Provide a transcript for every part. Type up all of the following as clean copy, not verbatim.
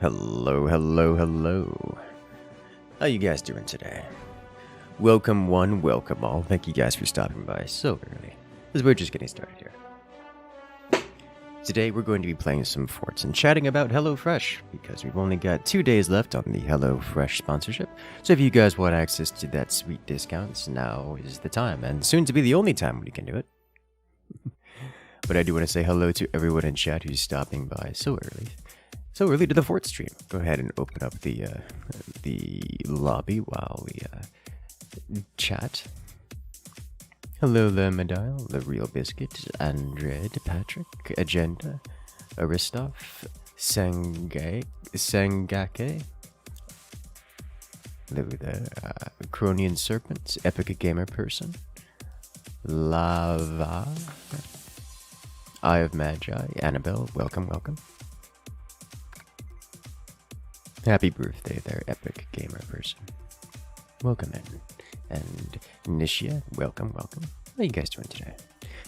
Hello, hello, hello. How you guys doing today? Welcome one, welcome all. Thank you guys for stopping by so early, because we're just getting started here. Today we're going to be playing some forts and chatting about HelloFresh, because we've only got 2 days left on the HelloFresh sponsorship. So if you guys want access to that sweet discounts, now is the time, and soon to be the only time we can do it. But I do want to say hello to everyone in chat who's stopping by so early to the fort stream. Go ahead and open up the lobby while we chat. Hello there, Medile, the Real Biscuit, Andred, Patrick, Agenda, Aristov, Sangake. Hello there, Cronian Serpent, Epic Gamer Person, Lava, Eye of Magi, Annabelle, welcome, welcome. Happy birthday there, Epic Gamer Person. Welcome in. And Nishia, welcome, welcome. How are you guys doing today?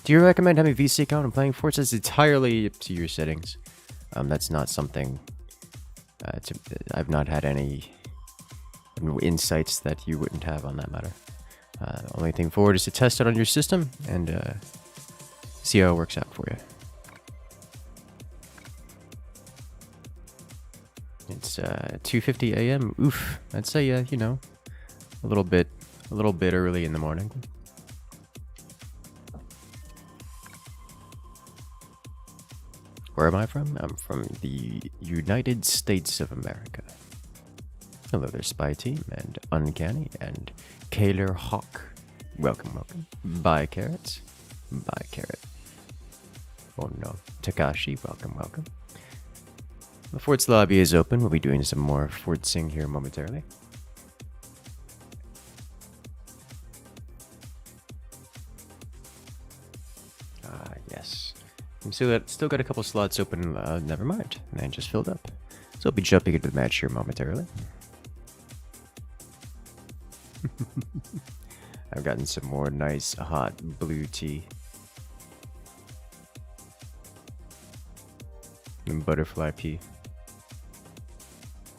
Do you recommend having VC account and playing Forza? It's entirely up to your settings. That's not something... I've not had any insights that you wouldn't have on that matter. The only thing forward is to test it on your system and see how it works out for you. It's 2:50 a.m. Oof. I'd say, you know, a little bit early in the morning. Where am I from? I'm from the United States of America. Hello there, Spy Team, and Uncanny, and Kaler Hawk. Welcome, welcome. Bye, Carrots. Bye, Carrot. Oh no. Takashi, welcome, welcome. The fort's lobby is open. We'll be doing some more fortsing here momentarily. Yes. And so that still got a couple slots open. Never mind. Man just filled up. So I'll be jumping into the match here momentarily. I've gotten some more nice hot blue tea. And butterfly pea.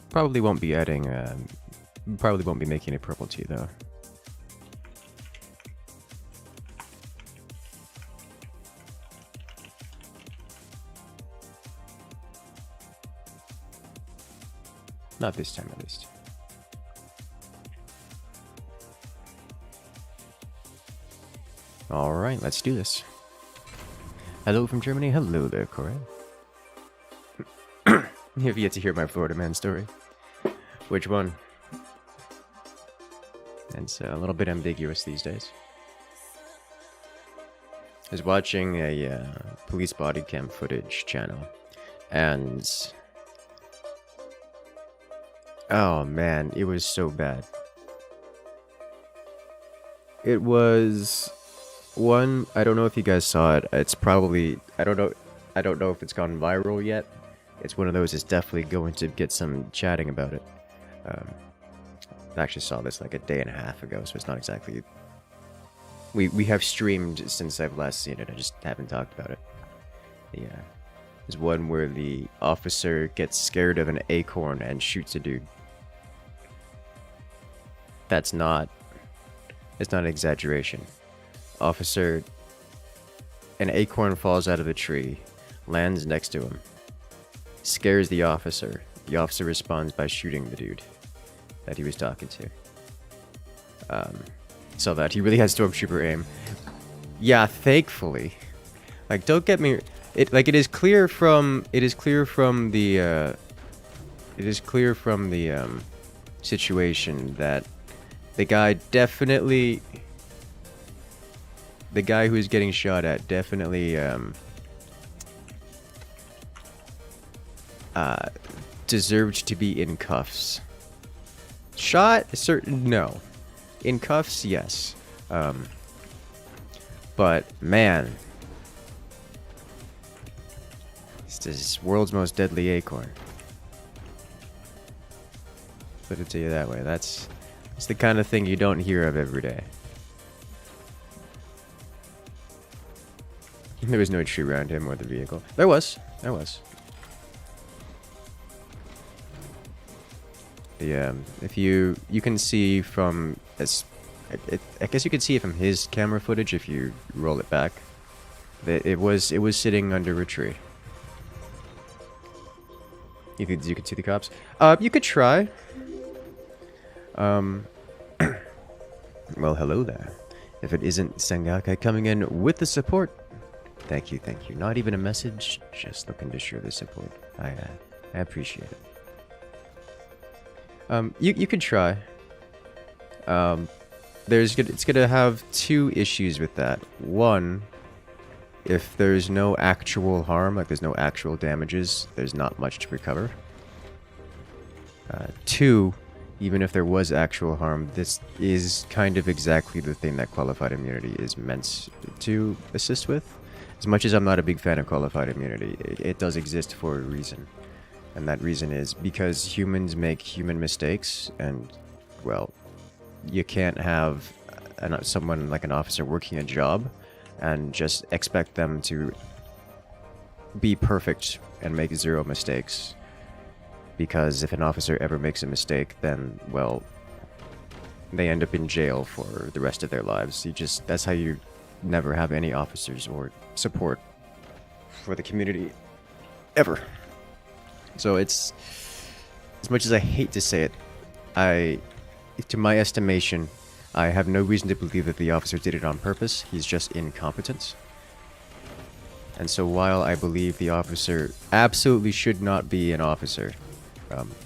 Probably won't be adding, probably won't be making a purple tea though. Not this time, at least. Alright, let's do this. Hello from Germany. Hello there, Corey. You've yet to hear my Florida man story. Which one? It's a little bit ambiguous these days. I was watching a police body cam footage channel, and oh man, it was so bad. It was one, I don't know if you guys saw it. It's probably, I don't know if it's gone viral yet. It's one of those that's definitely going to get some chatting about it. I actually saw this like a day and a half ago, so it's not exactly... We have streamed since I've last seen it, I just haven't talked about it. Yeah. There's one where the officer gets scared of an acorn and shoots a dude. It's not an exaggeration. An acorn falls out of a tree, lands next to him, scares the officer. The officer responds by shooting the dude that he was talking to. So that he really had stormtrooper aim. Yeah, thankfully. Like, don't get me... It is clear from the situation that the guy who is getting shot at definitely deserved to be in cuffs. Shot? No. In cuffs, yes. But man, it's this world's most deadly acorn. Put it to you that way. That's the kind of thing you don't hear of every day. There was no tree around him or the vehicle. There was. If you can see from I guess you could see it from his camera footage if you roll it back. That it was sitting under a tree. You could see the cops. You could try. Well, hello there. If it isn't Sengake coming in with the support, thank you. Not even a message, just looking to share the support. I appreciate it. You could try. It's gonna have two issues with that. One, if there's no actual harm, like there's no actual damages, there's not much to recover. Two, even if there was actual harm, this is kind of exactly the thing that qualified immunity is meant to assist with. As much as I'm not a big fan of qualified immunity, it does exist for a reason. And that reason is because humans make human mistakes, and, well, you can't have someone like an officer working a job and just expect them to be perfect and make zero mistakes. Because if an officer ever makes a mistake, then, well, they end up in jail for the rest of their lives. That's how you never have any officers or support for the community ever. So it's, as much as I hate to say it, to my estimation, I have no reason to believe that the officer did it on purpose. He's just incompetent. And so while I believe the officer absolutely should not be an officer,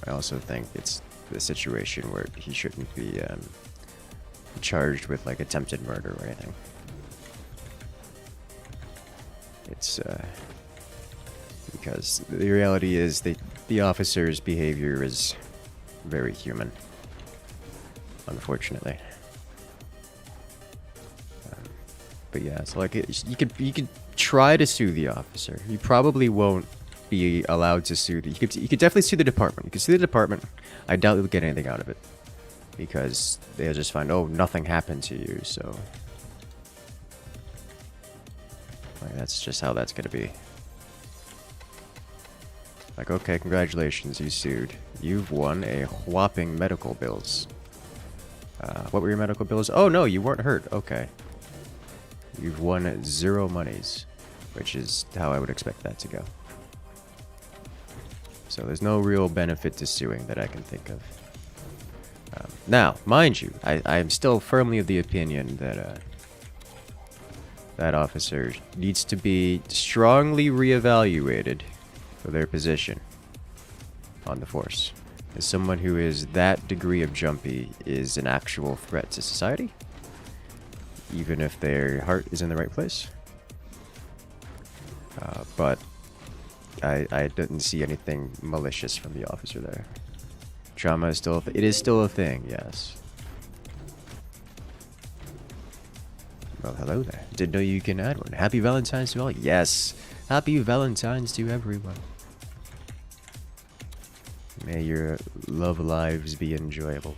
I also think it's the situation where he shouldn't be charged with like attempted murder or anything. It's because the reality is the officer's behavior is very human, unfortunately. But yeah, so like you could try to sue the officer. You probably won't be allowed to sue you could definitely sue the department. You could sue the department. I doubt you'll get anything out of it because they'll just find, oh, nothing happened to you. So like, that's just how that's gonna be. Like, okay, congratulations, you sued. You've won a whopping medical bills. What were your medical bills? Oh no, you weren't hurt. Okay. You've won 0 monies, which is how I would expect that to go. So there's no real benefit to suing that I can think of. Now, mind you, I am still firmly of the opinion that that officer needs to be strongly reevaluated for their position on the force. As someone who is that degree of jumpy is an actual threat to society, even if their heart is in the right place. But I didn't see anything malicious from the officer there. Trauma is still it is still a thing, yes. Well, hello there. Didn't know you can add one. Happy Valentine's to all. Yes. Happy Valentine's to everyone. May your love lives be enjoyable.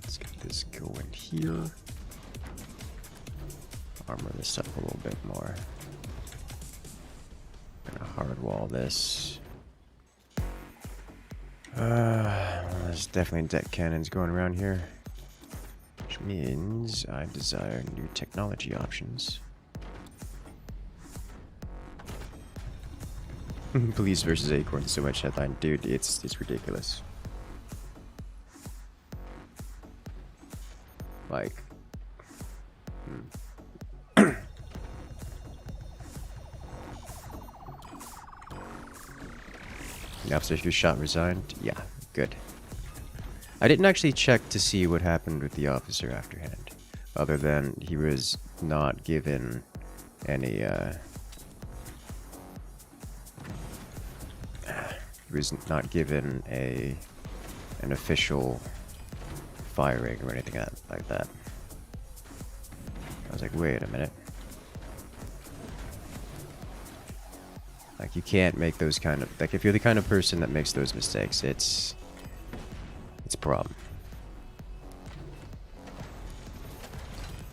Let's get this going here. Armor this up a little bit more. Gonna hard wall this. There's definitely deck cannons going around here, which means I desire new technology options. Police versus Acorn, so much headline, dude. It's ridiculous. Like, the officer who shot resigned. Yeah, good. I didn't actually check to see what happened with the officer afterhand, other than he was not given any. He was not given an official firing or anything like that. I was like, wait a minute. Like, you can't make those kind of, like, if you're the kind of person that makes those mistakes, it's the problem.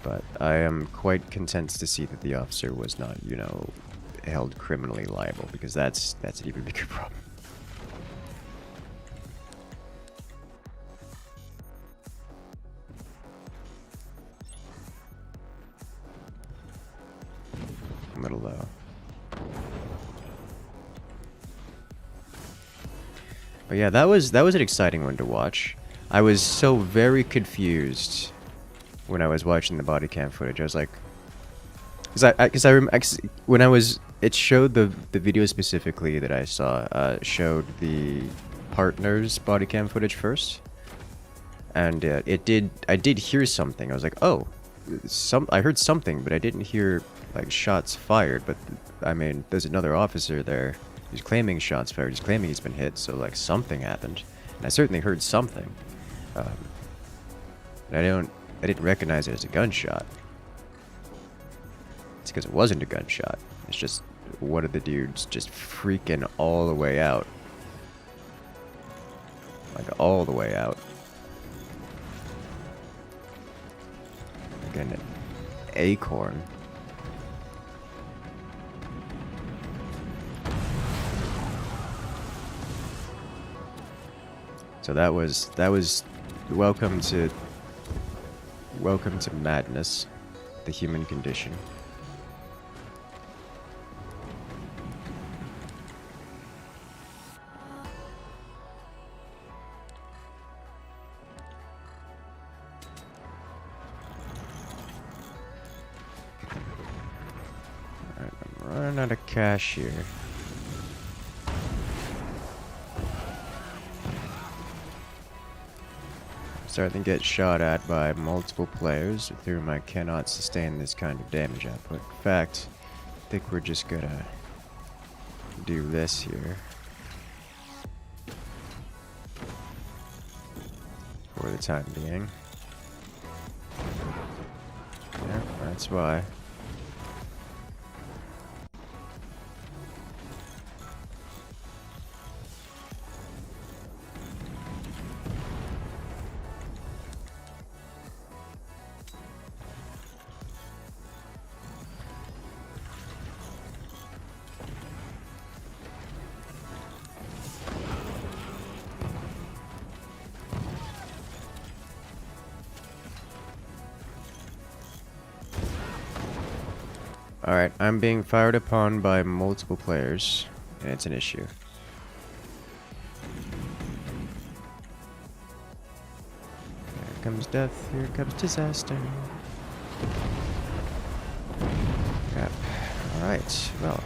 But I am quite content to see that the officer was not, you know, held criminally liable, because that's an even bigger problem. A little low. But yeah, that was an exciting one to watch. I was so very confused when I was watching the body cam footage. I was like, when I was, it showed the video specifically that I saw showed the partner's body cam footage first, and I did hear something. I was like, oh, I heard something, but I didn't hear like shots fired. But I mean, there's another officer there who's claiming shots fired. He's claiming he's been hit, so like something happened, and I certainly heard something. And I didn't recognize it as a gunshot. It's because it wasn't a gunshot. It's just one of the dudes just freaking all the way out. Like all the way out. Like an acorn. So that was welcome to madness, the human condition. Alright, I'm running out of cash here. Starting to get shot at by multiple players with whom I cannot sustain this kind of damage output. In fact, I think we're just gonna do this here for the time being. Yeah, that's why. Alright, I'm being fired upon by multiple players, and it's an issue. Here comes death, here comes disaster. Yep. Alright, well.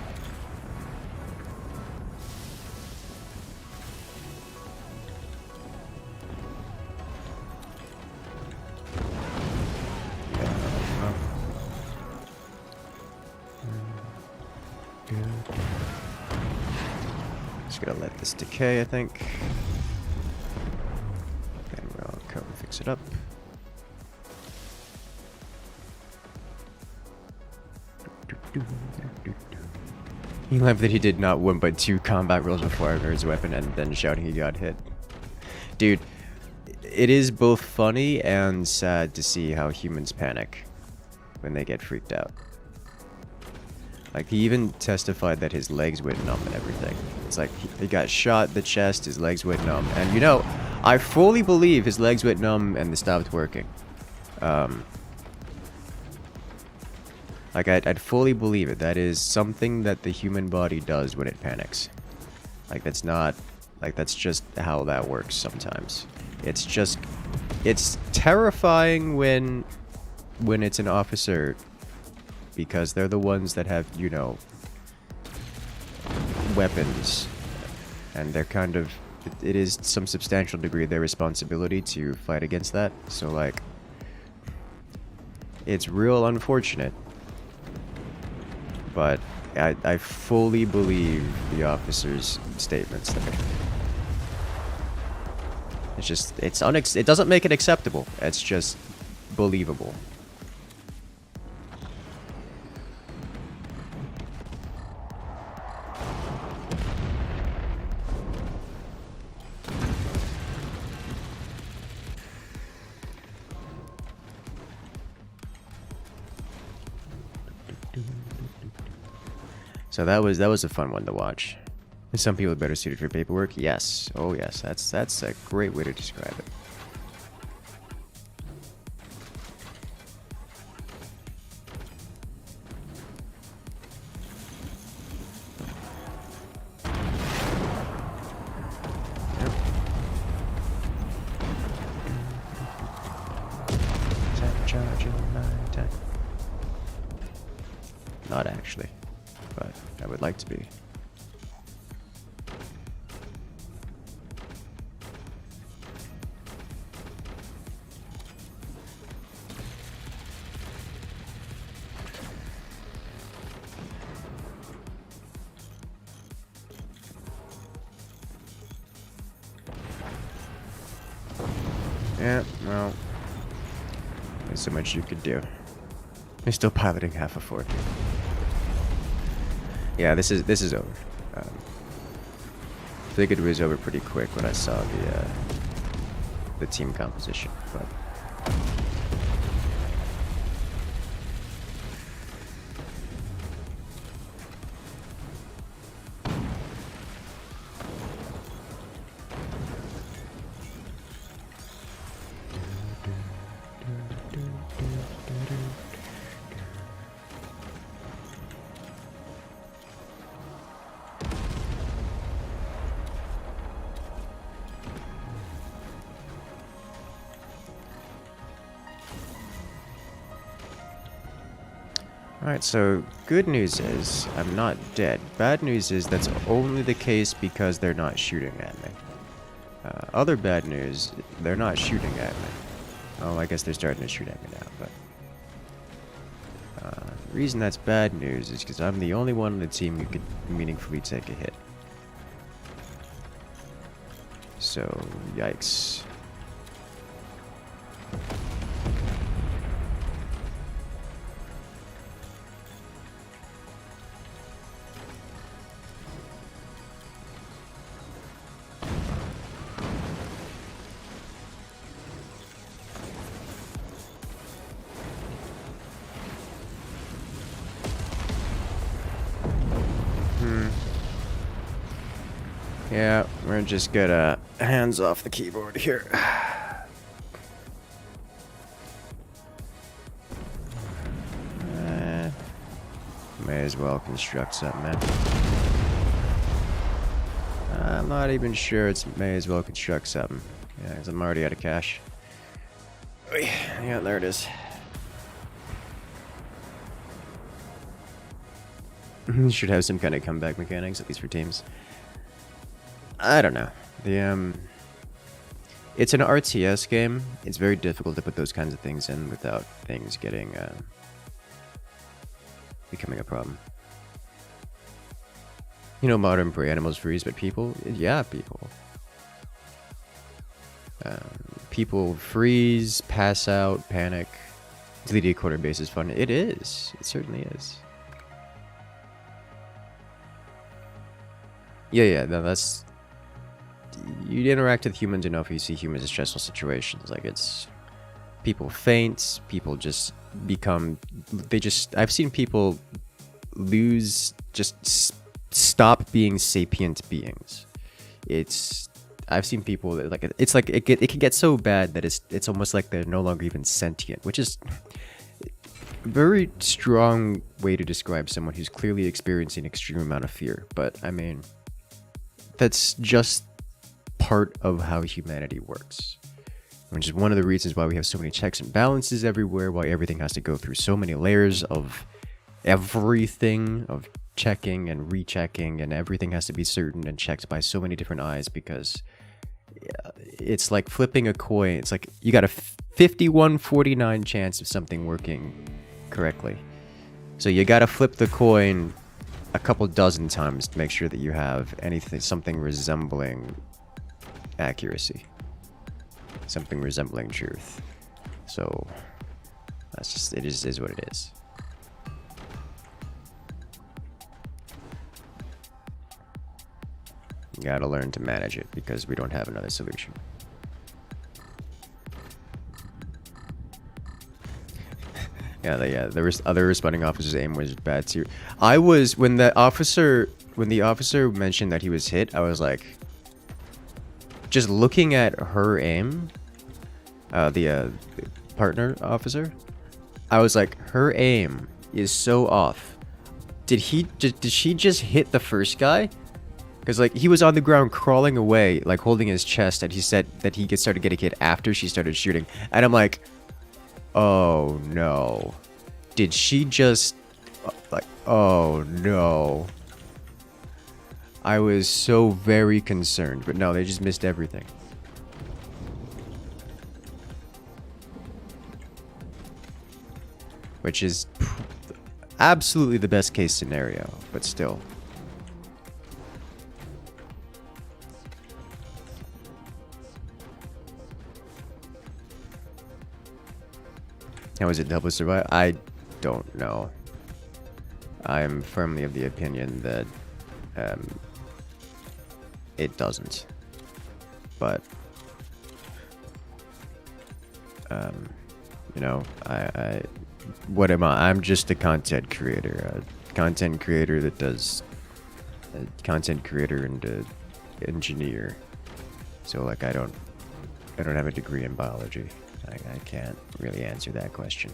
Just gonna let this decay, I think. And we'll come fix it up. He laughed that he did not one but two combat rolls before I his weapon and then shouting he got hit. Dude, it is both funny and sad to see how humans panic when they get freaked out. Like, he even testified that his legs went numb and everything. It's like, he got shot in the chest, his legs went numb. And, you know, I fully believe his legs went numb and they stopped working. Like, I'd fully believe it. That is something that the human body does when it panics. Like, that's not... Like, that's just how that works sometimes. It's just... It's terrifying when it's an officer... because they're the ones that have, you know, weapons, and they're kind of, it is some substantial degree of their responsibility to fight against that, so like, it's real unfortunate, but I fully believe the officer's statements there. It's just, it doesn't make it acceptable, it's just believable. So that was a fun one to watch. And some people are better suited for paperwork. Yes. Oh yes. That's a great way to describe it. Not actually, but I would like to be. Yeah, well, there's so much you could do. You're still piloting half a fort. Yeah, this is over. Figured it was over pretty quick when I saw the team composition, but. Alright, so good news is I'm not dead. Bad news is that's only the case because they're not shooting at me. Other bad news, they're not shooting at me. Oh, I guess they're starting to shoot at me now, but... the reason that's bad news is because I'm the only one on the team who could meaningfully take a hit. So, yikes. Yeah, we're just gonna hands off the keyboard here. May as well construct something, man. I'm not even sure it's may as well construct something. Yeah, because I'm already out of cash. Yeah, there it is. Should have some kind of comeback mechanics, at least for teams. I don't know. It's an RTS game. It's very difficult to put those kinds of things in without things getting becoming a problem. You know, modern prey animals freeze, but people, yeah, people. People freeze, pass out, panic. 3D quarter base is fun. It is. It certainly is. Yeah, no, that's... You interact with humans enough, you see humans in stressful situations. Like, it's... People faint, people just become... I've seen people lose... Just stop being sapient beings. I've seen people that, like... It's like, it can get so bad that it's almost like they're no longer even sentient, which is... a very strong way to describe someone who's clearly experiencing an extreme amount of fear. But, I mean... That's just part of how humanity works. Which is one of the reasons why we have so many checks and balances everywhere, why everything has to go through so many layers of everything, of checking and rechecking, and everything has to be certain and checked by so many different eyes, because it's like flipping a coin. It's like you got a 51-49 chance of something working correctly. So you got to flip the coin a couple dozen times to make sure that you have something resembling accuracy, something resembling truth. So that's just, it is what it is. You gotta learn to manage it, because we don't have another solution. Yeah, there was other responding officer's aim was bad too. I was when the officer mentioned that he was hit, I was like, just looking at her aim, the partner officer, I was like, her aim is so off. Did she just hit the first guy? Because like he was on the ground crawling away, like holding his chest, and he said that he started getting hit after she started shooting, and I'm like, oh no, did she just like, oh no. I was so very concerned, but no, they just missed everything. Which is absolutely the best case scenario, but still. How is it to help us survive? I don't know. I am firmly of the opinion that it doesn't. But you know, what am I? I'm just a content creator. A content creator that does content creator and engineer. So like I don't have a degree in biology. I can't really answer that question.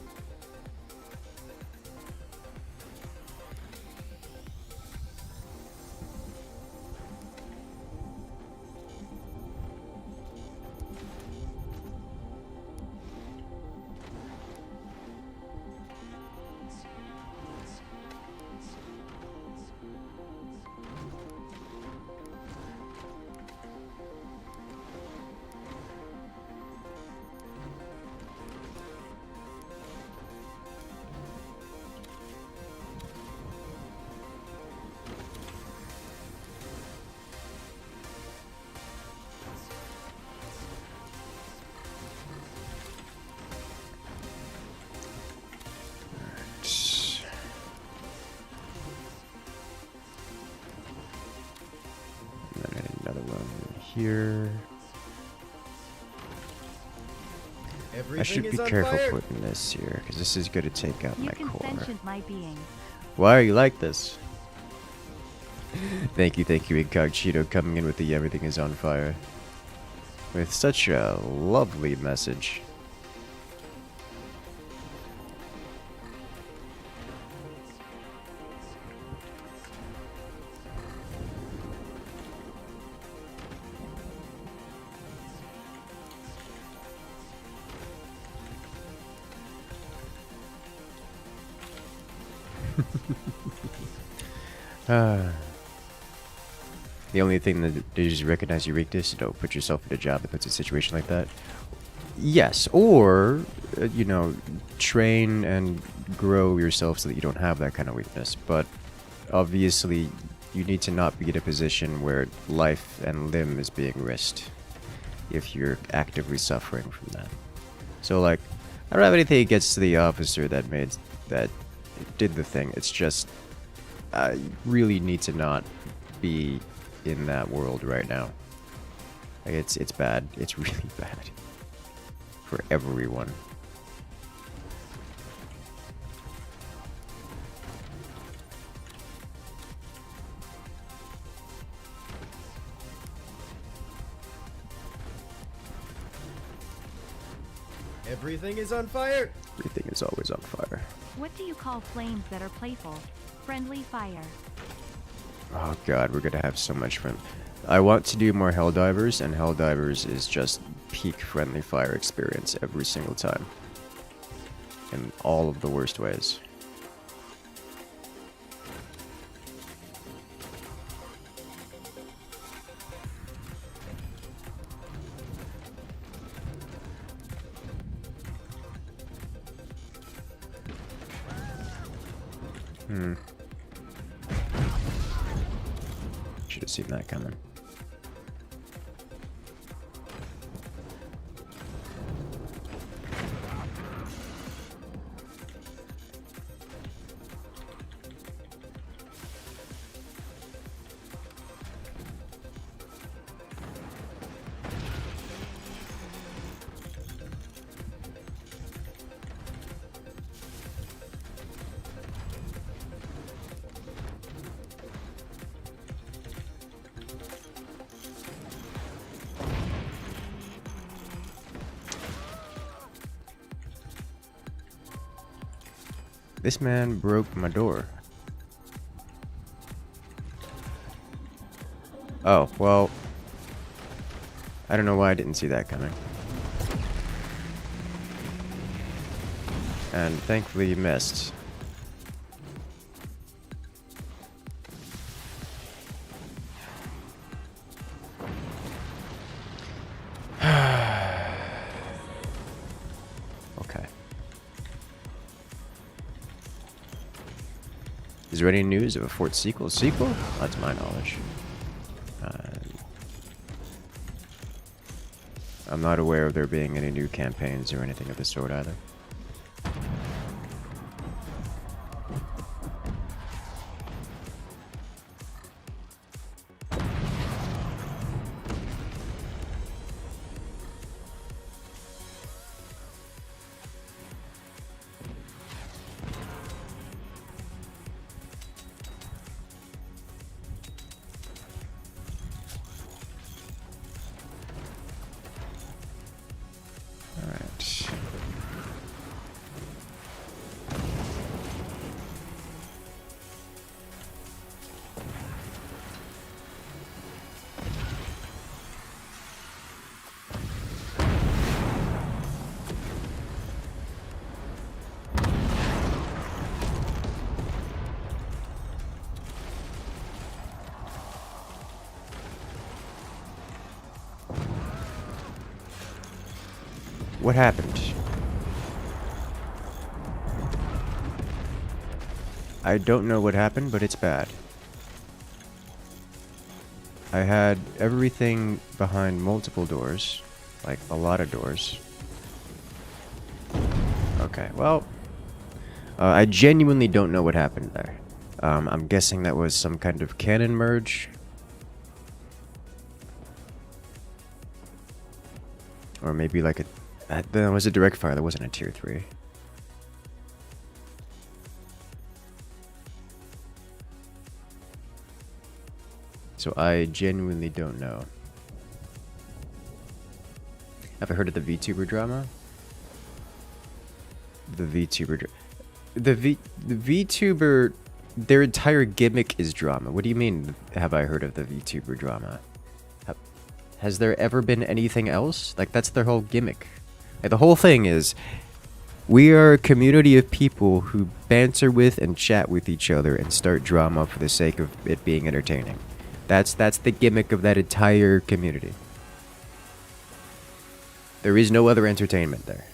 Here. I should be careful putting this here, because this is going to take out my core. Why are you like this? Thank you, Incogchito, coming in with the everything is on fire. With such a lovely message. The only thing that they just recognize your weakness, don't put yourself in a job that puts a situation like that. Yes, or, you know, train and grow yourself so that you don't have that kind of weakness. But obviously, you need to not be in a position where life and limb is being risked if you're actively suffering from that. So, like, I don't have anything against the officer that did the thing. It's just, I really need to not be in that world right now. Like it's bad. It's really bad for everyone. Everything is on fire. Everything is always on fire. What do you call flames that are playful? Friendly fire. Oh god, we're gonna have so much fun. I want to do more Helldivers, and Helldivers is just peak friendly fire experience every single time. In all of the worst ways. Should have seen that coming. This man broke my door. Oh, well. I don't know why I didn't see that coming. And thankfully you missed. Okay. Is there any news of a fourth sequel? Not to my knowledge. I'm not aware of there being any new campaigns or anything of the sort either. Alright. What happened? I don't know what happened, but it's bad. I had everything behind multiple doors, like a lot of doors. Okay, well, I genuinely don't know what happened there. I'm guessing that was some kind of cannon merge. Or maybe like a... that was a direct fire, that wasn't a tier 3. So I genuinely don't know. Have I heard of the VTuber drama? The VTuber... The VTuber... Their entire gimmick is drama. What do you mean, have I heard of the VTuber drama? Has there ever been anything else? Like, that's their whole gimmick. Like, the whole thing is, we are a community of people who banter with and chat with each other and start drama for the sake of it being entertaining. That's the gimmick of that entire community. There is no other entertainment there.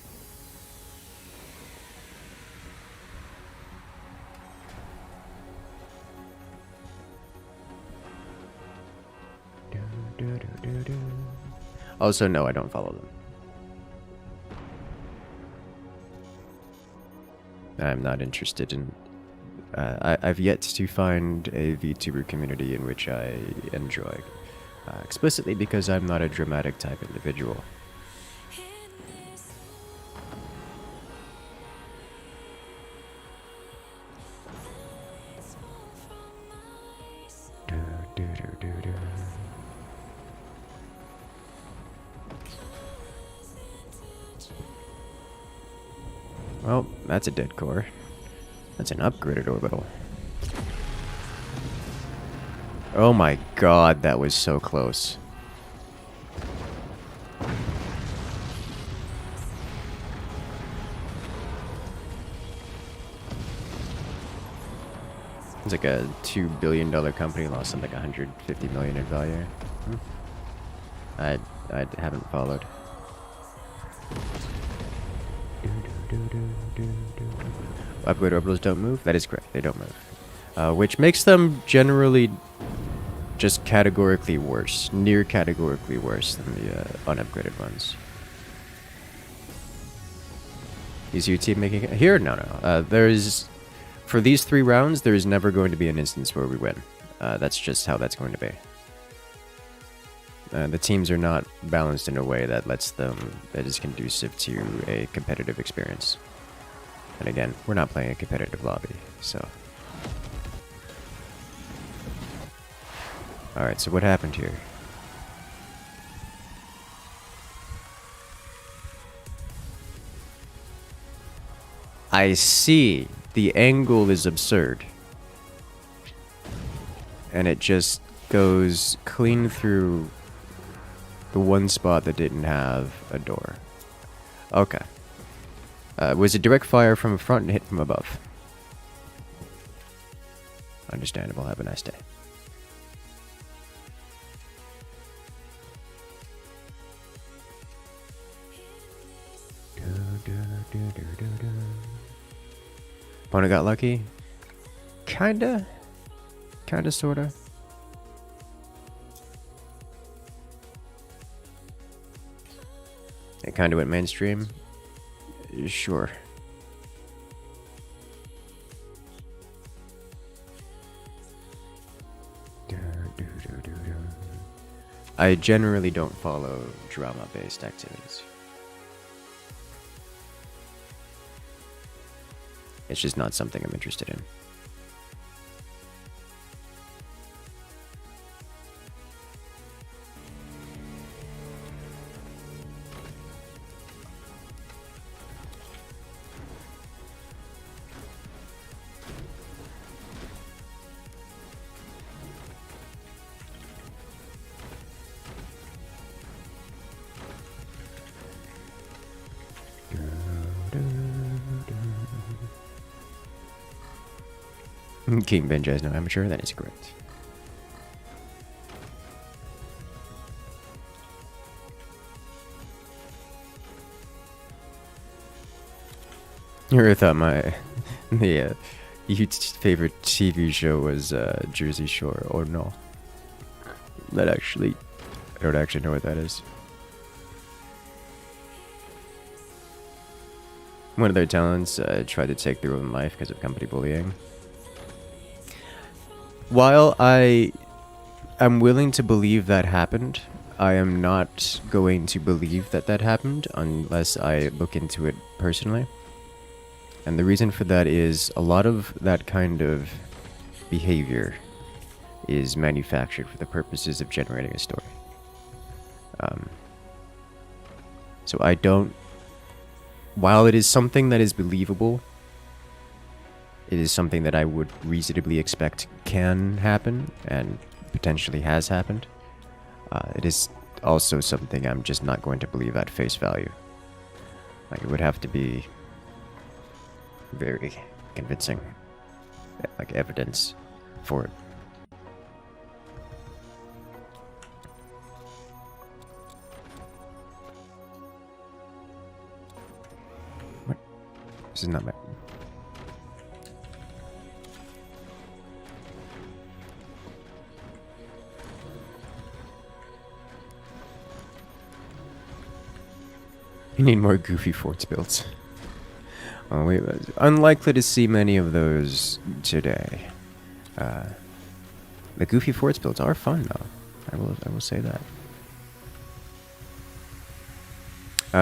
Also, no, I don't follow them. I'm not interested in... I've yet to find a VTuber community in which I enjoy. Explicitly because I'm not a dramatic type individual. Well, that's a dead core. That's an upgraded orbital. Oh my god, that was so close. It's like a $2 billion company lost something like 150 million in value. I haven't followed. Upgrade orbitals don't move? That is correct, they don't move. Which makes them generally just categorically worse, near categorically worse than the unupgraded ones. Is your team making it? Here? No. There's... For these 3 rounds, there is never going to be an instance where we win. That's just how that's going to be. The teams are not balanced in a way that that is conducive to a competitive experience. And again, we're not playing a competitive lobby, so. Alright, so what happened here? I see. the angle is absurd. And it just goes clean through the one spot that didn't have a door. Okay. Was it direct fire from front and hit from above? Understandable. Have a nice day. Opponent got lucky? Kinda, sorta. It kinda went mainstream? Sure. I generally don't follow drama-based activities. It's just not something I'm interested in. King Benja is no amateur, that is correct. You ever thought my favorite TV show was Jersey Shore? Or no? I don't actually know what that is. One of their talents tried to take their own life because of company bullying. While I am willing to believe that happened, I am not going to believe that that happened unless I look into it personally. And the reason for that is a lot of that kind of behavior is manufactured for the purposes of generating a story. So I don't... While it is something that is believable, it is something that I would reasonably expect can happen and potentially has happened. It is also something I'm just not going to believe at face value. Like, it would have to be very convincing, like, evidence for it. What? This is not my... You need more goofy forts builds. Oh, wait, unlikely to see many of those today. The goofy forts builds are fun, though. I will say that.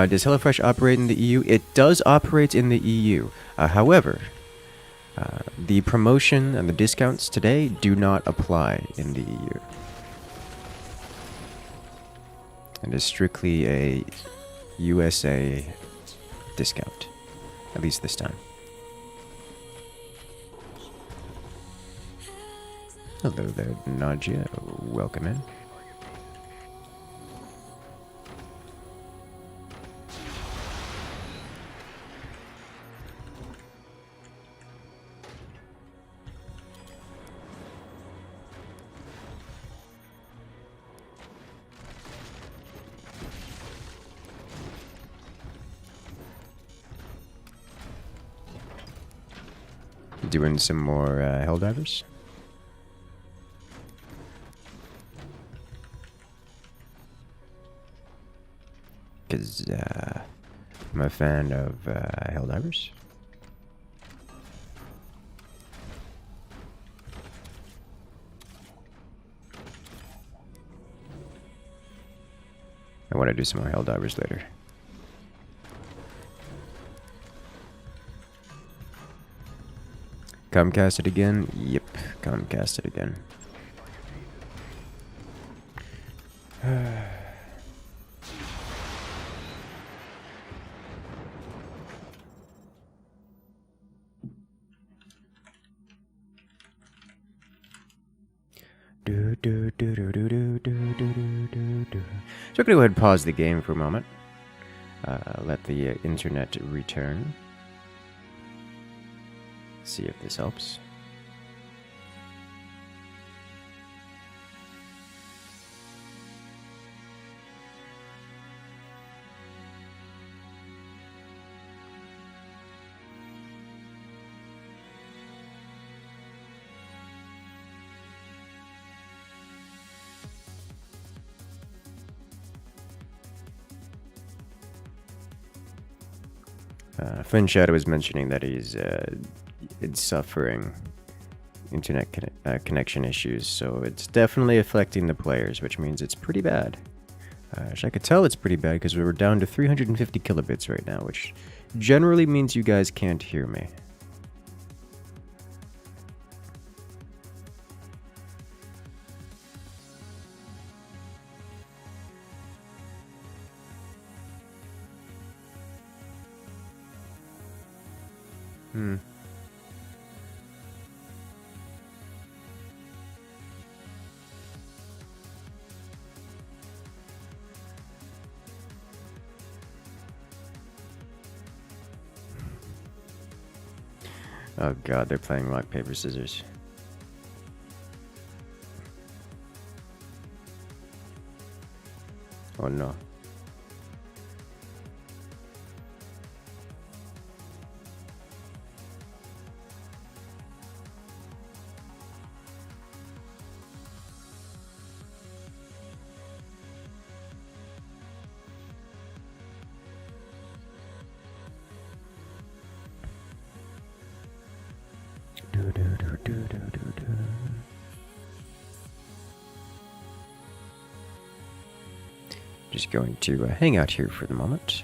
Does HelloFresh operate in the EU? It does operate in the EU. However, the promotion and the discounts today do not apply in the EU. It is strictly a USA discount, at least this time. Hello there, Nadia. Welcome in. Doing some more Helldivers. Because I'm a fan of Helldivers. I want to do some more Helldivers later. Comcast it again? Yep, Comcast it again. So I'm going to go ahead and pause the game for a moment. Let the internet return. See if this helps. Flynn Shadow was mentioning that he's suffering internet connection issues, so it's definitely affecting the players, which means it's pretty bad. As I could tell, it's pretty bad because we're down to 350 kilobits right now, which generally means you guys can't hear me. Oh god, they're playing rock, paper, scissors. Oh no. Just going to hang out here for the moment.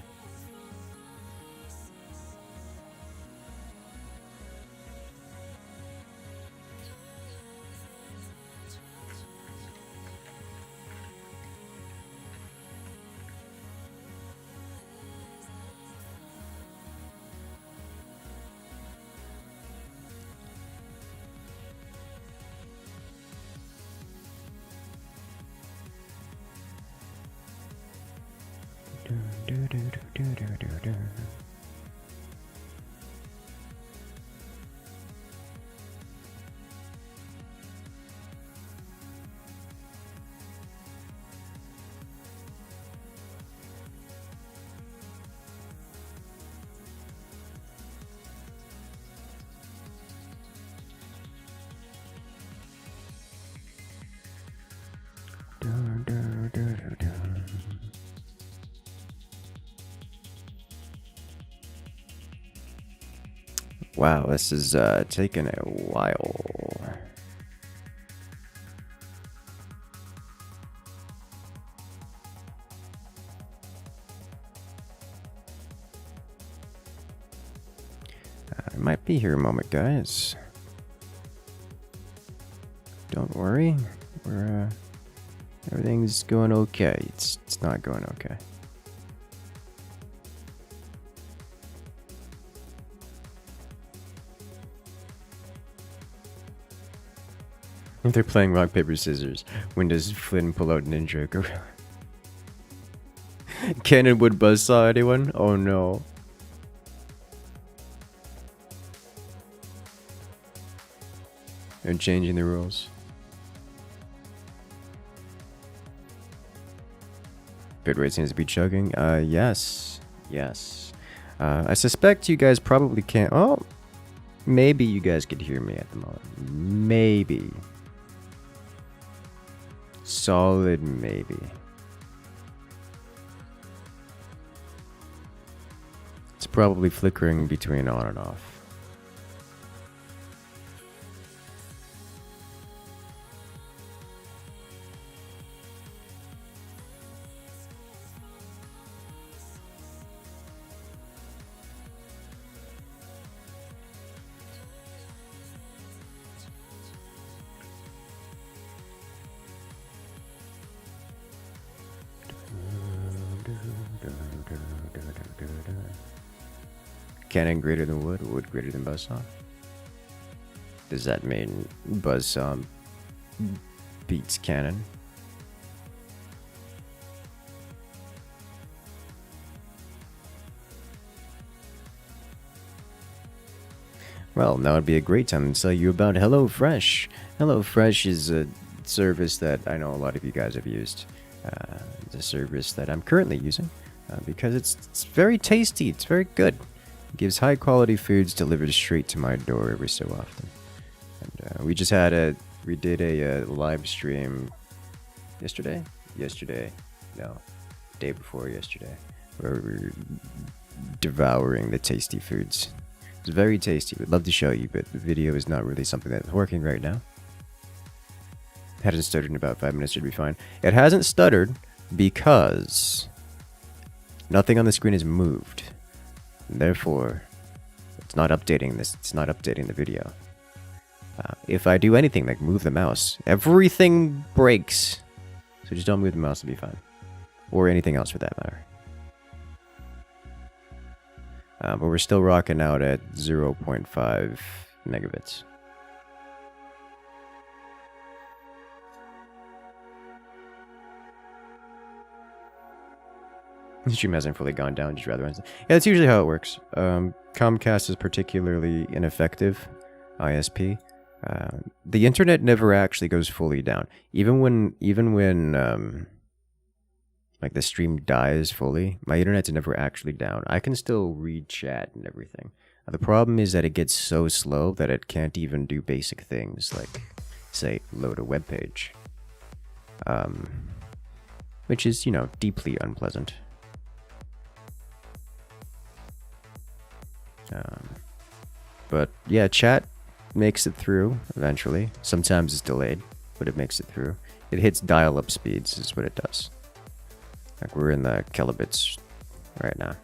Wow, this is taking a while. I might be here a moment, guys. Don't worry, we're everything's going okay. It's not going okay. If they're playing rock, paper, scissors, when does Flynn pull out Ninja Gorilla? Cannonwood buzzsaw anyone? Oh no. They're changing the rules. Bitrate seems to be chugging. Yes. Yes. I suspect you guys probably can't. Oh, maybe you guys could hear me at the moment. Maybe. Solid maybe. It's probably flickering between on and off. Cannon greater than wood, wood greater than buzzsaw? Does that mean buzzsaw beats canon. Well, now would be a great time to tell you about HelloFresh. HelloFresh is a service that I know a lot of you guys have used. It's a service that I'm currently using because it's very tasty. It's very good. It gives high quality foods delivered straight to my door every so often. And we did a live stream yesterday? No, day before yesterday, where we were devouring the tasty foods. It's very tasty. Would love to show you, but the video is not really something that's working right now. Hadn't stuttered in about 5 minutes, should be fine. It hasn't stuttered because nothing on the screen has moved. And therefore, it's not updating this. It's not updating the video. If I do anything like move the mouse, everything breaks. So just don't move the mouse, it'll be fine. Or anything else for that matter. But we're still rocking out at 0.5 megabits. The stream hasn't fully gone down, just rather. Yeah, that's usually how it works. Comcast is particularly ineffective, ISP. The internet never actually goes fully down. Even when like the stream dies fully, my internet's never actually down. I can still read chat and everything. The problem is that it gets so slow that it can't even do basic things like, say, load a web page. Which is, you know, deeply unpleasant. But yeah, chat makes it through eventually. Sometimes it's delayed, but it makes it through. It hits dial-up speeds is what it does. Like we're in the kilobits right now.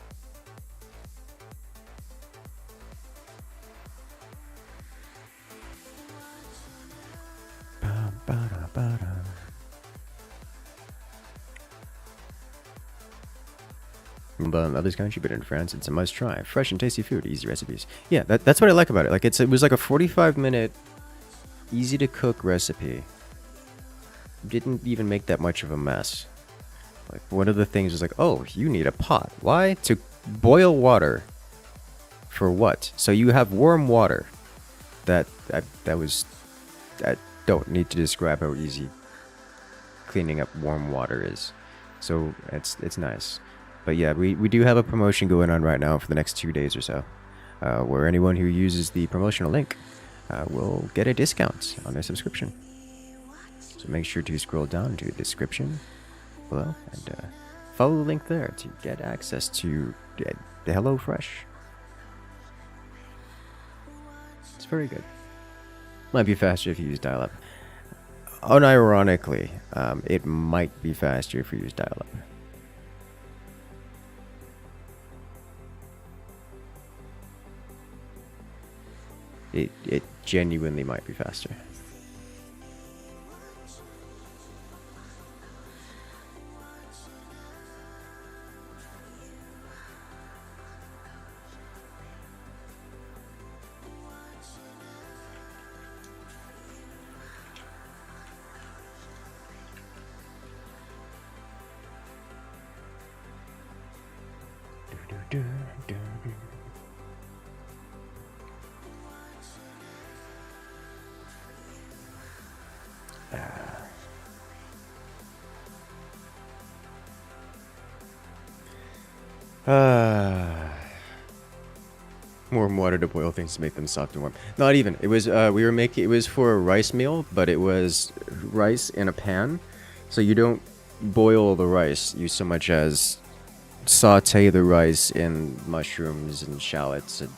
But others country, but in France, it's a must try. Fresh and tasty food, easy recipes. Yeah, that's what I like about it. Like it was like a 45-minute, easy to cook recipe. Didn't even make that much of a mess. Like one of the things was like, oh, you need a pot. Why? To boil water. For what? So you have warm water. I don't need to describe how easy cleaning up warm water is. So it's nice. But yeah, we do have a promotion going on right now for the next 2 days or so, where anyone who uses the promotional link will get a discount on their subscription. So make sure to scroll down to the description below and follow the link there to get access to the HelloFresh. It's very good. Might be faster if you use dial-up. Unironically, it might be faster if you use dial-up. It genuinely might be faster. Warm water to boil things to make them soft and warm. Not even. It was it was for a rice meal, but it was rice in a pan. So you don't boil the rice, you so much as saute the rice in mushrooms and shallots and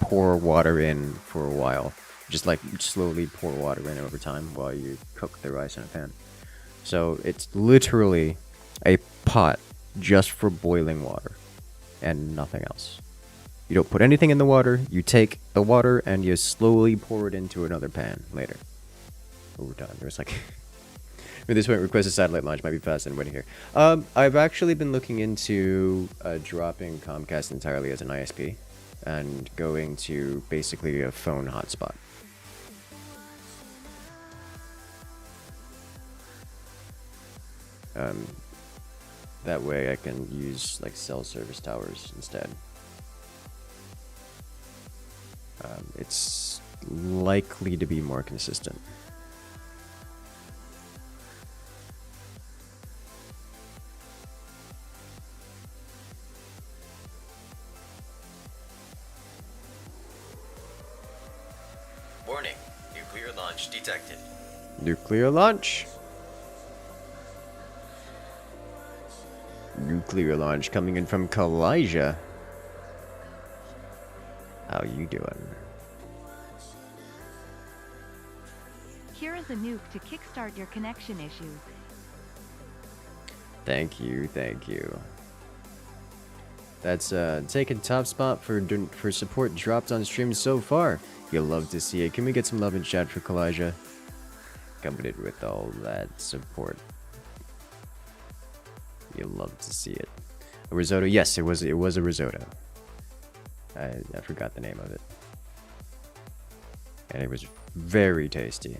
pour water in for a while. Just like slowly pour water in over time while you cook the rice in a pan. So it's literally a pot just for boiling water and nothing else. You don't put anything in the water, you take the water and you slowly pour it into another pan later. Over time. There's like at this point, request a satellite launch might be faster than waiting here. I've actually been looking into dropping Comcast entirely as an ISP and going to basically a phone hotspot. That way I can use like cell service towers instead. It's likely to be more consistent. Warning, nuclear launch detected. Nuclear launch. Nuclear launch coming in from Kalijah. How you doing? Here is a nuke to kickstart your connection issues. Thank you, thank you. That's taken top spot for support dropped on stream so far. You'll love to see it. Can we get some love in chat for Kalijah? Accompanied with all that support. You'll love to see it. A risotto, yes, it was a risotto. I forgot the name of it. And it was very tasty.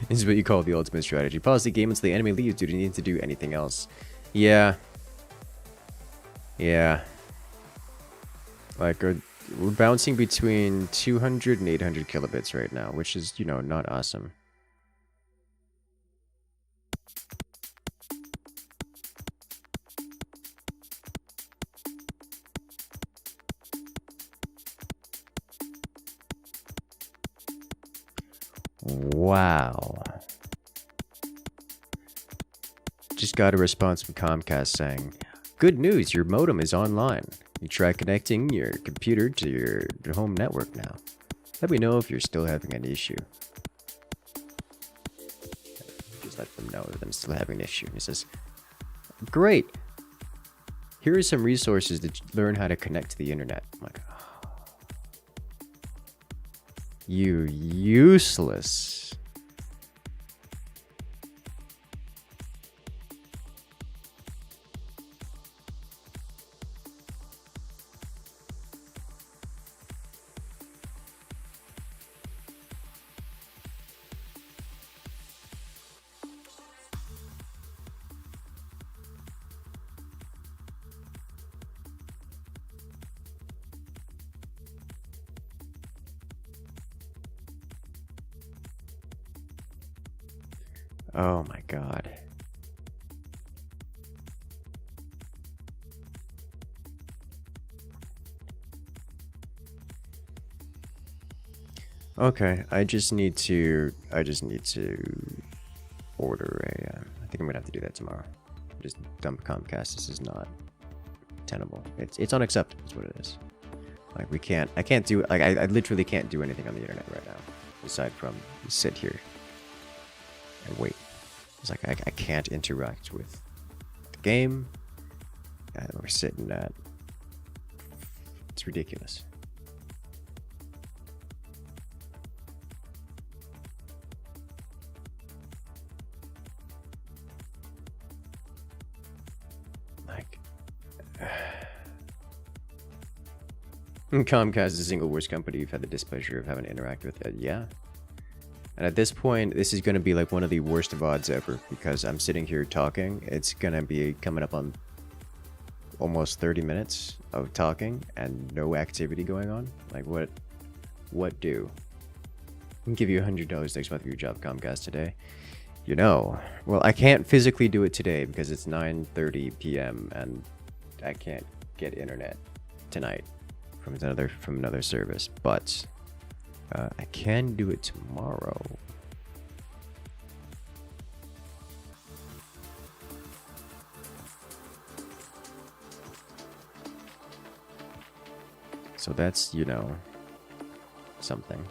This is what you call the ultimate strategy. Pause the game until the enemy leaves. Do you need to do anything else? Yeah. Yeah. Like, we're bouncing between 200 and 800 kilobits right now, which is, you know, not awesome. Wow. Just got a response from Comcast saying, "Good news, your modem is online. You try connecting your computer to your home network now. Let me know if you're still having an issue." Just let them know that I'm still having an issue. He says, "Great. Here are some resources to learn how to connect to the internet." I'm like, you useless. Oh my god. Okay, I just need to order a I think I'm gonna have to do that tomorrow. Just dump Comcast. This is not tenable. It's unacceptable is what it is. Like I can't do like I literally can't do anything on the internet right now aside from sit here and wait. It's like I can't interact with the game. We're sitting at. It's ridiculous. Like, Comcast is the single worst company you've had the displeasure of having to interact with. Yeah. And at this point, this is going to be like one of the worst of odds ever because I'm sitting here talking. It's going to be coming up on almost 30 minutes of talking and no activity going on. Like what do? I'll give you $100 next month for your job, Comcast, today. You know, well, I can't physically do it today because it's 9:30 p.m. and I can't get internet tonight from another service, but I can do it tomorrow. So that's, you know, something.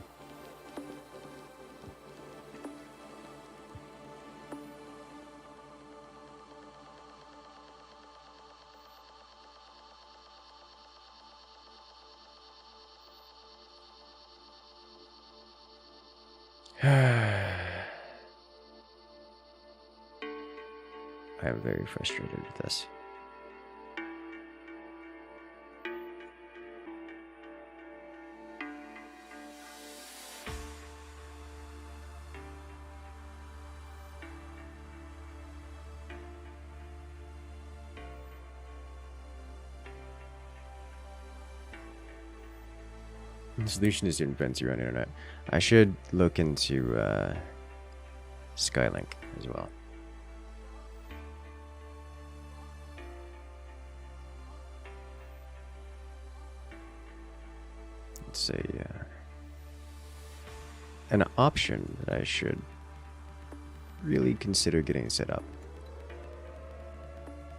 I am very frustrated with this. The solution is to invent your own internet. I should look into Skylink as well. It's an option that I should really consider getting set up.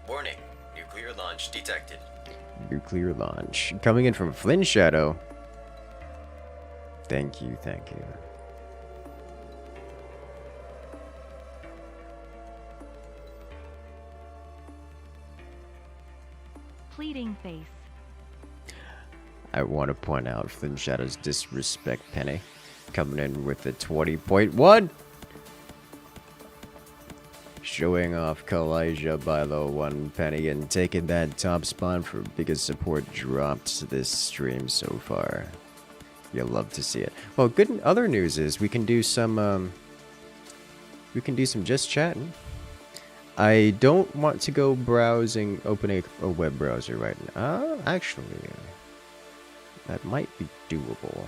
Warning, nuclear launch detected. Nuclear launch. Coming in from Flynn Shadow. Thank you, thank you. Pleading face. I want to point out Flynn Shadow's disrespect penny. Coming in with a 20.1. Showing off Kalijah by the 1 penny and taking that top spot for biggest support dropped this stream so far. You'll love to see it. Well, good other news is we can do some just chatting. I don't want to go browsing, opening a web browser right now. Actually, that might be doable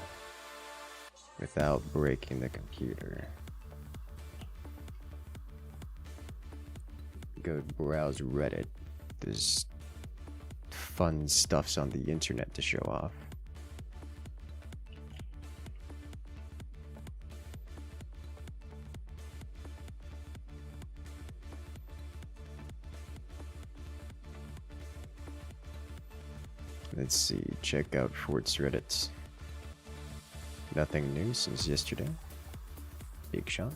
without breaking the computer. Go browse Reddit. There's fun stuffs on the internet to show off. Let's see, check out Fort's Reddit. Nothing new since yesterday. Big shock.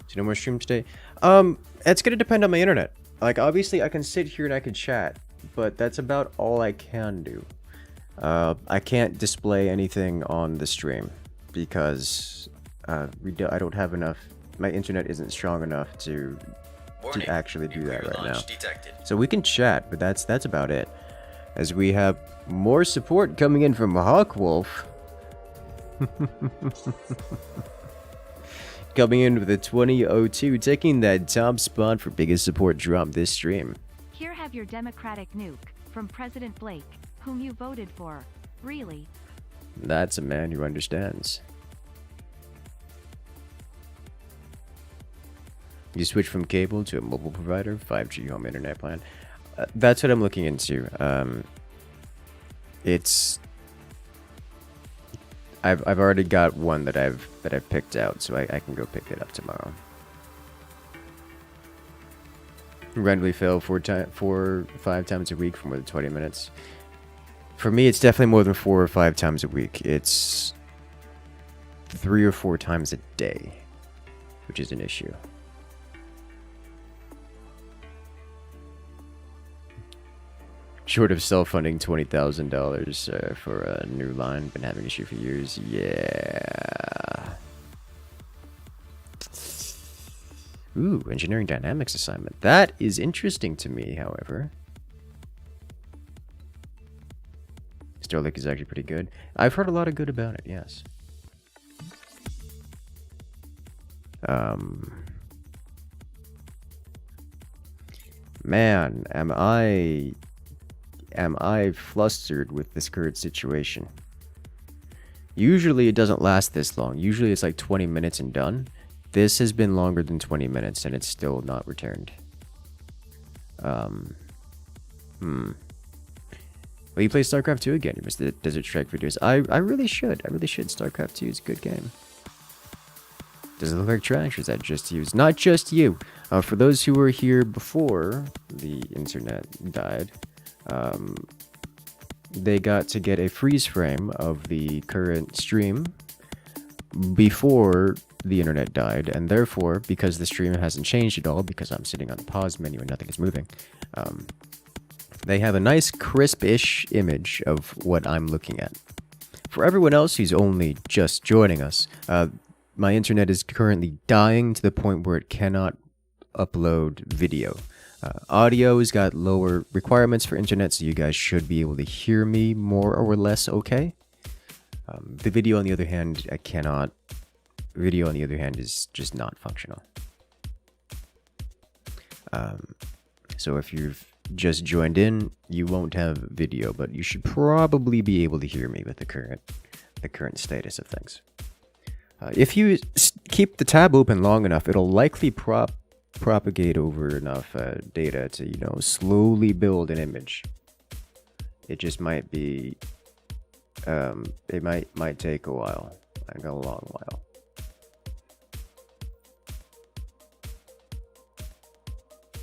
So no more stream today. It's gonna depend on my internet. Like, obviously I can sit here and I can chat, but that's about all I can do. I can't display anything on the stream because I don't have enough. My internet isn't strong enough to actually do that right now. Detected. So we can chat, but that's about it. As we have more support coming in from Hawkwolf. Coming in with a 20.02, taking that top spot for biggest support drop this stream. Here have your Democratic nuke from President Blake, whom you voted for. Really? That's a man who understands. You switch from cable to a mobile provider, 5G home internet plan. That's what I'm looking into. I've already got one that I've picked out, so I can go pick it up tomorrow. Randomly fail 4 or 5 times a week for more than 20 minutes. For me, it's definitely more than 4 or 5 times a week. It's 3 or 4 times a day, which is an issue. Short of self-funding $20,000 for a new line. Been having an issue for years. Yeah. Ooh, engineering dynamics assignment. That is interesting to me, however. Starlink is actually pretty good. I've heard a lot of good about it, yes. Man, am I flustered with this current situation. Usually it doesn't last this long. Usually it's like 20 minutes and done. This has been longer than 20 minutes and it's still not returned. Well, you play StarCraft 2 again. You missed the Desert Strike videos. I really should. I really should. StarCraft 2 is a good game. Does it look like trash or is that just you? It's not just you. For those who were here before the internet died, they got to get a freeze frame of the current stream before the internet died, and therefore, because the stream hasn't changed at all, because I'm sitting on the pause menu and nothing is moving, they have a nice crisp-ish image of what I'm looking at. For everyone else who's only just joining us, my internet is currently dying to the point where it cannot upload video. Audio has got lower requirements for internet, so you guys should be able to hear me more or less okay. The video, on the other hand, I cannot. Video, on the other hand, is just not functional. So if you've just joined in, you won't have video, but you should probably be able to hear me with the current the current status of things. If you keep the tab open long enough, it'll likely propagate over enough data to, you know, slowly build an image. It just might be, it might take a while, like a long while.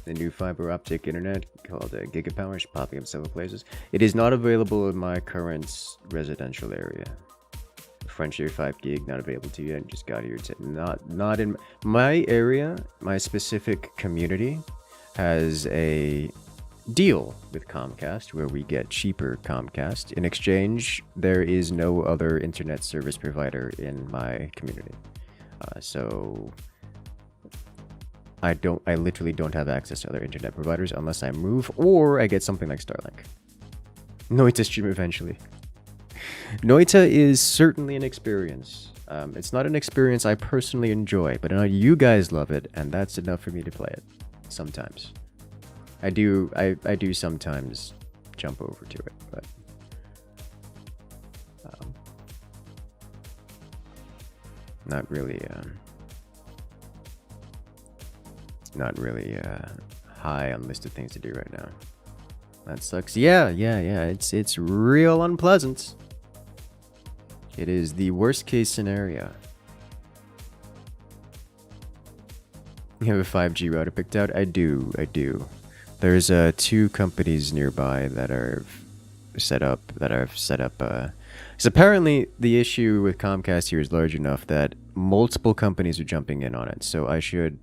The new fiber optic internet called Gigapower is popping up several places. It is not available in my current residential area. Frontier 5 gig not available to you yet. Just got here. Not in my area. My specific community has a deal with Comcast where we get cheaper Comcast. In exchange, there is no other internet service provider in my community. So I literally don't have access to other internet providers unless I move or I get something like Starlink. Noita stream eventually. Noita is certainly an experience. It's not an experience I personally enjoy, but I know you guys love it, and that's enough for me to play it. Sometimes. I do sometimes jump over to it, but not really high on list of things to do right now. That sucks. Yeah. It's real unpleasant. It is the worst case scenario. You have a 5G router picked out? I do. There's 2 companies nearby that are set up. Because apparently the issue with Comcast here is large enough that multiple companies are jumping in on it. So I should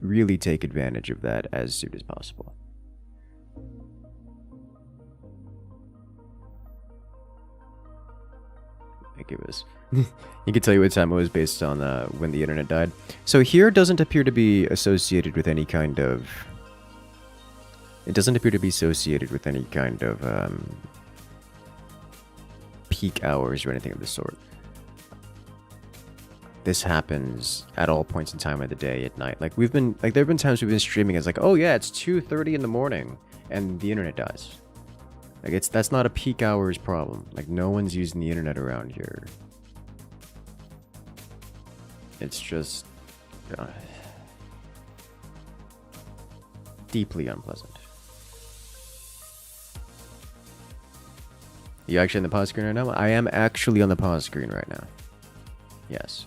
really take advantage of that as soon as possible. I think it was. You can tell you what time it was based on when the internet died. So here doesn't appear to be associated with any kind of. It doesn't appear to be associated with any kind of peak hours or anything of the sort. This happens at all points in time of the day, at night. Like there have been times we've been streaming. It's like, oh yeah, it's 2:30 in the morning, and the internet dies. Like that's not a peak hours problem. Like no one's using the internet around here. It's just deeply unpleasant. You actually on the pause screen right now? I am actually on the pause screen right now. Yes.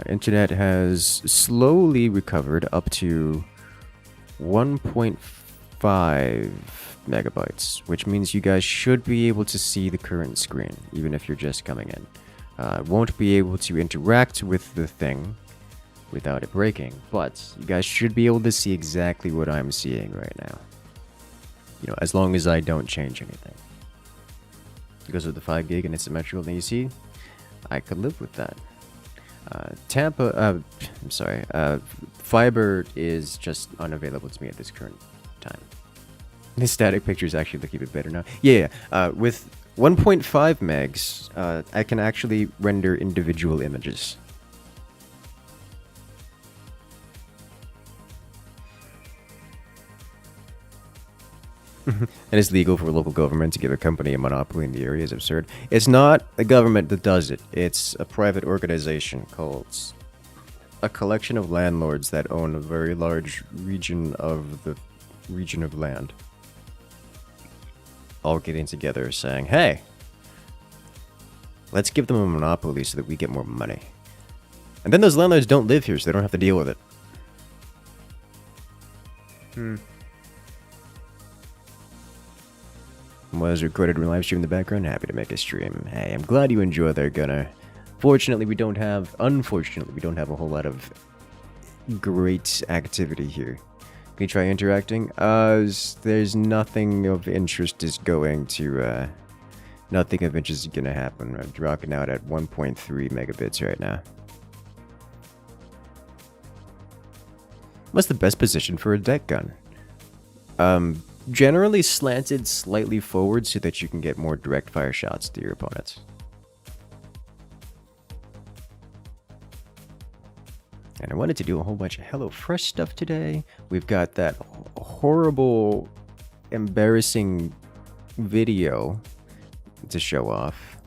Internet has slowly recovered up to 1.5 megabytes, which means you guys should be able to see the current screen, even if you're just coming in. Won't be able to interact with the thing without it breaking, but you guys should be able to see exactly what I'm seeing right now. You know, as long as I don't change anything. Because of the 5 gig and it's symmetrical, then you see, I could live with that. Fiber is just unavailable to me at this current time. The static picture is actually looking a bit better now. With 1.5 megs, I can actually render individual images. And it's legal for a local government to give a company a monopoly in the area is absurd. It's not the government that does it. It's a private organization called a collection of landlords that own a very large region of land. All getting together saying, hey, let's give them a monopoly so that we get more money. And then those landlords don't live here, so they don't have to deal with it. Was recorded in live stream in the background. Happy to make a stream. Hey, I'm glad you enjoy there, Gunner. Unfortunately, we don't have a whole lot of great activity here. Can you try interacting? There's nothing of interest is going to, nothing of interest is gonna happen. I'm rocking out at 1.3 megabits right now. What's the best position for a deck gun? Generally slanted slightly forward so that you can get more direct fire shots to your opponents. And I wanted to do a whole bunch of HelloFresh stuff today. We've got that horrible, embarrassing video to show off,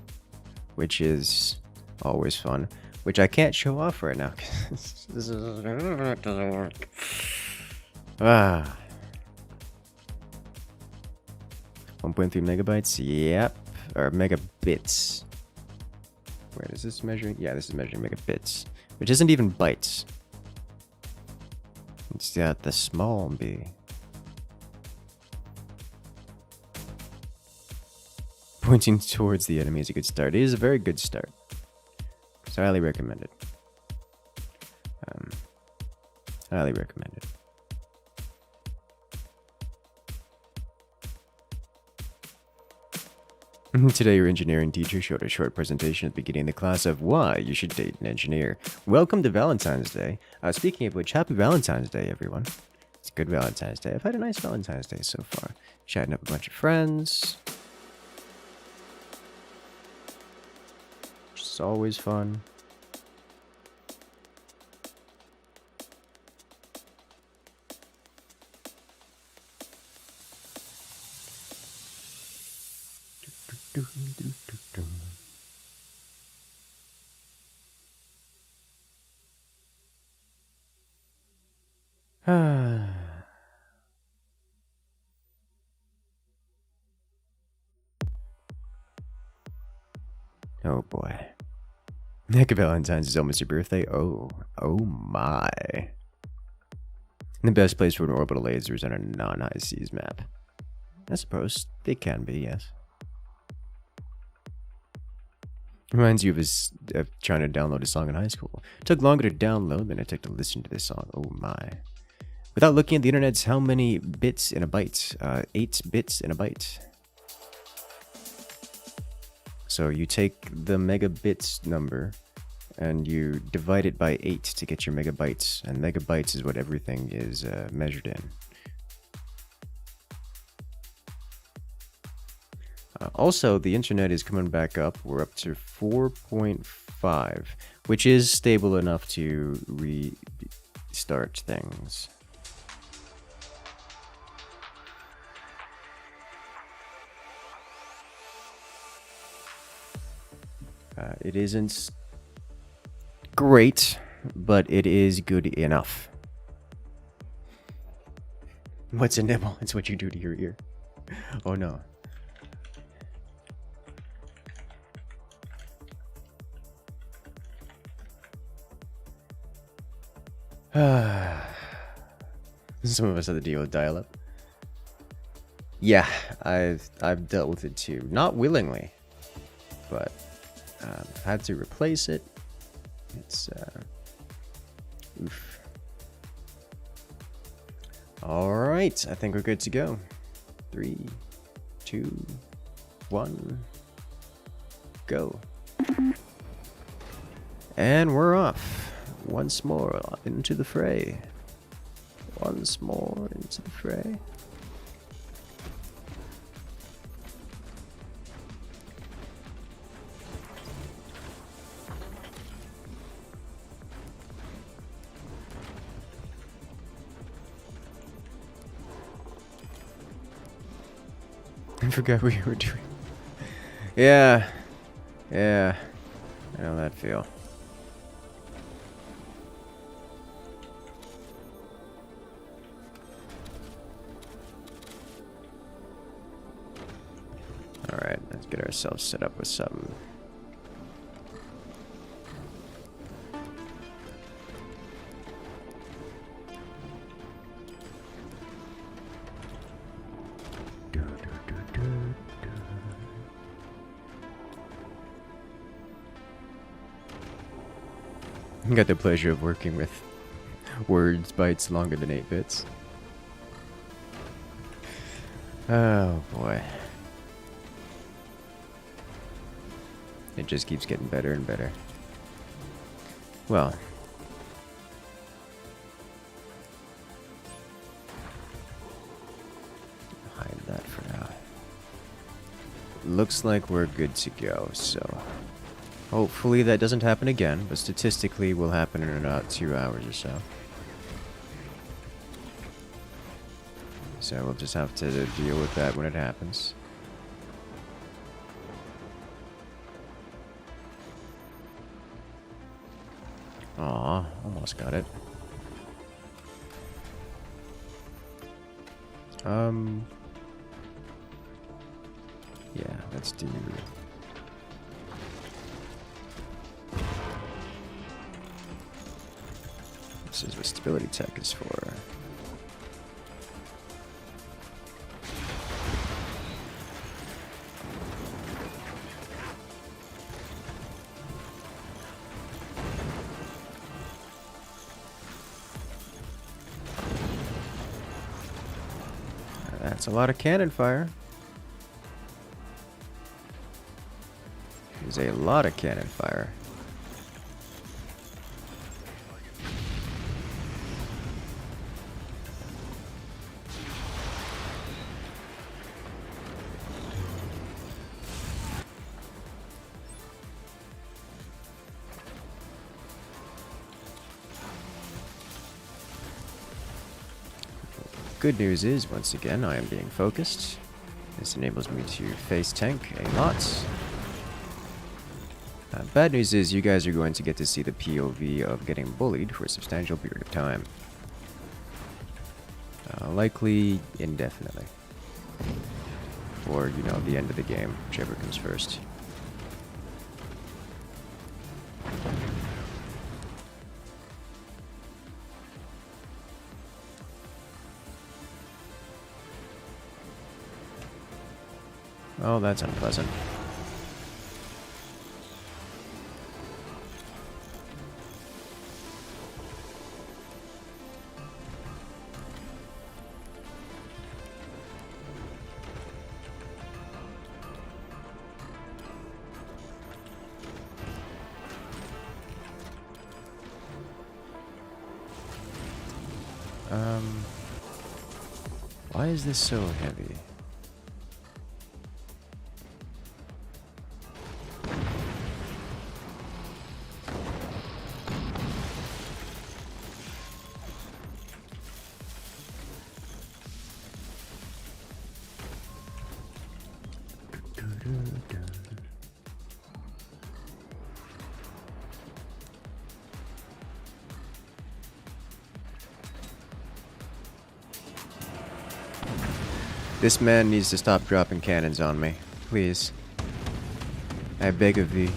which is always fun, which I can't show off right now. This doesn't work. Ah. 1.3 megabytes, yep, or megabits. Wait, is this measuring? Yeah, this is measuring megabits, which isn't even bytes. It's got the small b. Pointing towards the enemy is a good start. It is a very good start. So highly recommended. Highly recommended. Today, your engineering teacher showed a short presentation at the beginning of the class of why you should date an engineer. Welcome to Valentine's Day. Speaking of which, happy Valentine's Day, everyone. It's a good Valentine's Day. I've had a nice Valentine's Day so far. Chatting up a bunch of friends. Which is always fun. Oh boy. Heck, Valentine's is almost your birthday. Oh my. The best place for an orbital laser is on a non-high seas map. I suppose they can be, yes. Reminds you of trying to download a song in high school. It took longer to download than it took to listen to this song. Oh my. Without looking at the internet's how many bits in a byte? 8 bits in a byte. So you take the megabits number and you divide it by 8 to get your megabytes. And megabytes is what everything is measured in. Also, the internet is coming back up. We're up to 4.5, which is stable enough to restart things. It isn't great, but it is good enough. What's a nibble? It's what you do to your ear. Oh no. Some of us have to deal with dial-up. Yeah, I've dealt with it too. Not willingly, but had to replace it. It's oof. All right, I think we're good to go. 3, 2, 1, go. And we're off. Once more into the fray. Once more into the fray. I forgot what you were doing. Yeah. I know that feel. Alright, let's get ourselves set up with something. I got the pleasure of working with words bytes longer than 8 bits. Oh boy. It just keeps getting better and better. Well. Hide that for now. Looks like we're good to go, so hopefully that doesn't happen again, but statistically will happen in about 2 hours or so. So we'll just have to deal with that when it happens. Aw, almost got it. Yeah, let's do... This is what stability tech is for. That's a lot of cannon fire. There's a lot of cannon fire. Good news is, once again, I am being focused. This enables me to face tank a lot. Bad news is, you guys are going to get to see the POV of getting bullied for a substantial period of time. Likely indefinitely. Or, you know, the end of the game, whichever comes first. Oh, that's unpleasant. Why is this so heavy? This man needs to stop dropping cannons on me. Please. I beg of thee.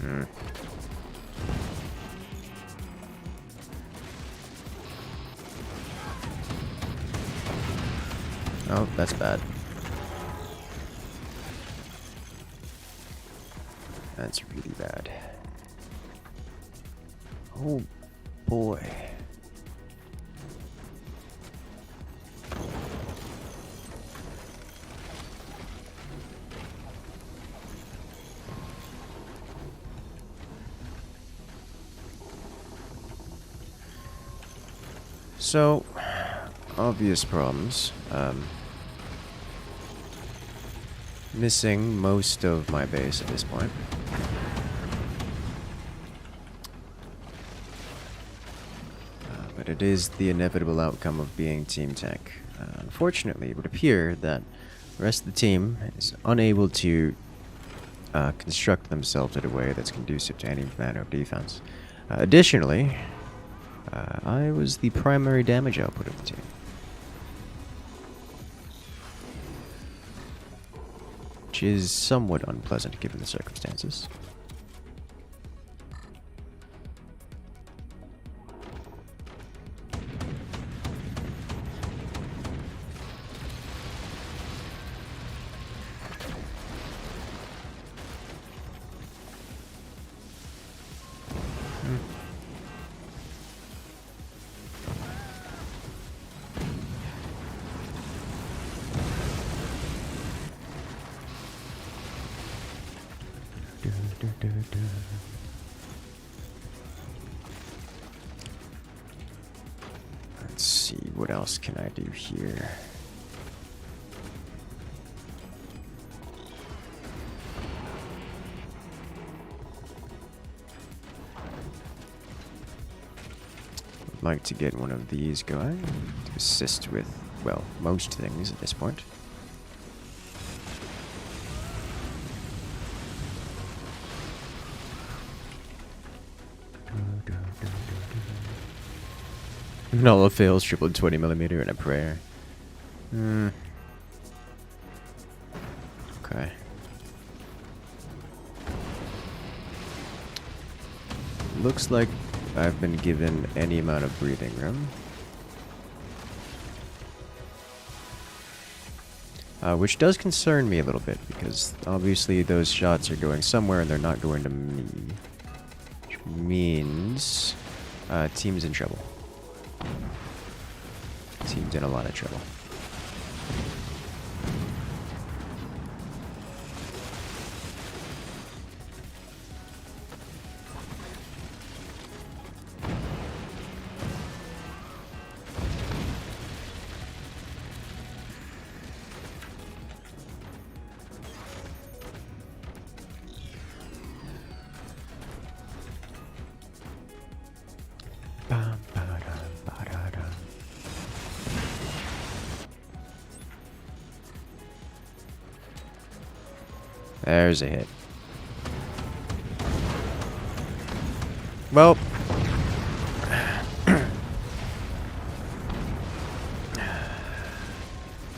Right. Oh, that's bad. That's really bad. Oh boy. So, obvious problems. Missing most of my base at this point. But it is the inevitable outcome of being Team Tech. Unfortunately, it would appear that the rest of the team is unable to construct themselves in a way that's conducive to any manner of defense. Additionally, I was the primary damage output of the team. which is somewhat unpleasant given the circumstances. Let's see, what else can I do here? I'd like to get one of these going to assist with, well, most things at this point. And all it fails, tripled 20mm and a prayer. Okay. Looks like I've been given any amount of breathing room. Which does concern me a little bit, because obviously those shots are going somewhere and they're not going to me. Which means team's in trouble. Team's in a lot of trouble. There's a hit. Well,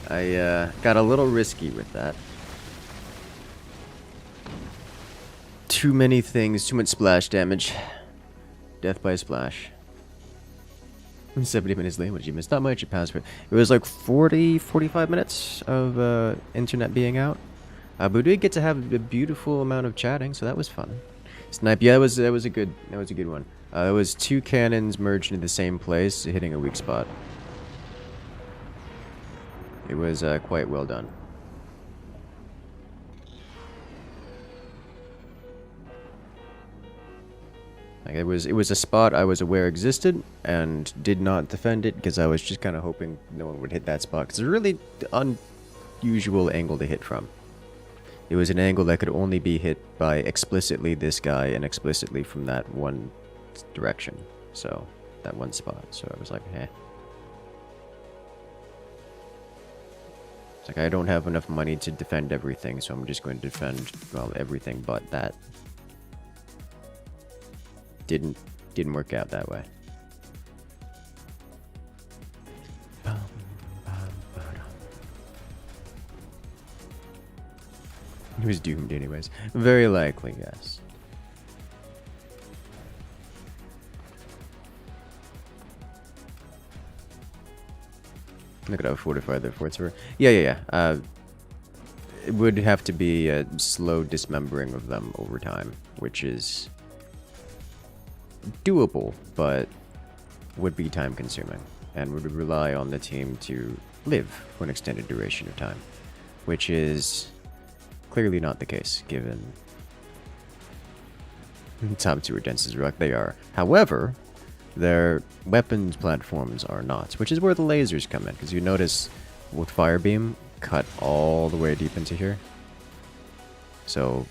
I got a little risky with that. Too many things, too much splash damage. Death by splash. 70 minutes late, what did you miss? Not much, you passed it. It was like 45 minutes of internet being out. But we did get to have a beautiful amount of chatting, so that was fun. Snipe, yeah, that was a good one. It was two cannons merged into the same place, hitting a weak spot. It was quite well done. Like it was a spot I was aware existed and did not defend it because I was just kind of hoping no one would hit that spot because it's a really unusual angle to hit from. It was an angle that could only be hit by explicitly this guy and explicitly from that one direction. So, that one spot. So I was like, eh. It's like I don't have enough money to defend everything, so I'm just going to defend, well, everything but that. Didn't work out that way. He was doomed anyways. Very likely, yes. Look at how fortified their forts were. Yeah. It would have to be a slow dismembering of them over time, which is doable, but would be time consuming and would rely on the team to live for an extended duration of time, which is clearly not the case given top 2 are dense as rock. They are. However, their weapons platforms are not, which is where the lasers come in, because you notice with Firebeam cut all the way deep into here. So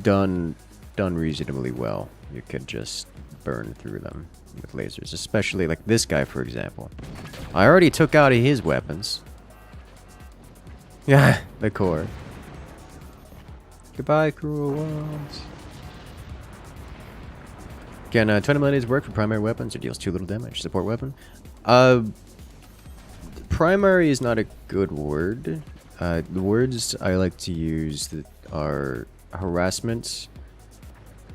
done reasonably well. You could just burn through them with lasers, especially like this guy, for example. I already took out his weapons. Yeah, the core. Goodbye, cruel walls. Can 20 melodies work for primary weapons or deals too little damage? Support weapon? Primary is not a good word. The words I like to use that are harassment,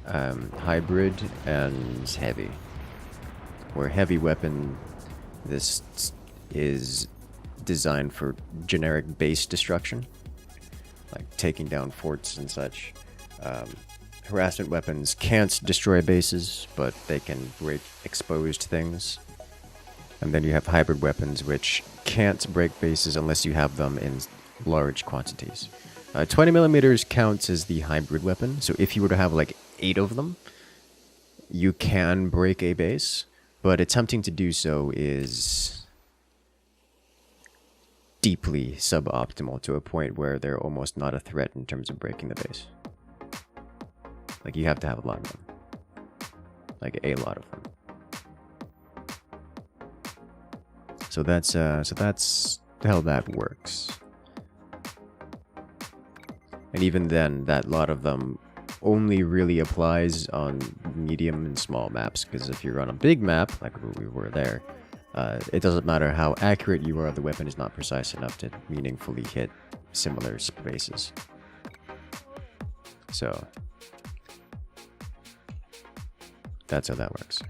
hybrid, and heavy. Where heavy weapon, this is designed for generic base destruction, like taking down forts and such. Harassment weapons can't destroy bases, but they can break exposed things. And then you have hybrid weapons, which can't break bases unless you have them in large quantities. 20 millimeters counts as the hybrid weapon, so if you were to have like 8 of them, you can break a base, but attempting to do so is deeply suboptimal to a point where they're almost not a threat in terms of breaking the base. Like, you have to have a lot of them. Like, a lot of them. So that's how that works. And even then, that lot of them only really applies on medium and small maps, because if you're on a big map, like we were there, it doesn't matter how accurate you are, the weapon is not precise enough to meaningfully hit similar spaces. So that's how that works.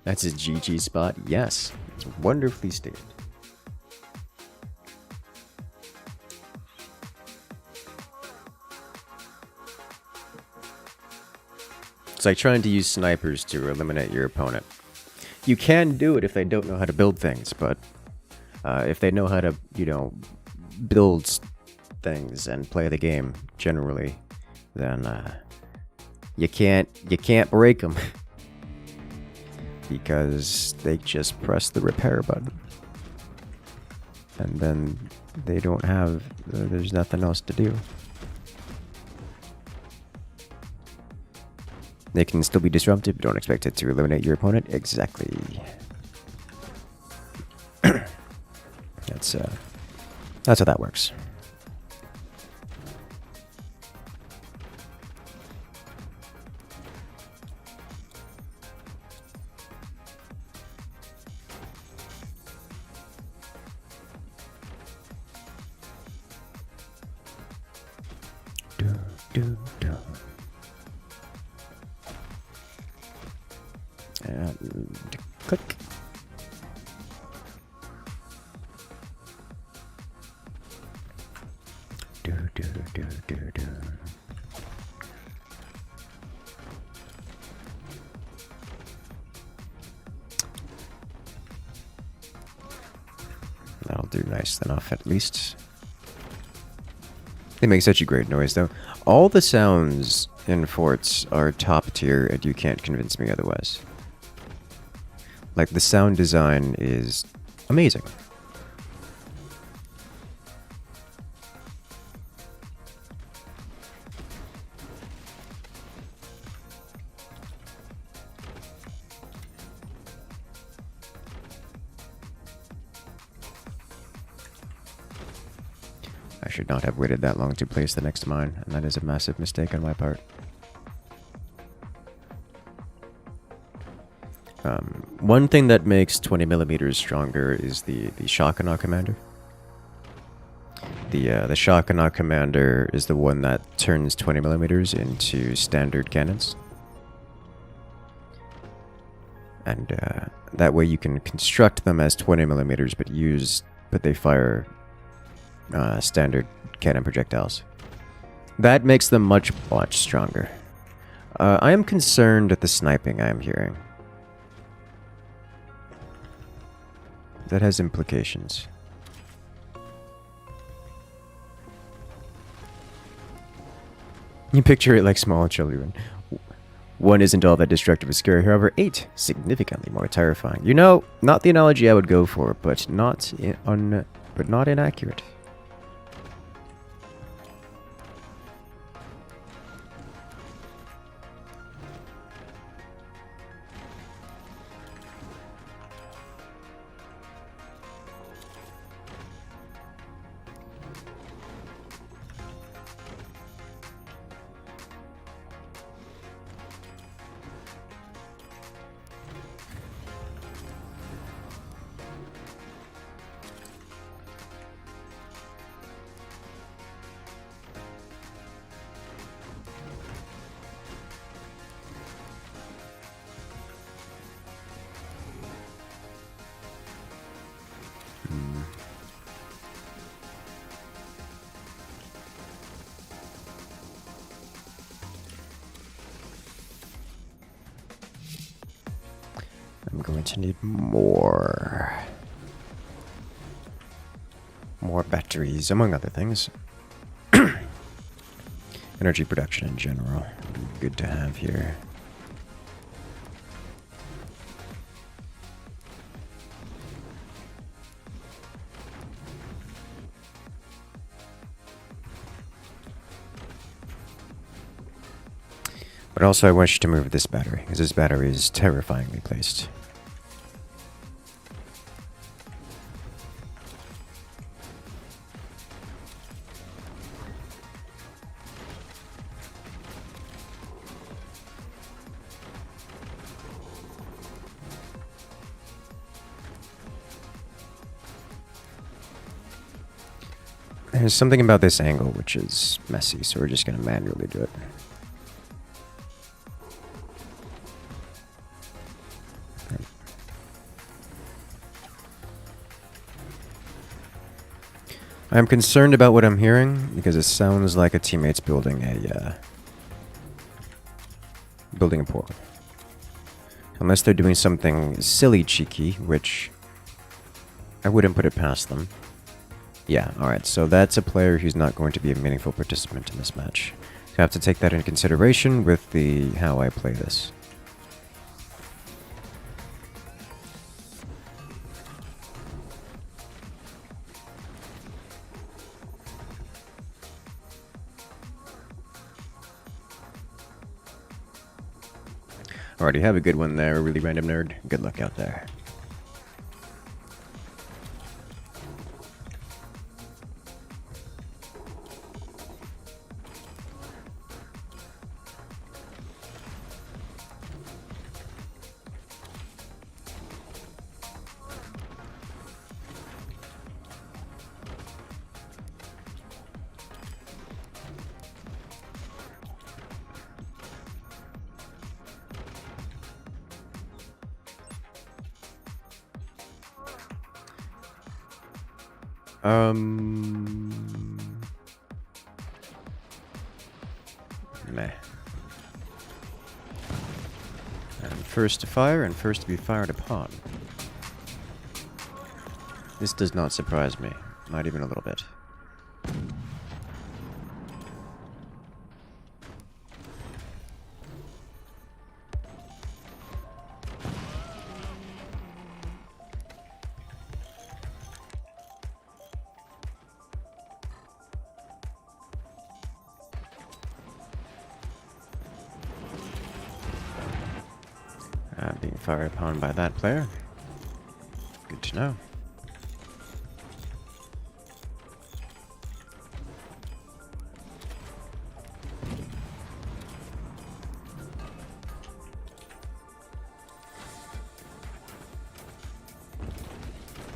That's his GG spot. Yes, it's wonderfully stated. It's like trying to use snipers to eliminate your opponent. You can do it if they don't know how to build things, but if they know how to, build things and play the game generally, then you can't break them. Because they just press the repair button. And then they don't have... there's nothing else to do. They can still be disruptive, but don't expect it to eliminate your opponent. Exactly. That's how that works. Click. That'll do nice enough, at least. They make such a great noise, though. All the sounds in forts are top tier, and you can't convince me otherwise. Like, the sound design is amazing. I should not have waited that long to place the next mine, and that is a massive mistake on my part. One thing that makes 20 millimeters stronger is the Shakana Commander. The Shakana Commander is the one that turns 20 millimeters into standard cannons. And that way you can construct them as 20 millimeters, but they fire standard cannon projectiles. That makes them much stronger. I am concerned at the sniping I am hearing. That has implications. You picture it like small children. 1 isn't all that destructive or scary, however, 8 significantly more terrifying. You know, not the analogy I would go for, but not inaccurate. I'm going to need more. More batteries, among other things. Energy production in general. Good to have here. But also I wish to move this battery, because this battery is terrifyingly placed. There's something about this angle which is messy, so we're just going to manually do it. I'm concerned about what I'm hearing because it sounds like a teammate's building a portal. Unless they're doing something silly cheeky, which I wouldn't put it past them. Yeah, alright, so that's a player who's not going to be a meaningful participant in this match. So I have to take that into consideration with how I play this. Alrighty, have a good one there, really random nerd. Good luck out there. Meh. And first to fire and first to be fired upon. This does not surprise me, not even a little bit. Being fired upon by that player. Good to know.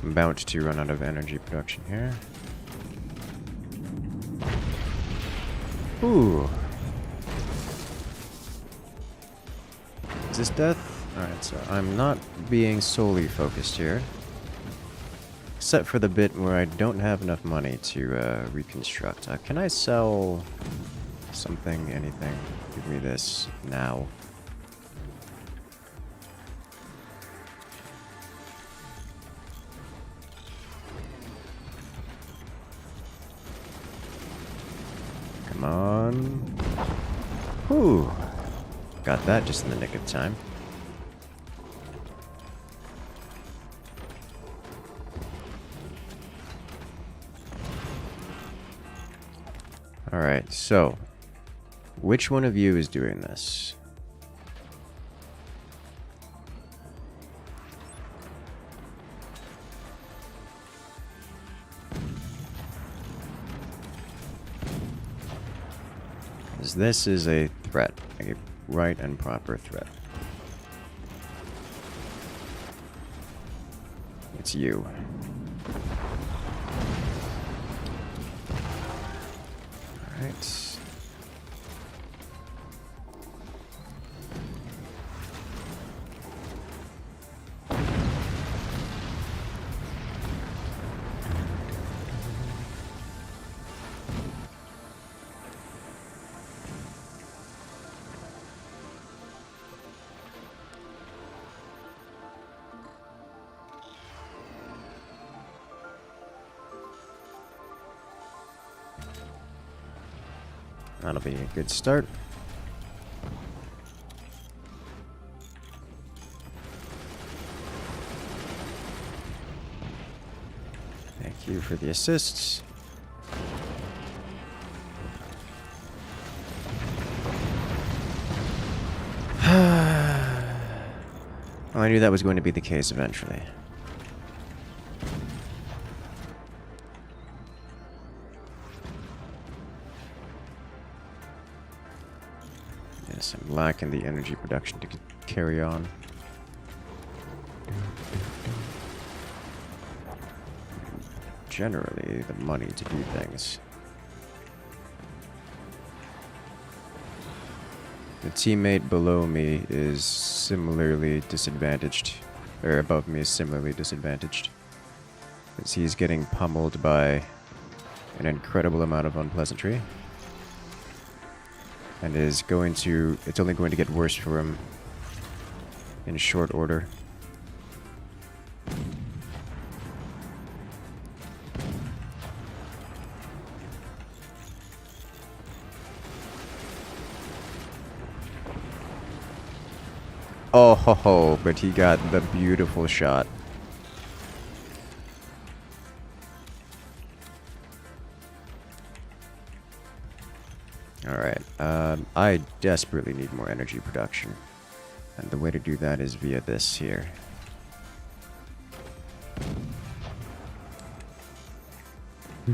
I'm about to run out of energy production here. Ooh. Is this death? Alright, so I'm not being solely focused here. Except for the bit where I don't have enough money to reconstruct. Can I sell something, anything? Give me this now. Come on. Whew. Got that just in the nick of time. Alright, so which one of you is doing this? Because this is a threat, a right and proper threat. It's you. Alright. That'll be a good start. Thank you for the assists. Well, I knew that was going to be the case eventually. Yes, I'm lacking the energy production to carry on. Generally, the money to do things. The teammate below me is similarly disadvantaged, or above me is similarly disadvantaged. As he's getting pummeled by an incredible amount of unpleasantry. And is going to, it's only going to get worse for him in short order. Oh ho ho, but he got the beautiful shot. Alright, I desperately need more energy production. And the way to do that is via this here.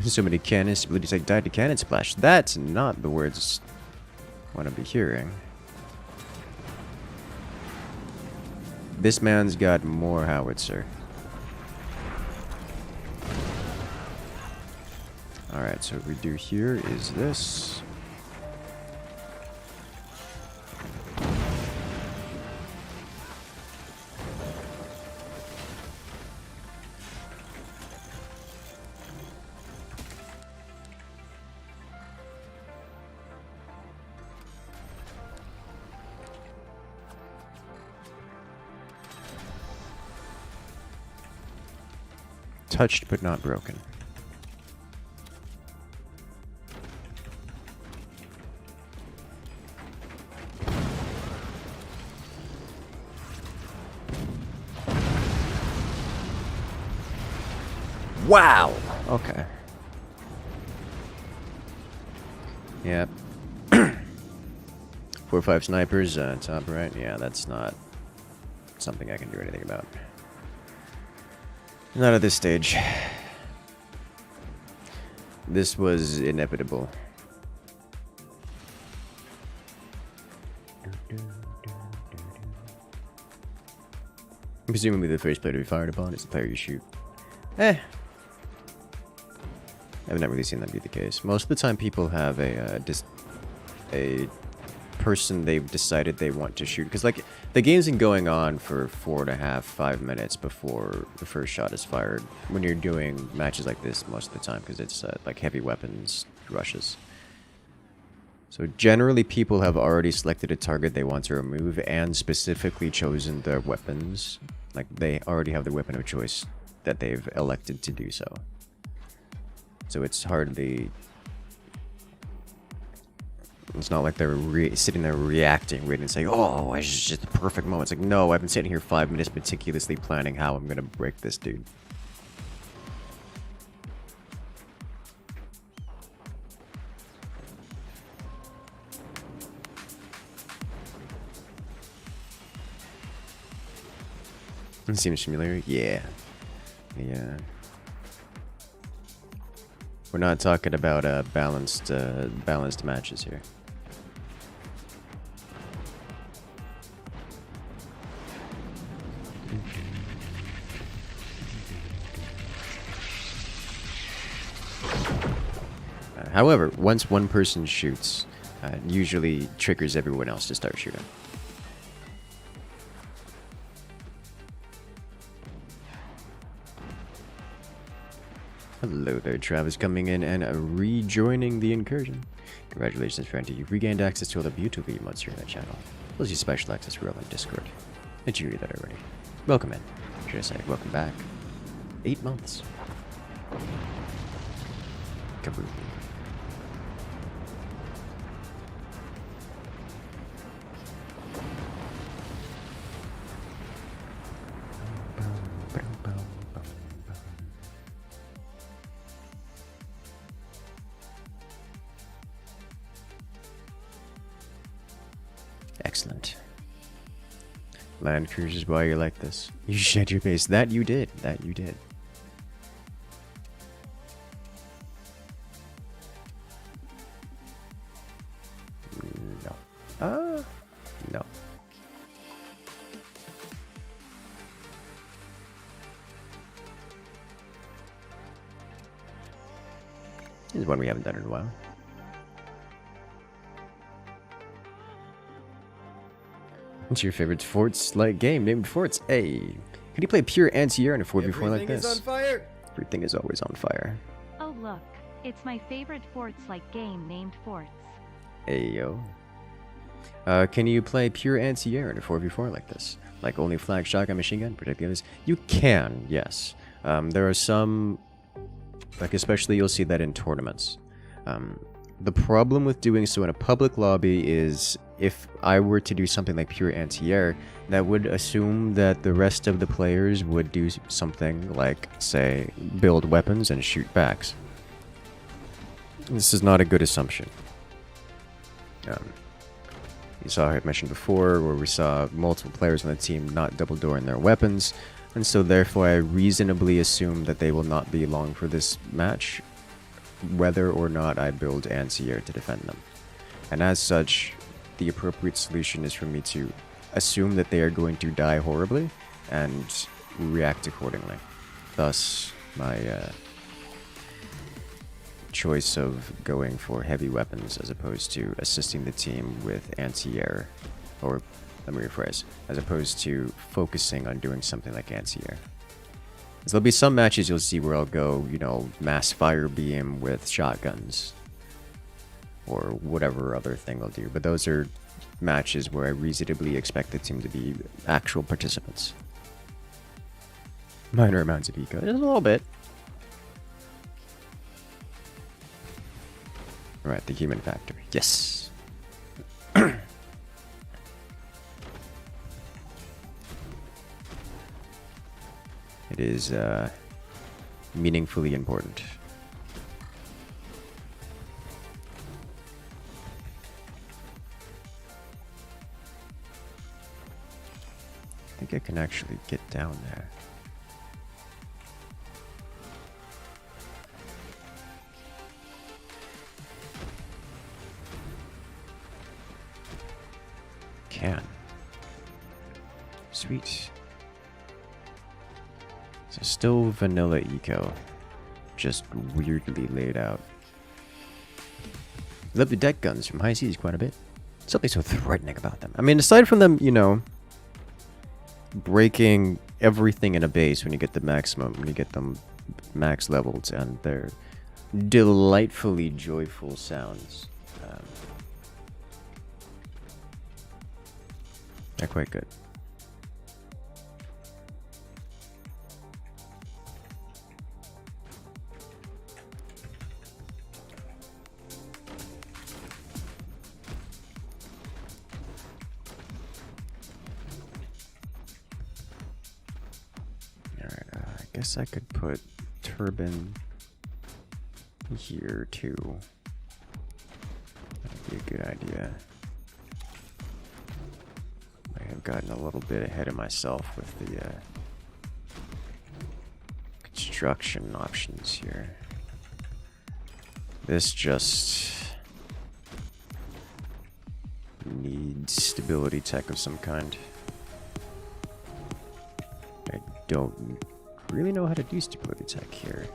So many cannons, abilities like died to cannon splash. That's not the words I want to be hearing. This man's got more howitzer. Alright, so what we do here is this. Touched but not broken. Wow! Okay. Yep. 4-5 snipers, top right. Yeah, that's not something I can do anything about. Not at this stage. This was inevitable. Presumably the first player to be fired upon is the player you shoot. I've not really seen that be the case. Most of the time people have a person they've decided they want to shoot. Because, like, the game's been going on for 4.5, 5 minutes before the first shot is fired. When you're doing matches like this most of the time, because it's, like, heavy weapons rushes. So, generally, people have already selected a target they want to remove and specifically chosen their weapons. Like, they already have their weapon of choice that they've elected to do so. So, it's hardly... It's not like they're sitting there reacting, waiting and saying, oh, it's just the perfect moment. It's like, no, I've been sitting here 5 minutes meticulously planning how I'm going to break this dude. It seems familiar. Yeah. Yeah. We're not talking about balanced matches here. However, once one person shoots, it usually triggers everyone else to start shooting. Hello there, Travis, coming in and rejoining the incursion. Congratulations, friend. You've regained access to all the beautiful emotes here on the channel. Plus you special access for all on Discord. Did you read that already? Welcome in. Should I say welcome back? 8 months. Kaboom. Excellent. Land cruisers, why you're like this? You shed your base. That you did. That you did. No. No. This is one we haven't done in a while. What's your favorite forts-like game named Forts? Hey, can you play pure anti-air in a 4v4 like this? Everything is on fire. Everything is always on fire. Oh look, it's my favorite forts-like game named Forts. Hey yo. Can you play pure anti-air in a 4v4 like this? Like only flag, shotgun, machine gun, protect the others? You can, yes. There are some, like especially you'll see that in tournaments. The problem with doing so in a public lobby is if I were to do something like pure anti-air, that would assume that the rest of the players would do something like, say, build weapons and shoot backs. This is not a good assumption. You saw I mentioned before where we saw multiple players on the team not double dooring their weapons, and so therefore I reasonably assume that they will not be long for this match, whether or not I build anti-air to defend them. And as such, the appropriate solution is for me to assume that they are going to die horribly and react accordingly. Thus, my choice of going for heavy weapons as opposed to assisting the team with anti-air, or let me rephrase, as opposed to focusing on doing something like anti-air. So there'll be some matches you'll see where I'll go, you know, mass fire beam with shotguns or whatever other thing I'll do, but those are matches where I reasonably expect the team to be actual participants. Minor amounts of eco, just a little bit. Alright, the human factor. Yes. It is meaningfully important. I think I can actually get down there. Can. Sweet. So still vanilla eco, just weirdly laid out. Love the deck guns from High Seas quite a bit. Something so threatening about them. I mean, aside from them, you know, breaking everything in a base when you get the maximum, when you get them max leveled, and their delightfully joyful sounds. They're quite good. Alright, I guess I could put turbine here too. That'd be a good idea. I have gotten a little bit ahead of myself with the construction options here. This just needs stability tech of some kind. I don't really know how to do stability tech here.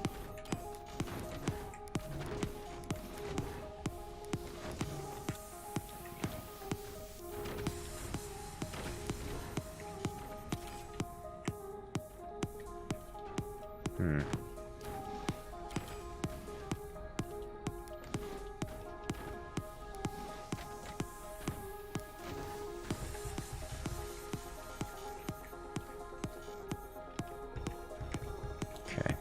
Okay.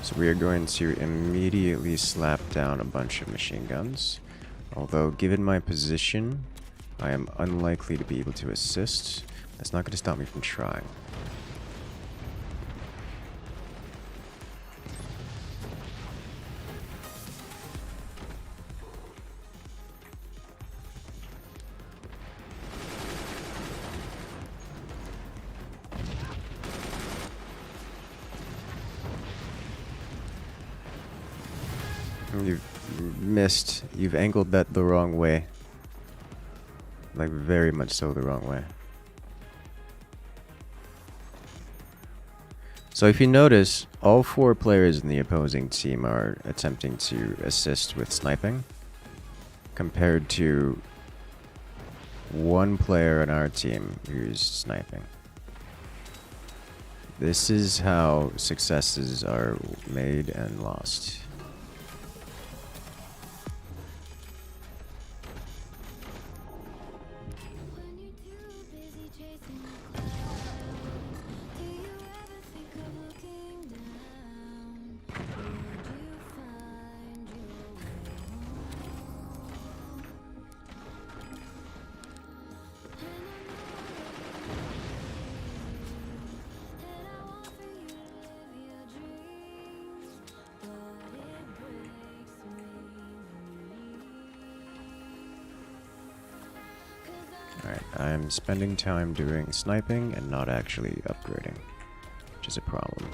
So we are going to immediately slap down a bunch of machine guns. Although, given my position, I am unlikely to be able to assist. That's not going to stop me from trying. You've missed. You've angled that the wrong way. Like, very much so the wrong way. So if you notice, all 4 players in the opposing team are attempting to assist with sniping, compared to 1 player on our team who's sniping. This is how successes are made and lost. Alright, I'm spending time doing sniping and not actually upgrading, which is a problem.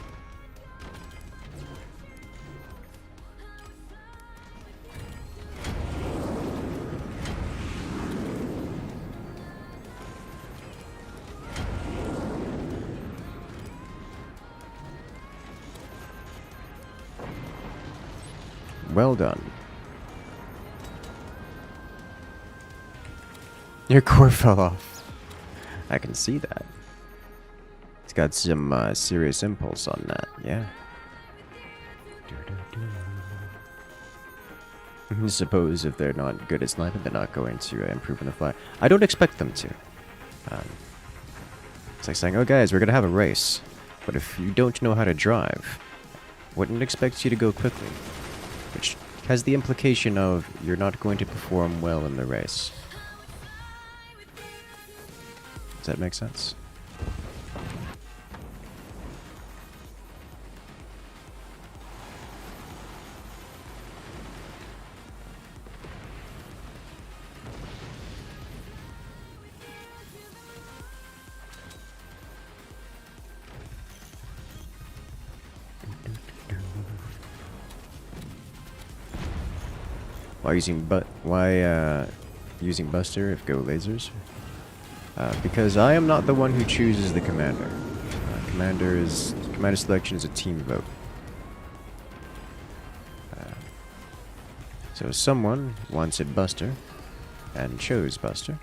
Well done. Your core fell off. I can see that. It's got some serious impulse on that, yeah. I suppose if they're not good at sniping, they're not going to improve on the fly. I don't expect them to. It's like saying, oh guys, we're going to have a race. But if you don't know how to drive, wouldn't expect you to go quickly. Which has the implication of you're not going to perform well in the race. Does that make sense? Why using Buster if go lasers? Because I am not the one who chooses the commander. Commander selection is a team vote. So someone wanted Buster and chose Buster,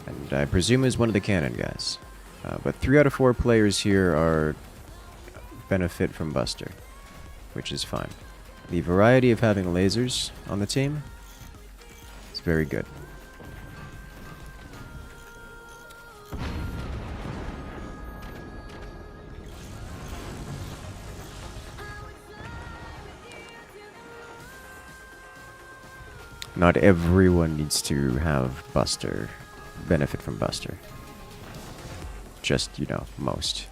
and I presume is one of the cannon guys. But 3 out of 4 players here are benefit from Buster, which is fine. The variety of having lasers on the team is very good. Not everyone needs to have Buster, benefit from Buster. Just, you know, most.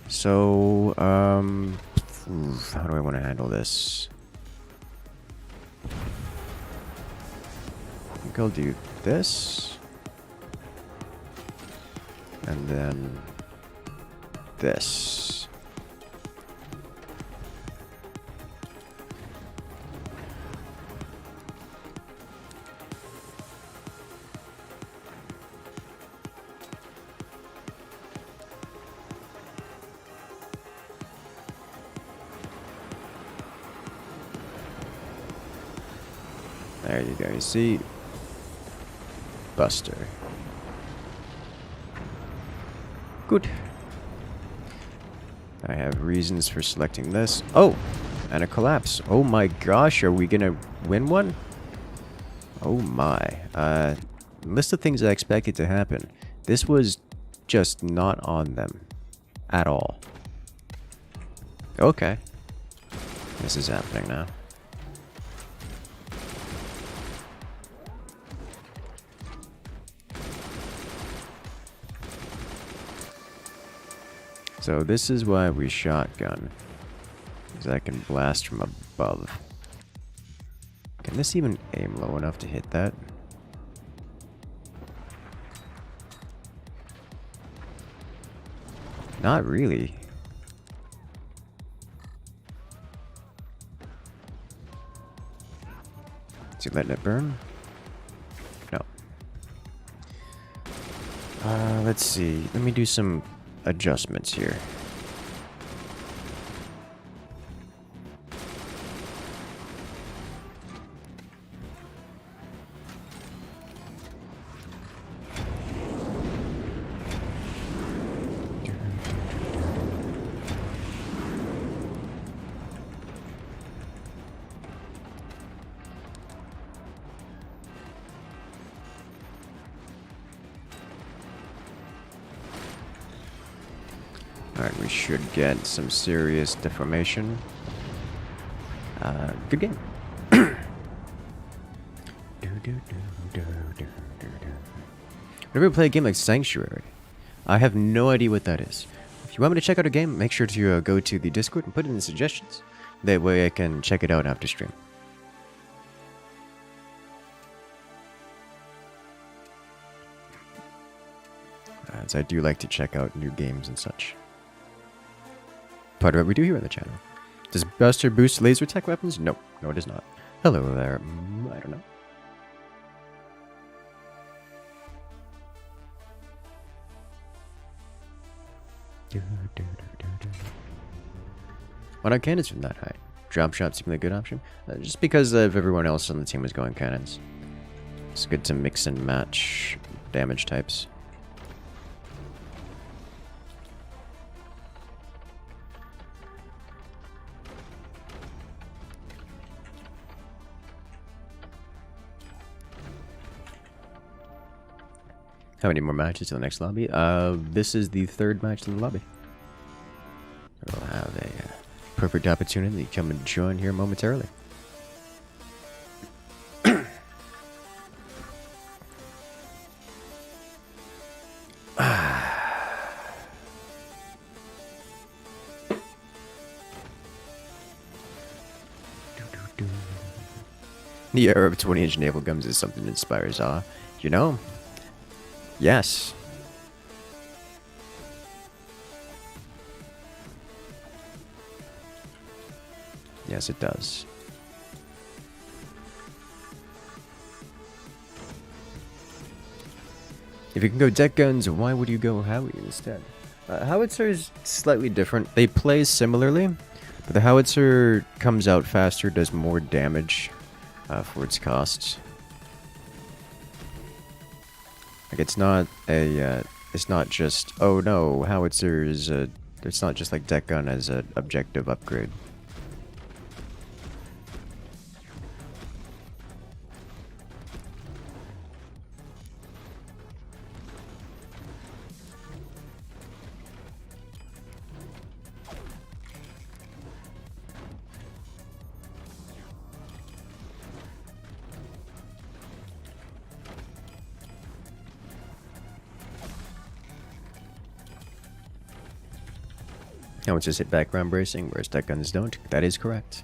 So, how do I want to handle this? I think I'll do this. And then this. There you go, you see? Buster. Good. I have reasons for selecting this. Oh! And a collapse. Oh my gosh, are we gonna win one? Oh my. List of things I expected to happen. This was just not on them. At all. Okay. This is happening now. So this is why we shotgun. Because I can blast from above. Can this even aim low enough to hit that? Not really. Is he letting it burn? No. Let's see. Let me do some adjustments here. Alright, we should get some serious deformation. Good game. Whenever we play a game like Sanctuary, I have no idea what that is. If you want me to check out a game, make sure to go to the Discord and put it in the suggestions. That way I can check it out after stream. As I do like to check out new games and such. Part of what we do here on the channel. Does Buster boost laser tech weapons? No. No, it does not. Hello there. I don't know. Why not cannons from that height? Drop shot seemed like a good option. Just because of everyone else on the team was going cannons. It's good to mix and match damage types. How many more matches to the next lobby? This is the third match in the lobby. We'll have a perfect opportunity to come and join here momentarily. The era of 20-inch naval guns is something that inspires awe. You know? Yes. Yes, it does. If you can go deck guns, why would you go Howie instead? Howitzer is slightly different. They play similarly, but the Howitzer comes out faster, does more damage for its costs. Like it's not just, oh no, Howitzer is it's not just like deck gun as an objective upgrade. Howitzers hit background bracing, whereas deck guns don't. That is correct.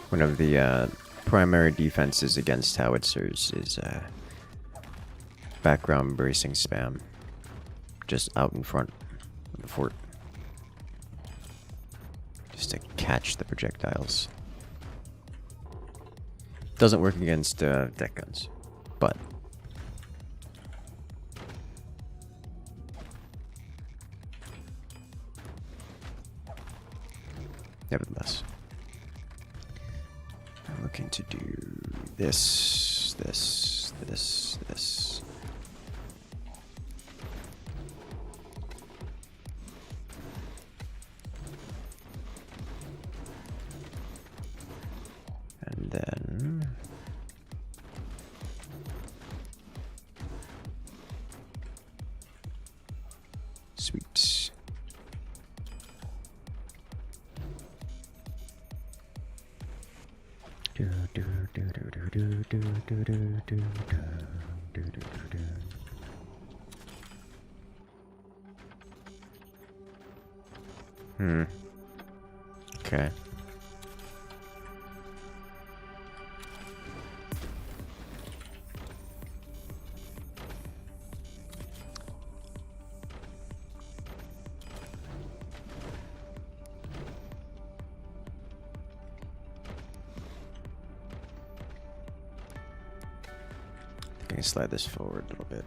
One of the primary defenses against howitzers is background bracing spam. Just out in front of the fort. Just to catch the projectiles. Doesn't work against deck guns, but nevertheless, I'm looking to do this, this, this, this. And then sweet. Okay. I can slide this forward a little bit.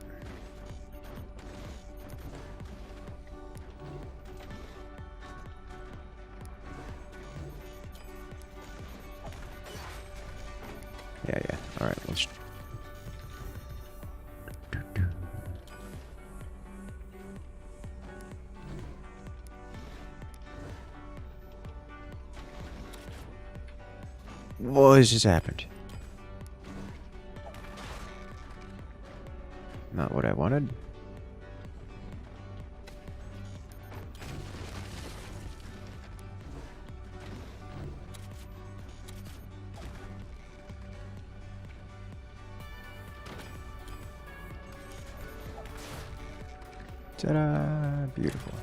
Yeah. All right, let's. What has just happened? Not what I wanted. Ta-da! Beautiful.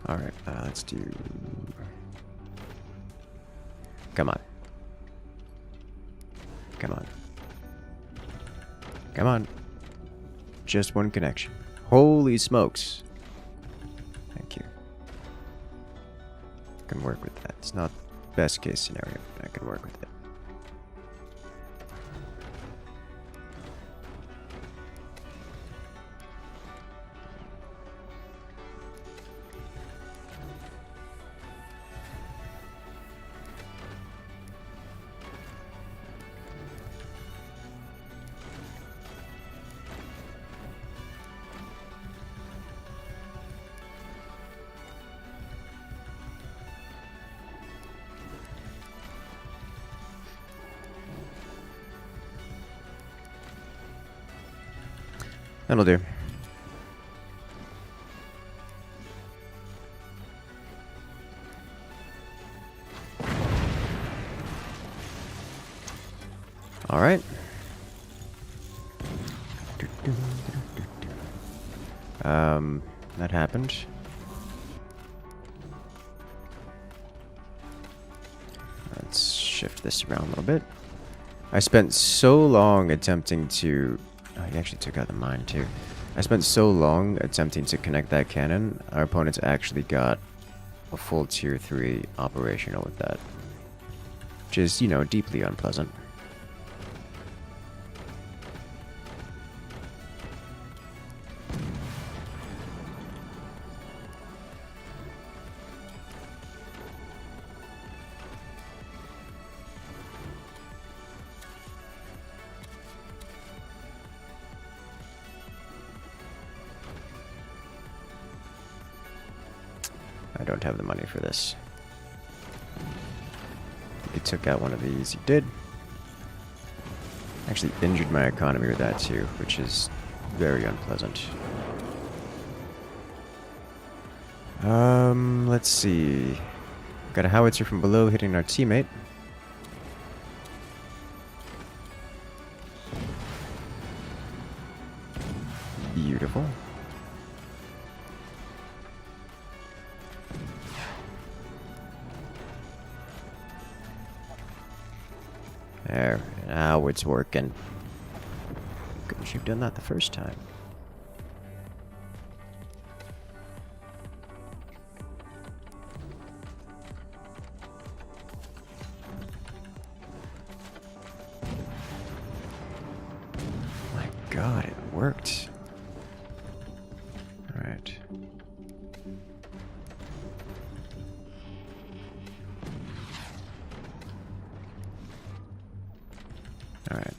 All right, let's do. Come on. Come on. Come on. Just one connection. Holy smokes. Thank you. I can work with that. It's not best case scenario, but I can work with it. That'll do. All right. That happened. Let's shift this around a little bit. I spent so long attempting to... Oh, he actually took out the mine too. I spent so long attempting to connect that cannon, our opponents actually got a full tier 3 operational with that. Which is, you know, deeply unpleasant. I don't have the money for this. He took out one of these. He did. Actually injured my economy with that too, which is very unpleasant. Let's see. Got a howitzer from below hitting our teammate. Beautiful. There, now it's working. Couldn't you have done that the first time? My god, it worked. Alright. Alright.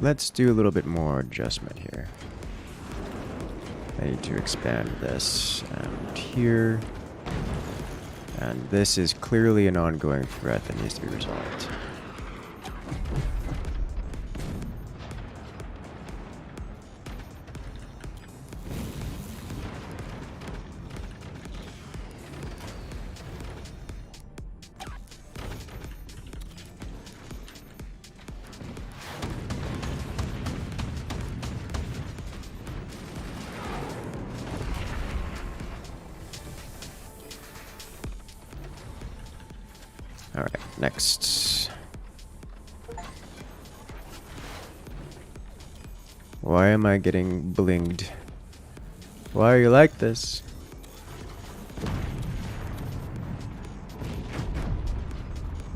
Let's do a little bit more adjustment here. I need to expand this and here. And this is clearly an ongoing threat that needs to be resolved. Alright, next. Why am I getting blinged? Why are you like this?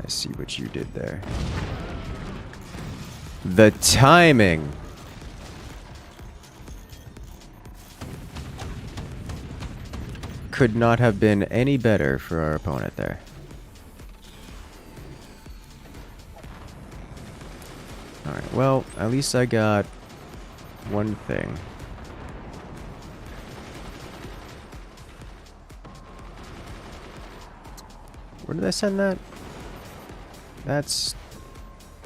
I see what you did there. The timing! Could not have been any better for our opponent there. Alright, well, at least I got one thing. Where did I send that? That's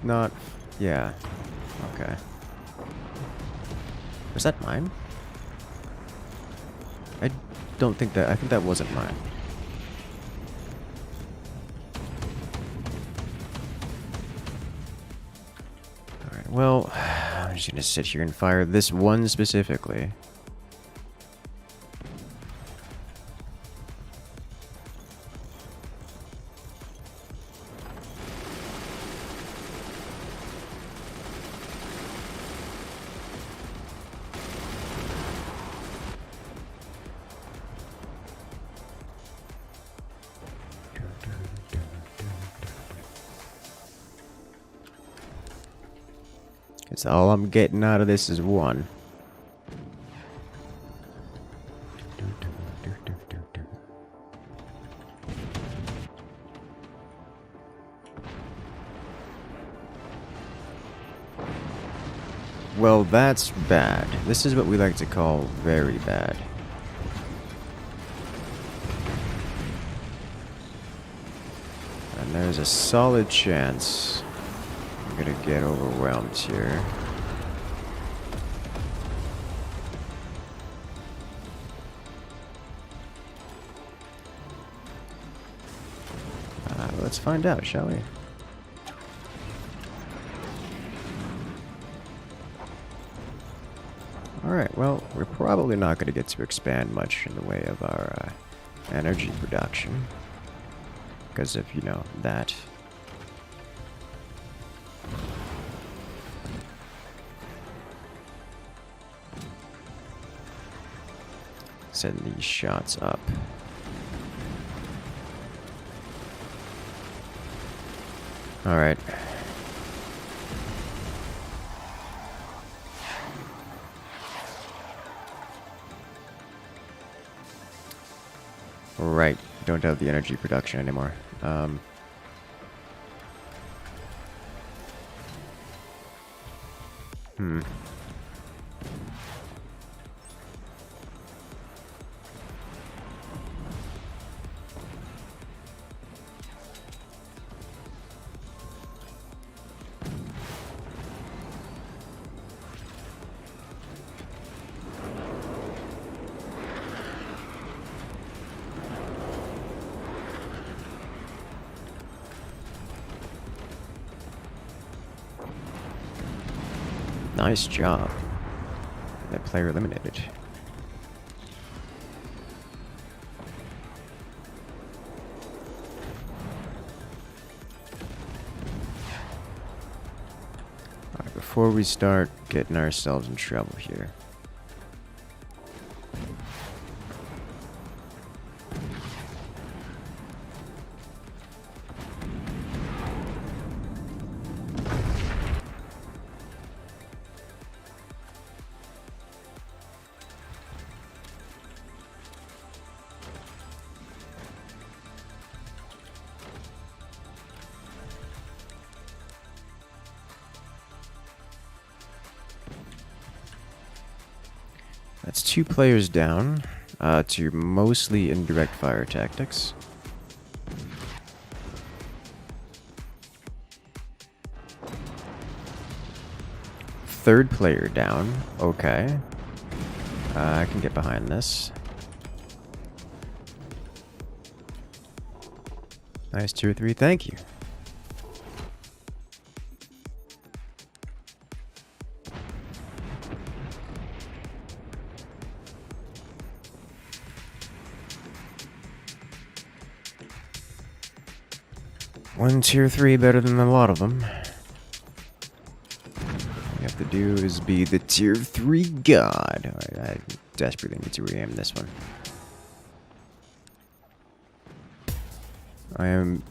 not... yeah. Okay. Was that mine? I don't think that... I think that wasn't mine. Alright, well... I'm just gonna sit here and fire this one specifically. Because all I'm getting out of this is one. Well, that's bad. This is what we like to call very bad. And there's a solid chance I'm gonna get overwhelmed here. Let's find out, shall we? Alright, well, we're probably not going to get to expand much in the way of our energy production. Because of, you know, that. Send these shots up. Alright. Right. Don't have the energy production anymore. Nice job. That player eliminated. Alright, before we start getting ourselves in trouble here. That's 2 players down to mostly indirect fire tactics. Third player down. Okay. I can get behind this. Nice tier 3, thank you. One tier 3 better than a lot of them. All you have to do is be the tier 3 god. Alright, I desperately need to re-aim this one. I am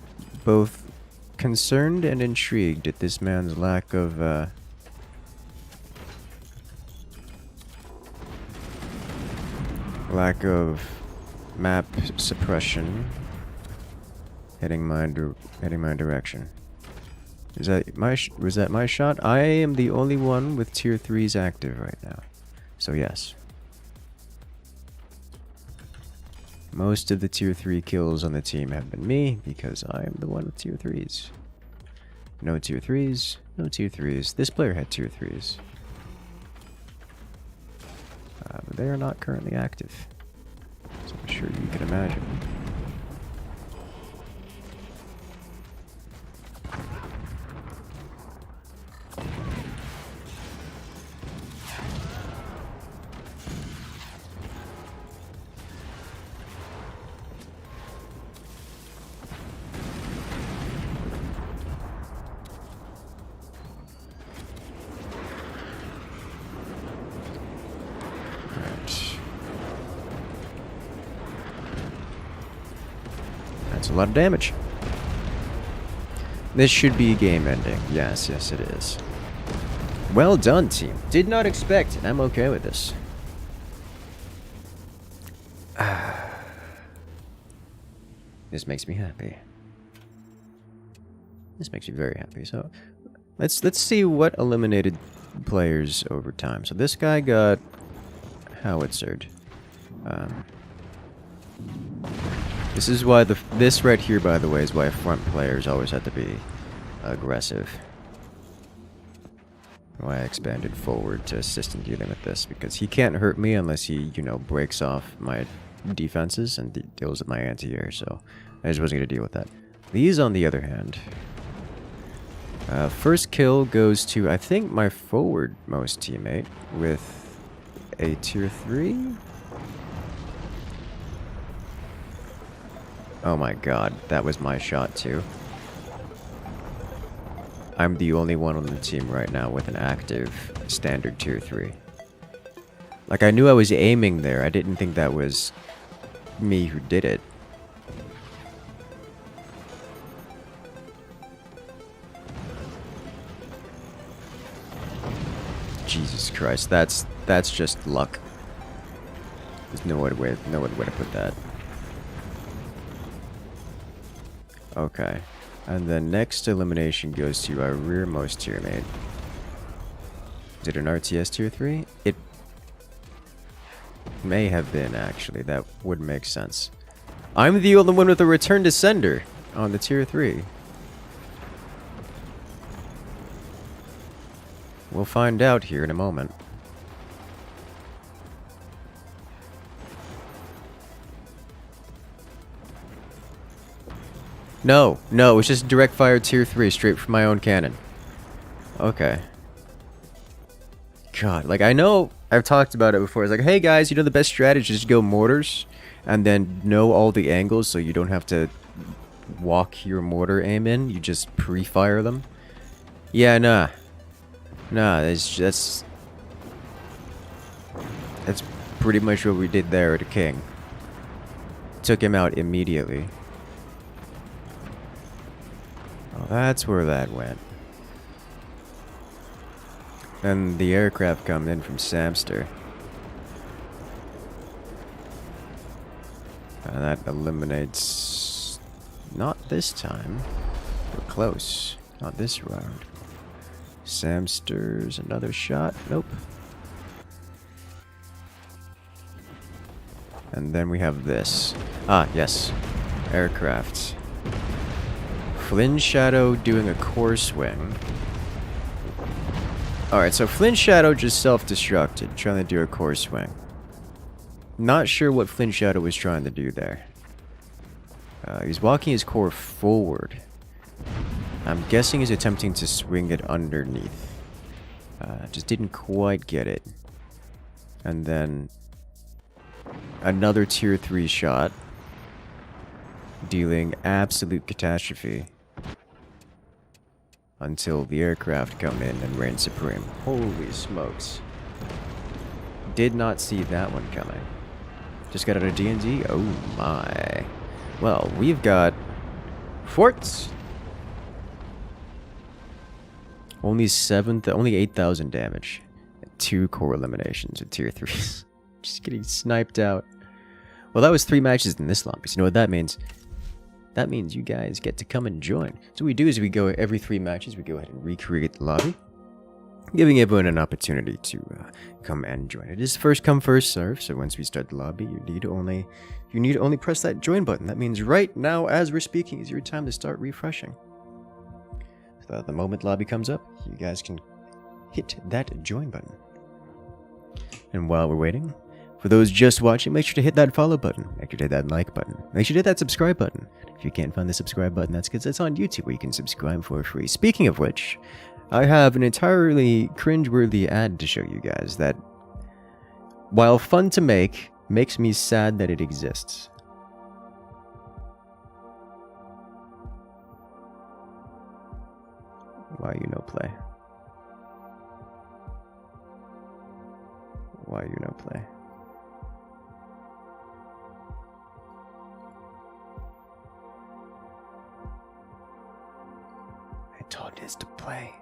both concerned and intrigued at this man's lack of map suppression. Heading my direction. Was that my shot? I am the only one with tier 3s active right now. So yes. Most of the tier 3 kills on the team have been me because I am the one with tier 3s. No tier 3s, no tier 3s. This player had tier 3s. But they are not currently active. So I'm sure you can imagine. That's a lot of damage. This should be game ending. Yes, yes it is. Well done, team. Did not expect, and I'm okay with this. This makes me happy. This makes me very happy. So let's see what eliminated players over time. So this guy got howitzered. This is why this right here, by the way, is why front players always have to be aggressive. Why I expanded forward to assist in dealing with this, because he can't hurt me unless he, you know, breaks off my defenses and deals with my anti-air, so I just wasn't going to deal with that. These, on the other hand, first kill goes to, I think, my forward-most teammate with a tier 3? Oh my god, that was my shot too. I'm the only one on the team right now with an active standard tier 3. Like, I knew I was aiming there, I didn't think that was me who did it. Jesus Christ, that's just luck. There's no other way to put that. Okay. And the next elimination goes to our rearmost tier mate. Is it an RTS tier 3? It may have been, actually. That would make sense. I'm the only one with a return to sender on the tier 3. We'll find out here in a moment. No, no, it's just direct fire tier 3 straight from my own cannon. Okay. God, like, I know I've talked about it before. It's like, hey guys, you know the best strategy is to go mortars and then know all the angles so you don't have to walk your mortar aim in. You just pre-fire them. Yeah, nah. Nah, that's pretty much what we did there at the king. Took him out immediately. Oh, that's where that went. Then the aircraft come in from Samster. And that eliminates... Not this time. We're close. Not this round. Samster's another shot. Nope. And then we have this. Ah, yes. Aircraft. Flynn Shadow doing a core swing. Alright, so Flynn Shadow just self-destructed, trying to do a core swing. Not sure what Flynn Shadow was trying to do there. He's walking his core forward. I'm guessing he's attempting to swing it underneath. Just didn't quite get it. And then another tier 3 shot, dealing absolute catastrophe until the aircraft come in and reign supreme. Holy smokes. Did not see that one coming. Just got out of D&D? Oh my. Well, we've got forts. Only 8,000 damage. 2 core eliminations with tier 3s. Just getting sniped out. Well, that was 3 matches in this lobby. So you know what that means? That means you guys get to come and join. So what we do is we go every 3 matches, we go ahead and recreate the lobby, giving everyone an opportunity to come and join. It is first come, first serve. So once we start the lobby, you need to only press that join button. That means right now, as we're speaking, is your time to start refreshing. So the moment the lobby comes up, you guys can hit that join button. And while we're waiting, for those just watching, make sure to hit that follow button. Make sure to hit that like button. Make sure to hit that subscribe button. If you can't find the subscribe button, that's because it's on YouTube where you can subscribe for free. Speaking of which, I have an entirely cringeworthy ad to show you guys that, while fun to make, makes me sad that it exists. Why you no play? Why you no play? I told this to play.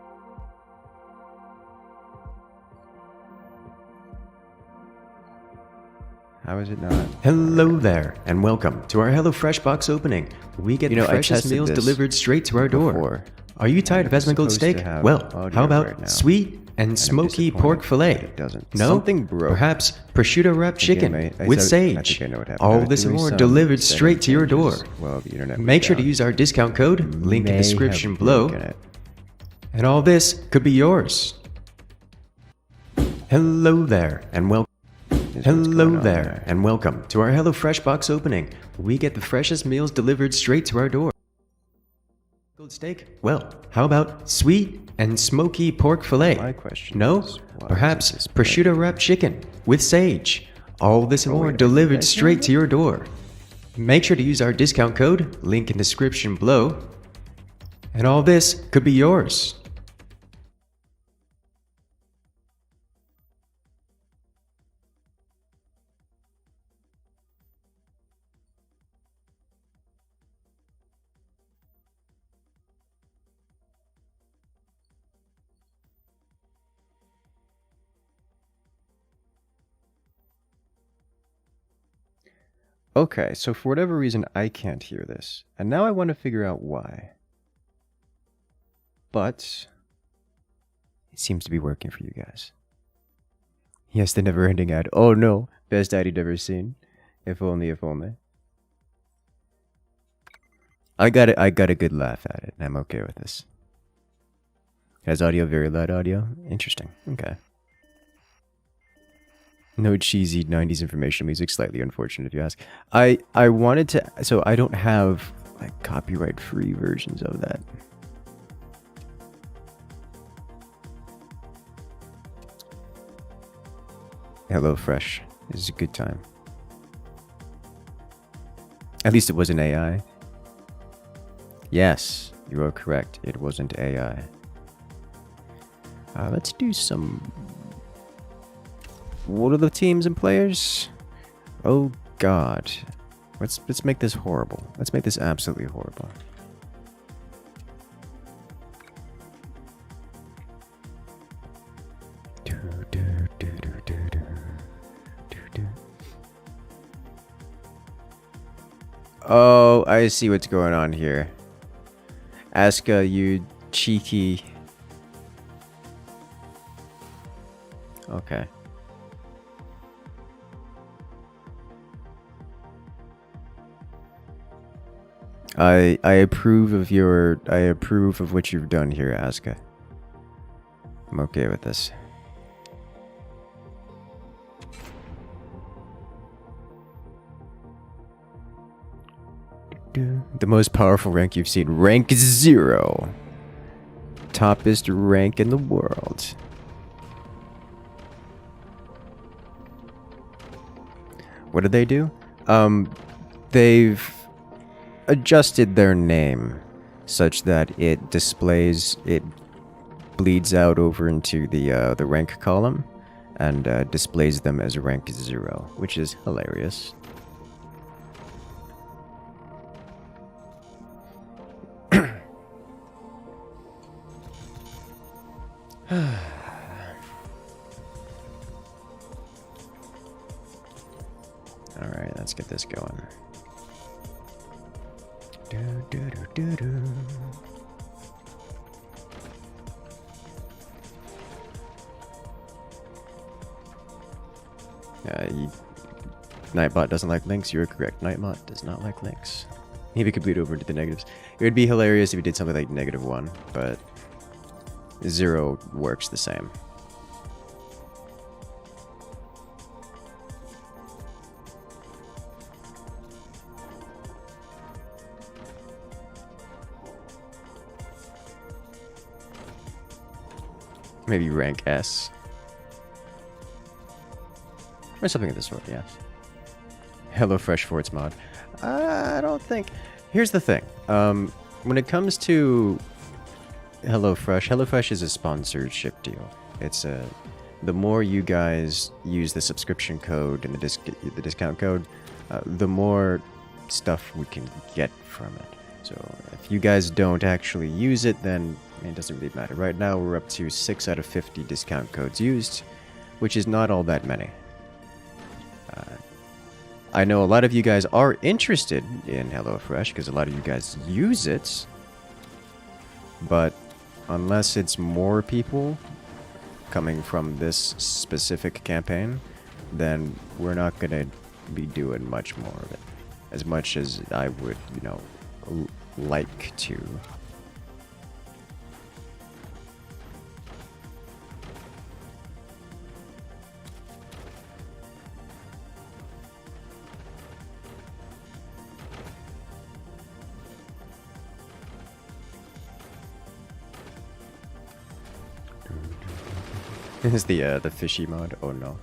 How is it not? Hello there, and welcome to our HelloFresh box opening. We get the freshest meals delivered straight to our door. Are you tired of Esmond Gold steak? Well, how about sweet and smoky pork fillet? No? Something broke. Perhaps prosciutto wrapped chicken with sage. All this and more delivered straight to your door. Well, the internet Make sure to use our discount code, link in the description below, and all this could be yours. Hello there, and welcome. Hello there, and welcome to our HelloFresh box opening. We get the freshest meals delivered straight to our door. Gold steak? Well, how about sweet and smoky pork fillet? My question No? is, why Perhaps is this prosciutto wrapped chicken with sage. All this and more delivered straight to your door. Make sure to use our discount code, link in description below, and all this could be yours. Okay, so for whatever reason, I can't hear this. And now I want to figure out why. But It seems to be working for you guys. Yes, the never-ending ad. Oh no, best ad you'd ever seen. If only, if only. I got a good laugh at it, and I'm okay with this. Has audio, very loud audio? Interesting. Okay. No cheesy 90s information music, slightly unfortunate if you ask. I wanted to, so I don't have like copyright free versions of that. HelloFresh is a good time. At least it wasn't AI. Yes, you are correct. It wasn't AI. Let's do some... What are the teams and players? Oh god. Let's make this horrible. Let's make this absolutely horrible. Oh, I see what's going on here. Asuka, you cheeky... Okay. I approve of your... I approve of what you've done here, Asuka. I'm okay with this. The most powerful rank you've seen. Rank 0. Toppest rank in the world. What did they do? They've adjusted their name such that it displays, it bleeds out over into the rank column and displays them as rank 0, which is hilarious. Alright, let's get this going. Nightbot doesn't like links. You're correct. Nightbot does not like links. Maybe could bleed over into the negatives. It would be hilarious if you did something like -1, but 0 works the same. Maybe rank S. Or something of the sort, yes. HelloFresh for its mod. I don't think... Here's the thing. When it comes to HelloFresh, HelloFresh is a sponsorship deal. It's a... The more you guys use the subscription code and the discount code, the more stuff we can get from it. So if you guys don't actually use it, then it doesn't really matter. Right now we're up to 6 out of 50 discount codes used, which is not all that many. I know a lot of you guys are interested in HelloFresh because a lot of you guys use it, but unless it's more people coming from this specific campaign, then we're not going to be doing much more of it. As much as I would, you know, like to. This is the fishy mod. Oh no,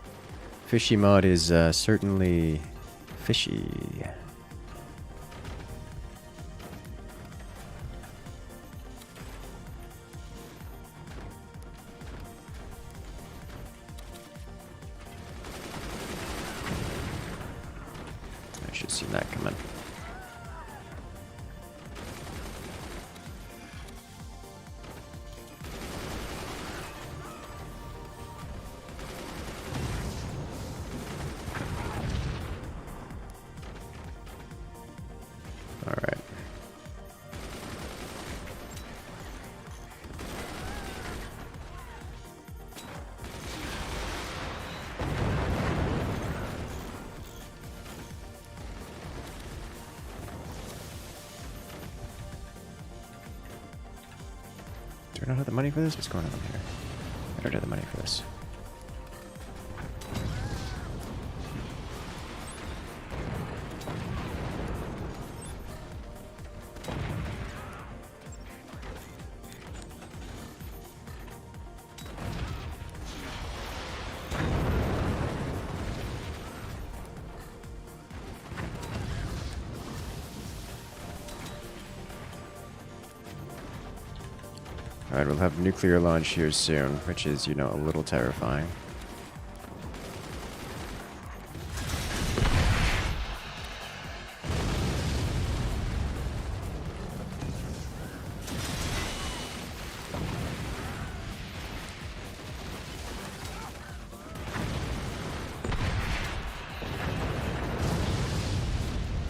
fishy mod is certainly fishy. I should see that coming. Do I not have the money for this? What's going on here? I don't have the money for this. Alright, we'll have nuclear launch here soon, which is, you know, a little terrifying.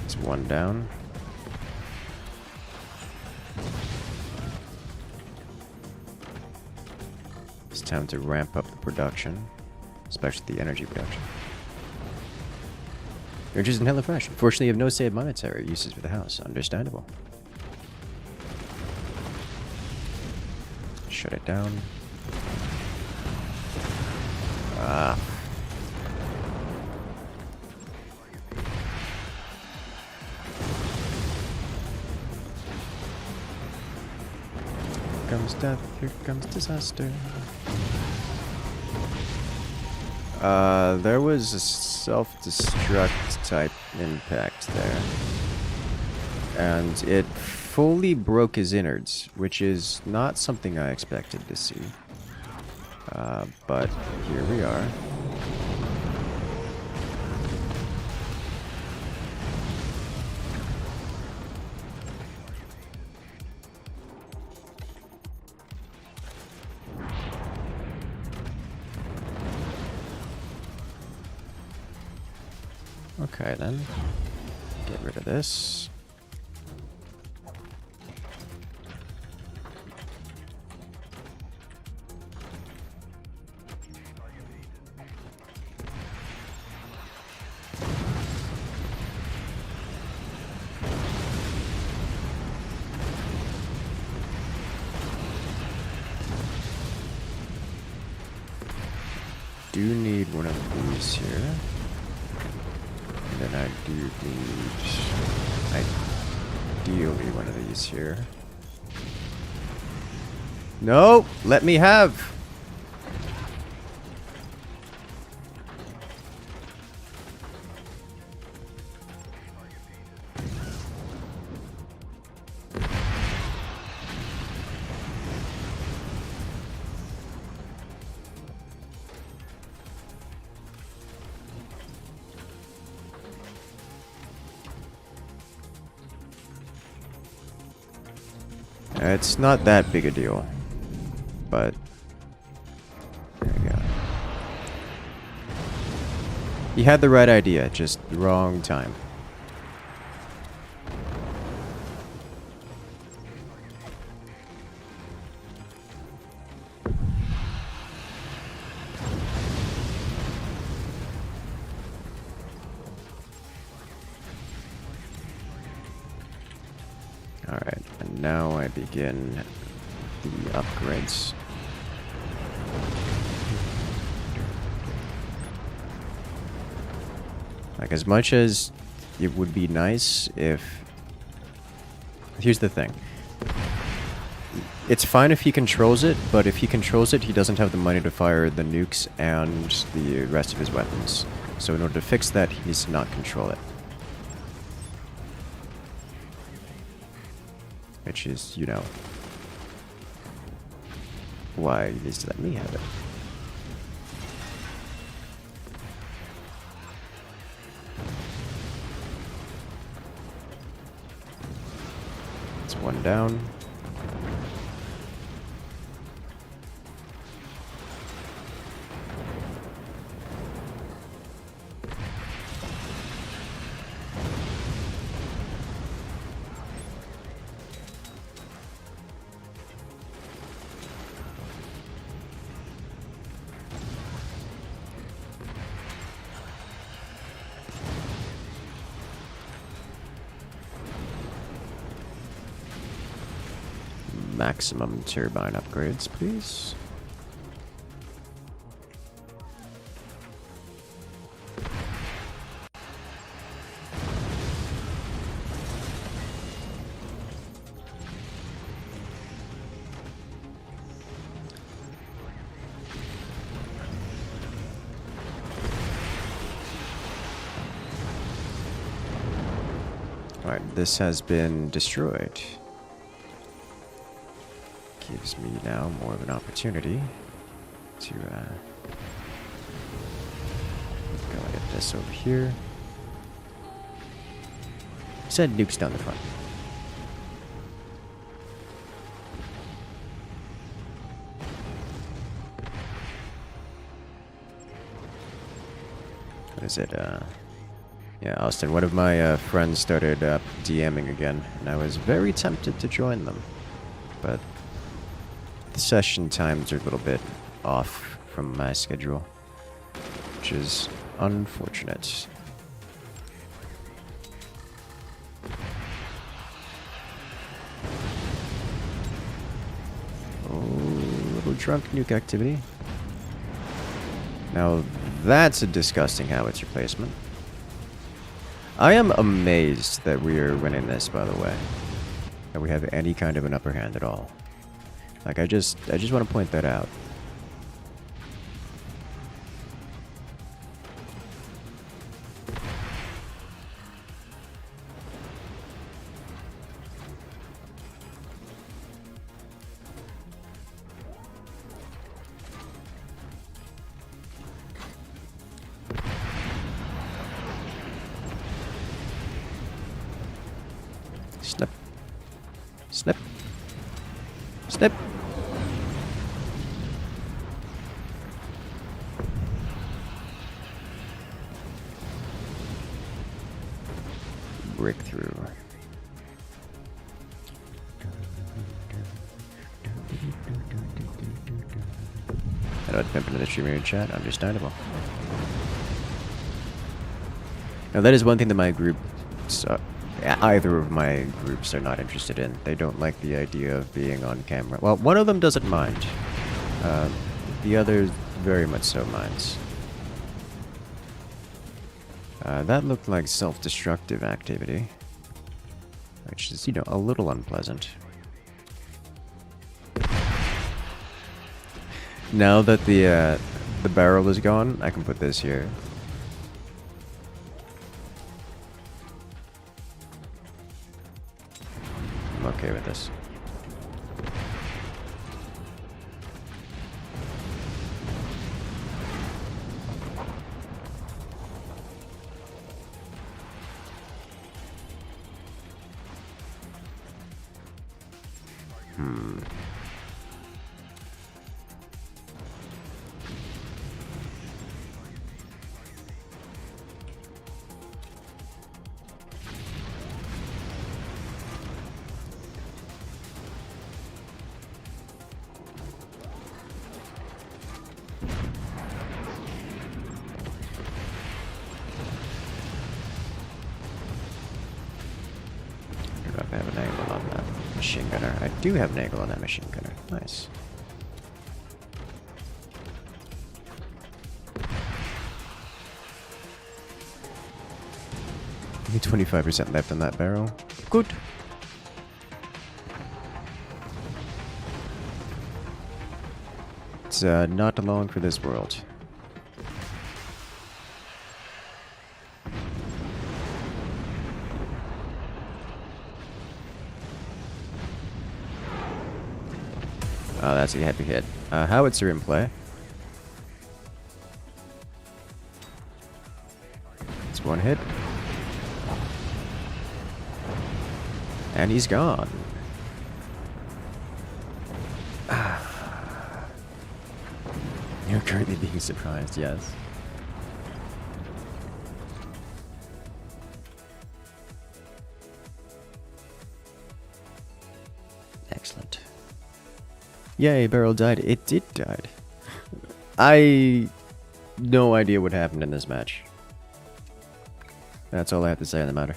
It's one down. It's time to ramp up the production, especially the energy production. You're interested in HelloFresh. Unfortunately, you have no saved monetary uses for the house. Understandable. Shut it down. Ah. Here comes death, here comes disaster. There was a self-destruct type impact there. And it fully broke his innards, which is not something I expected to see. But here we are. Okay, then. Get rid of this. Do need one of these here. And then I do need, ideally, one of these here. No! Let me have! It's not that big a deal, but there you go. He had the right idea, just the wrong time. Alright, and now I begin the upgrades. Like, as much as it would be nice if... Here's the thing. It's fine if he controls it, but if he controls it, he doesn't have the money to fire the nukes and the rest of his weapons. So in order to fix that, he needs to not control it. Which is, you know, why he needs to let me have it. It's one down. Maximum turbine upgrades, please. Alright, this has been destroyed. Okay, gives me now more of an opportunity to go and get this over here. Send nukes down the front. What is it? Yeah, Austin, one of my friends started DMing again, and I was very tempted to join them. But the session times are a little bit off from my schedule, which is unfortunate. Oh, little drunk nuke activity. Now, that's a disgusting howitzer placement. I am amazed that we are winning this, by the way. That we have any kind of an upper hand at all. Like, I just want to point that out. Snip. Snip. Snip. Breakthrough. I don't pimp into the streamer in chat, understandable. Now that is one thing that my group, either of my groups are not interested in. They don't like the idea of being on camera. Well, one of them doesn't mind. The other very much so minds. That looked like self-destructive activity, which is, you know, a little unpleasant. Now that the barrel is gone, I can put this here. I'm okay with this. I have an angle on that machine gunner. I do have an angle on that machine gunner. Nice. Only 25% left on that barrel. Good. It's not long for this world. Oh, that's a heavy hit. Howitzer in play. It's one hit. And he's gone. You're currently being surprised, yes. Excellent. Yay, barrel died. It did die. No idea what happened in this match. That's all I have to say on the matter.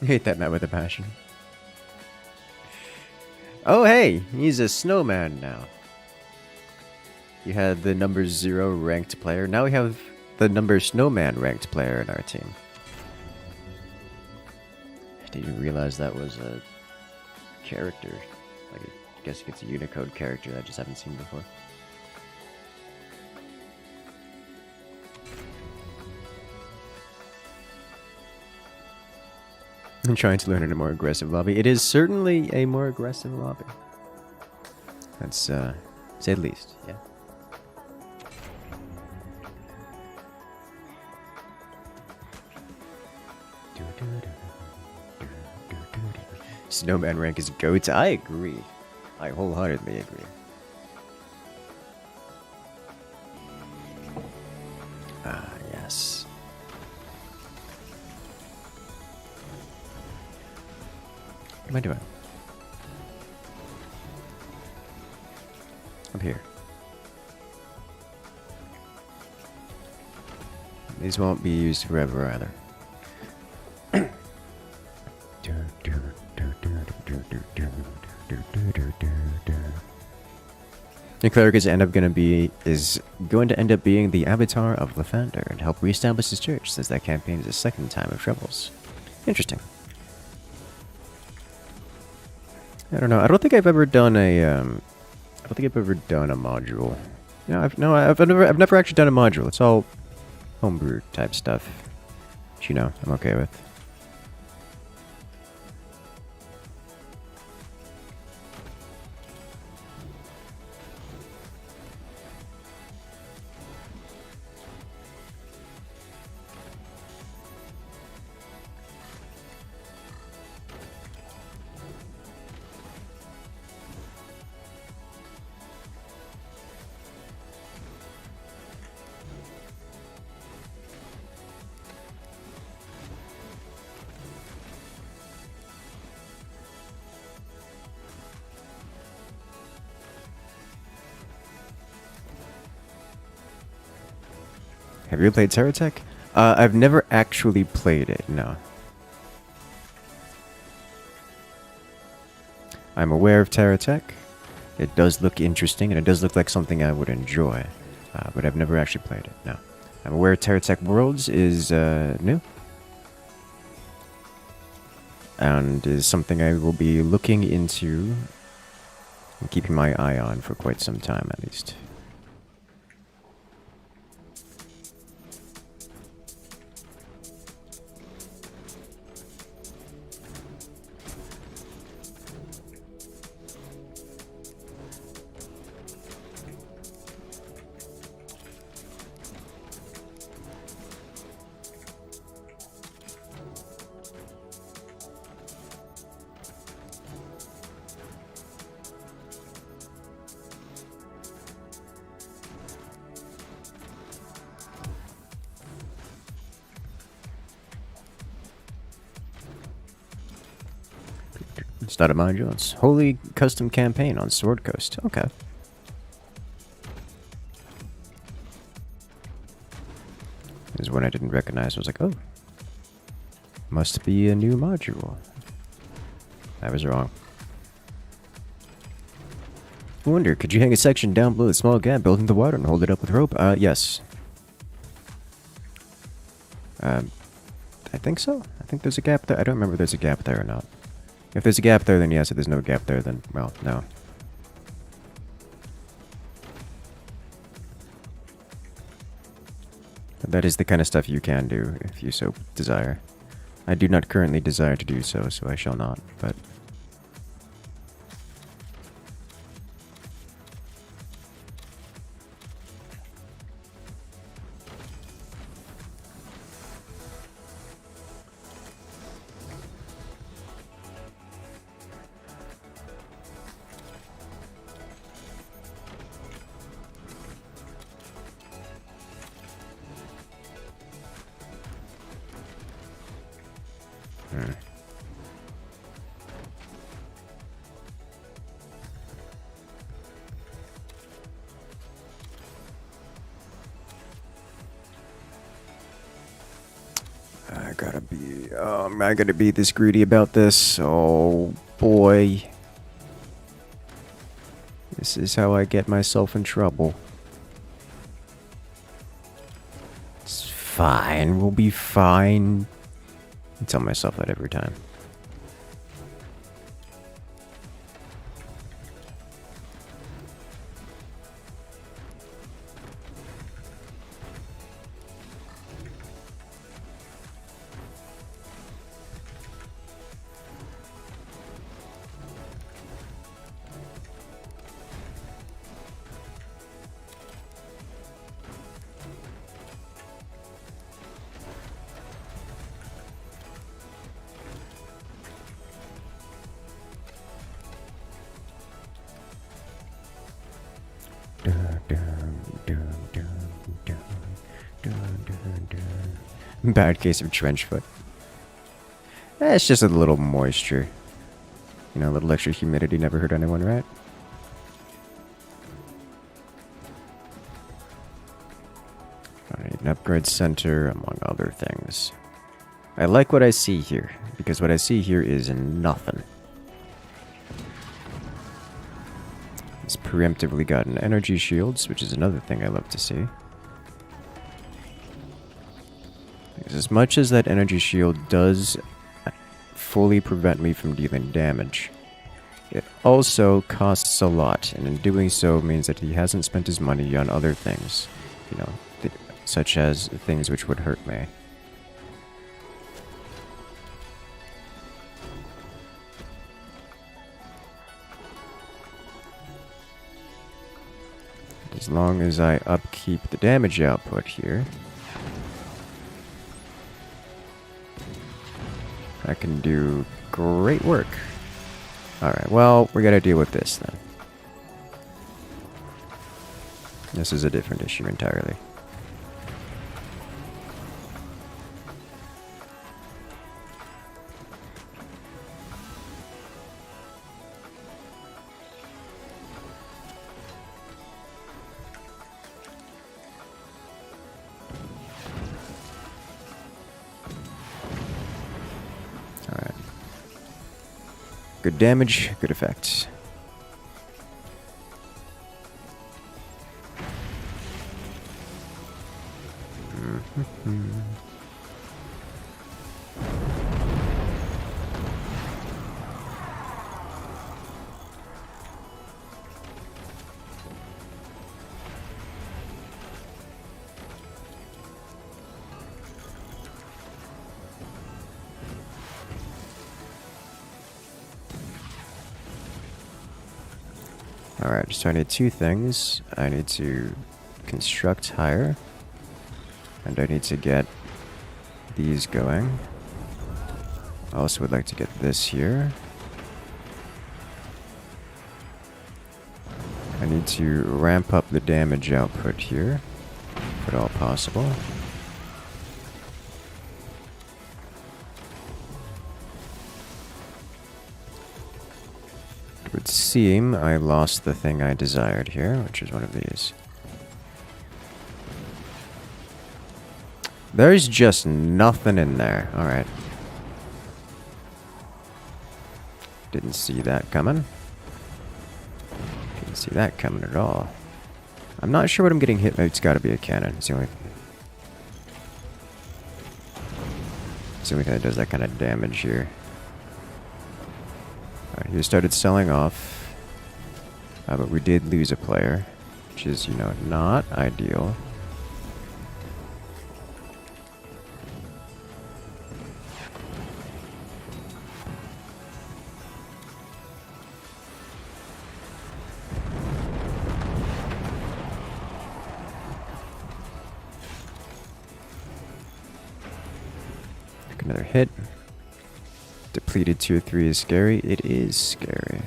I hate that map with a passion. Oh hey, he's a snowman now. You had the number 0 ranked player. Now we have the number snowman ranked player in our team. Did you realize that was a character? Like, I guess it's a Unicode character I just haven't seen before. I'm trying to learn in a more aggressive lobby. It is certainly a more aggressive lobby. That's, say the least, yeah. Snowman rank is GOAT. I agree. I wholeheartedly agree. Ah, yes. What am I doing? Up here. These won't be used forever either. The cleric is going to end up being the avatar of Lathander and help reestablish his church, since that campaign is the second time of troubles. Interesting. I don't know. I don't think I've ever done a. I don't think I've ever done a module. I've never actually done a module. It's all homebrew type stuff, which, I'm okay with. Have you played Terratech? I've never actually played it, no. I'm aware of Terratech. It does look interesting, and it does look like something I would enjoy. But I've never actually played it, no. I'm aware Terratech Worlds is new. And is something I will be looking into and keeping my eye on for quite some time, at least. It's not a module. It's wholly custom campaign on Sword Coast. Okay. This is one I didn't recognize. I was like, oh. Must be a new module. I was wrong. I wonder, could you hang a section down below the small gap built in the water and hold it up with rope? Yes. I think so. I think there's a gap there. I don't remember if there's a gap there or not. If there's a gap there, then yes. If there's no gap there, then, well, no. But that is the kind of stuff you can do, if you so desire. I do not currently desire to do so, so I shall not, but... I gotta be this greedy about this. Oh boy. This is how I get myself in trouble. fine. We'll be fine. I tell myself that every time. Bad case of trench foot. It's just a little moisture. You know, a little extra humidity never hurt anyone, right? I need an upgrade center, among other things. I like what I see here, because what I see here is nothing. It's preemptively gotten energy shields, which is another thing I love to see. Because as much as that energy shield does fully prevent me from dealing damage, it also costs a lot, and in doing so means that he hasn't spent his money on other things, you know, such as things which would hurt me. As long as I upkeep the damage output here, I can do great work. Alright, well, we gotta deal with this then. This is a different issue entirely. Good damage, good effects. Alright, so I need two things. I need to construct higher, and I need to get these going. I also would like to get this here. I need to ramp up the damage output here, if at all possible. It would seem I lost the thing I desired here, which is one of these. There's just nothing in there. Alright. Didn't see that coming. Didn't see that coming at all. I'm not sure what I'm getting hit by. It's gotta be a cannon. It's the only thing that does that kind of damage here. Alright, he started selling off. But we did lose a player, which is, you know, not ideal. Another hit. Depleted tier 3 is scary. It is scary.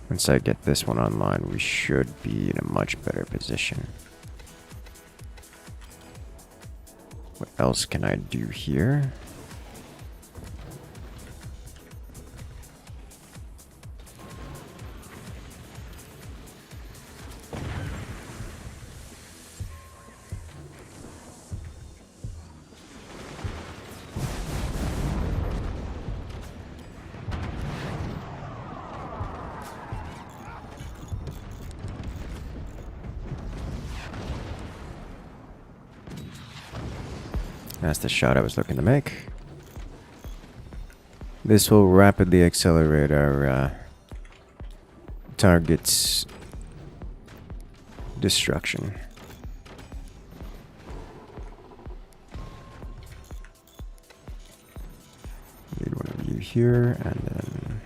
Once I get this one online, we should be in a much better position. What else can I do here? That's the shot I was looking to make. This will rapidly accelerate our target's destruction. Need one of you here, and then...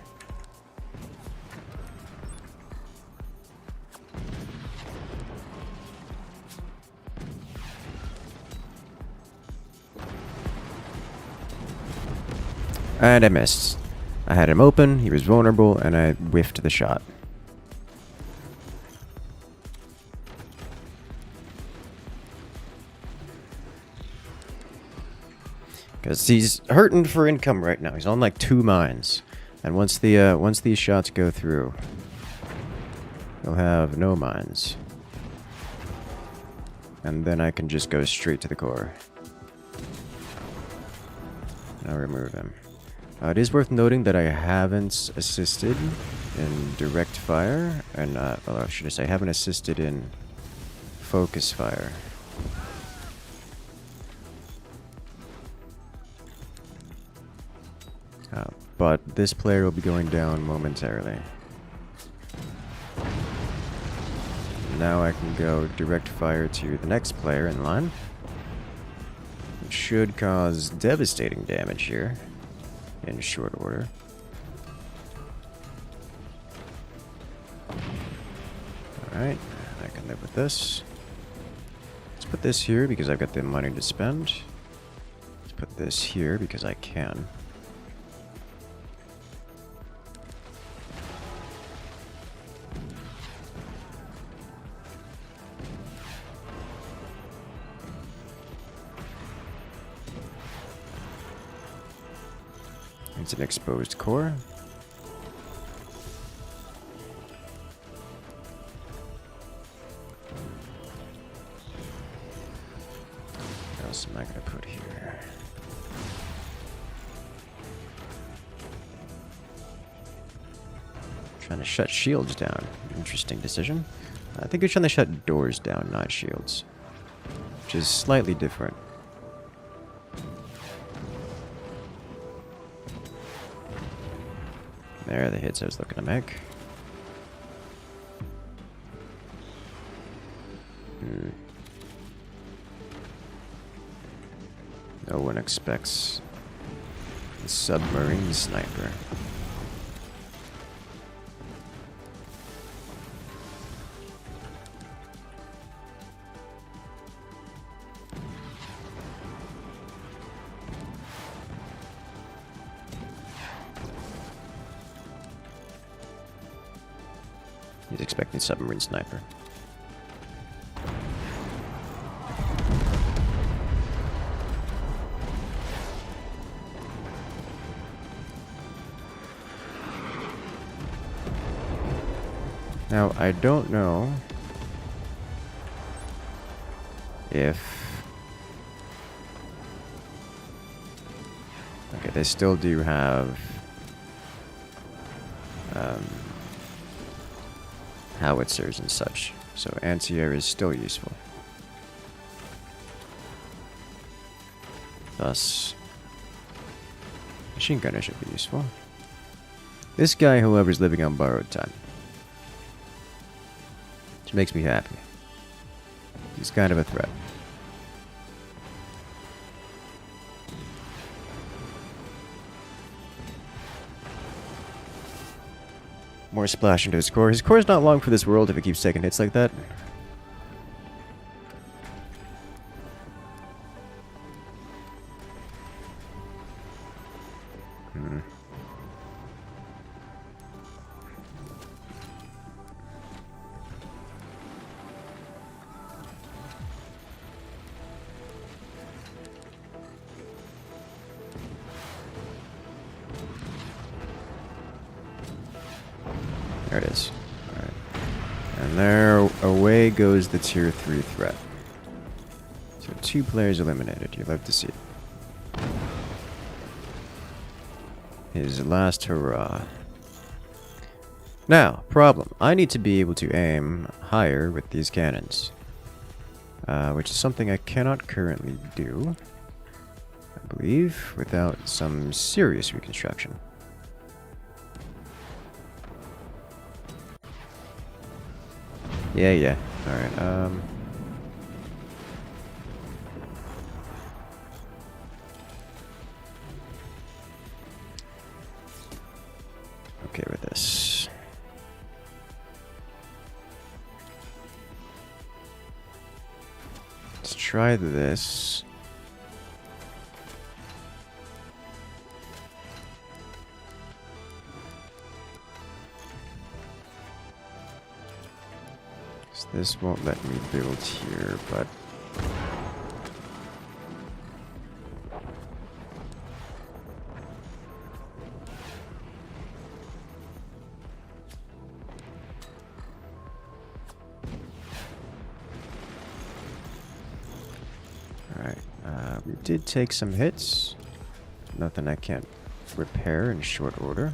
And I missed. I had him open, he was vulnerable, and I whiffed the shot. Because he's hurting for income right now. He's on like 2 mines. And once these shots go through, he'll have no mines. And then I can just go straight to the core. I'll remove him. It is worth noting that I haven't assisted in direct fire, and or should I say, I haven't assisted in focus fire. But this player will be going down momentarily. Now I can go direct fire to the next player in line, which should cause devastating damage here. In short order. Alright, I can live with this. Let's put this here because I've got the money to spend. Let's put this here because I can. It's an exposed core. What else am I going to put here? Trying to shut shields down. Interesting decision. I think you're trying to shut doors down, not shields. Which is slightly different. There are the hits I was looking to make. No one expects the submarine sniper. He's expecting submarine sniper. Now, I don't know if... Okay, they still do have... howitzers and such, so anti-air is still useful. Thus, machine gunner should be useful. This guy, however, is living on borrowed time, which makes me happy. He's kind of a threat. More splash into his core. His core is not long for this world if it keeps taking hits like that. There it is. Alright. And there, away goes the tier 3 threat. So 2 players eliminated. You love to see it. His last hurrah. Now, problem. I need to be able to aim higher with these cannons. Which is something I cannot currently do. I believe, without some serious reconstruction. Yeah. Alright, okay with this. Let's try this. This won't let me build here, but alright, we did take some hits. Nothing I can't repair in short order.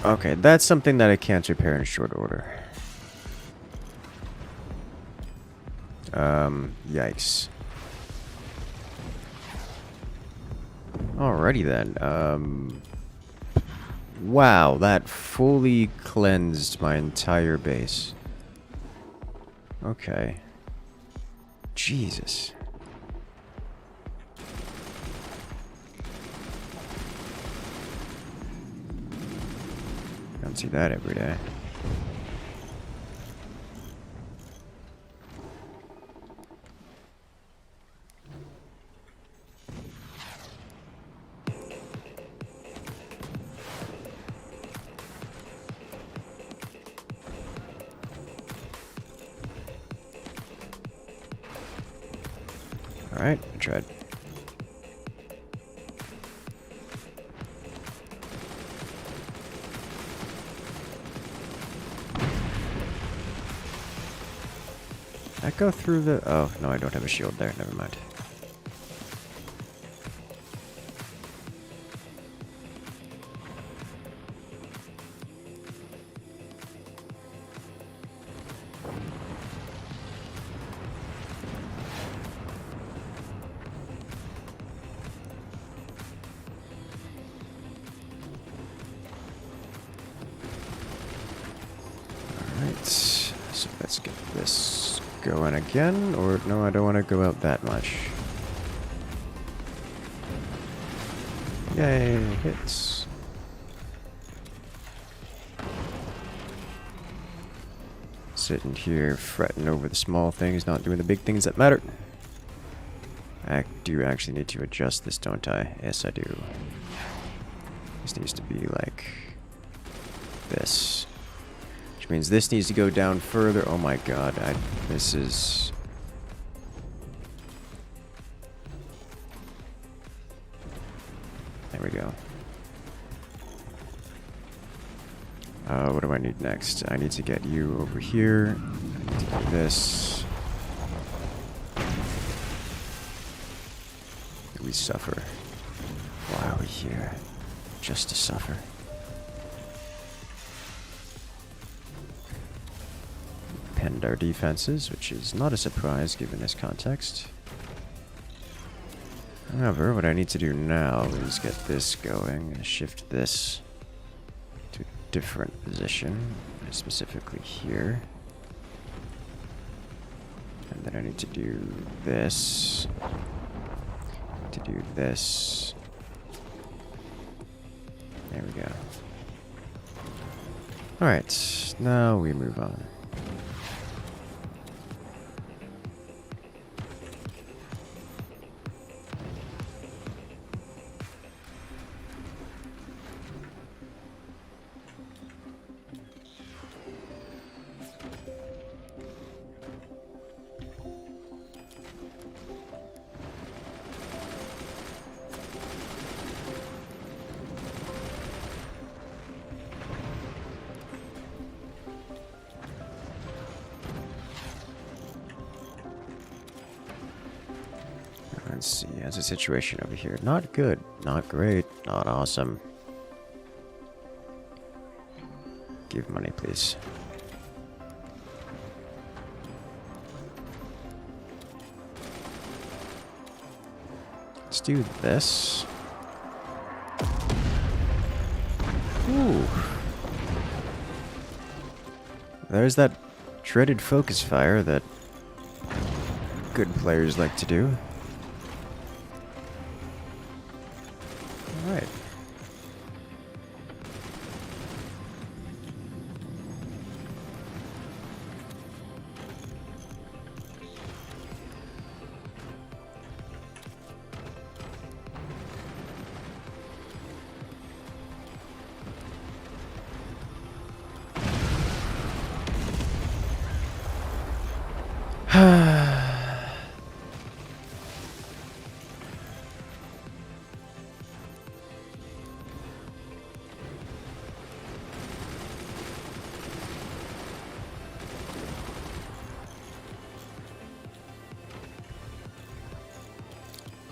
Okay, that's something that I can't repair in short order. Yikes. Alrighty then, wow, that fully cleansed my entire base. Okay. Jesus. Don't see that every day. Alright, I tried. I go through the... Oh, no, I don't have a shield there. Never mind. Alright, so let's get this going again, or no, I don't want to go out that much. Yay, hits. Sitting here fretting over the small things, not doing the big things that matter. I do actually need to adjust this, don't I? Yes, I do. This needs to be like this. Which means this needs to go down further. Oh my god, this is... There we go. What do I need next? I need to get you over here. I need to do this. We suffer. Why are we here? Just to suffer. Penned our defenses, which is not a surprise given this context. However, what I need to do now is get this going and shift this to a different position, specifically here. And then I need to do this. To do this. There we go. Alright, now we move on. Let's see, how's the situation over here? Not good, not great, not awesome. Give money, please. Let's do this. Ooh. There's that dreaded focus fire that good players like to do. Alright.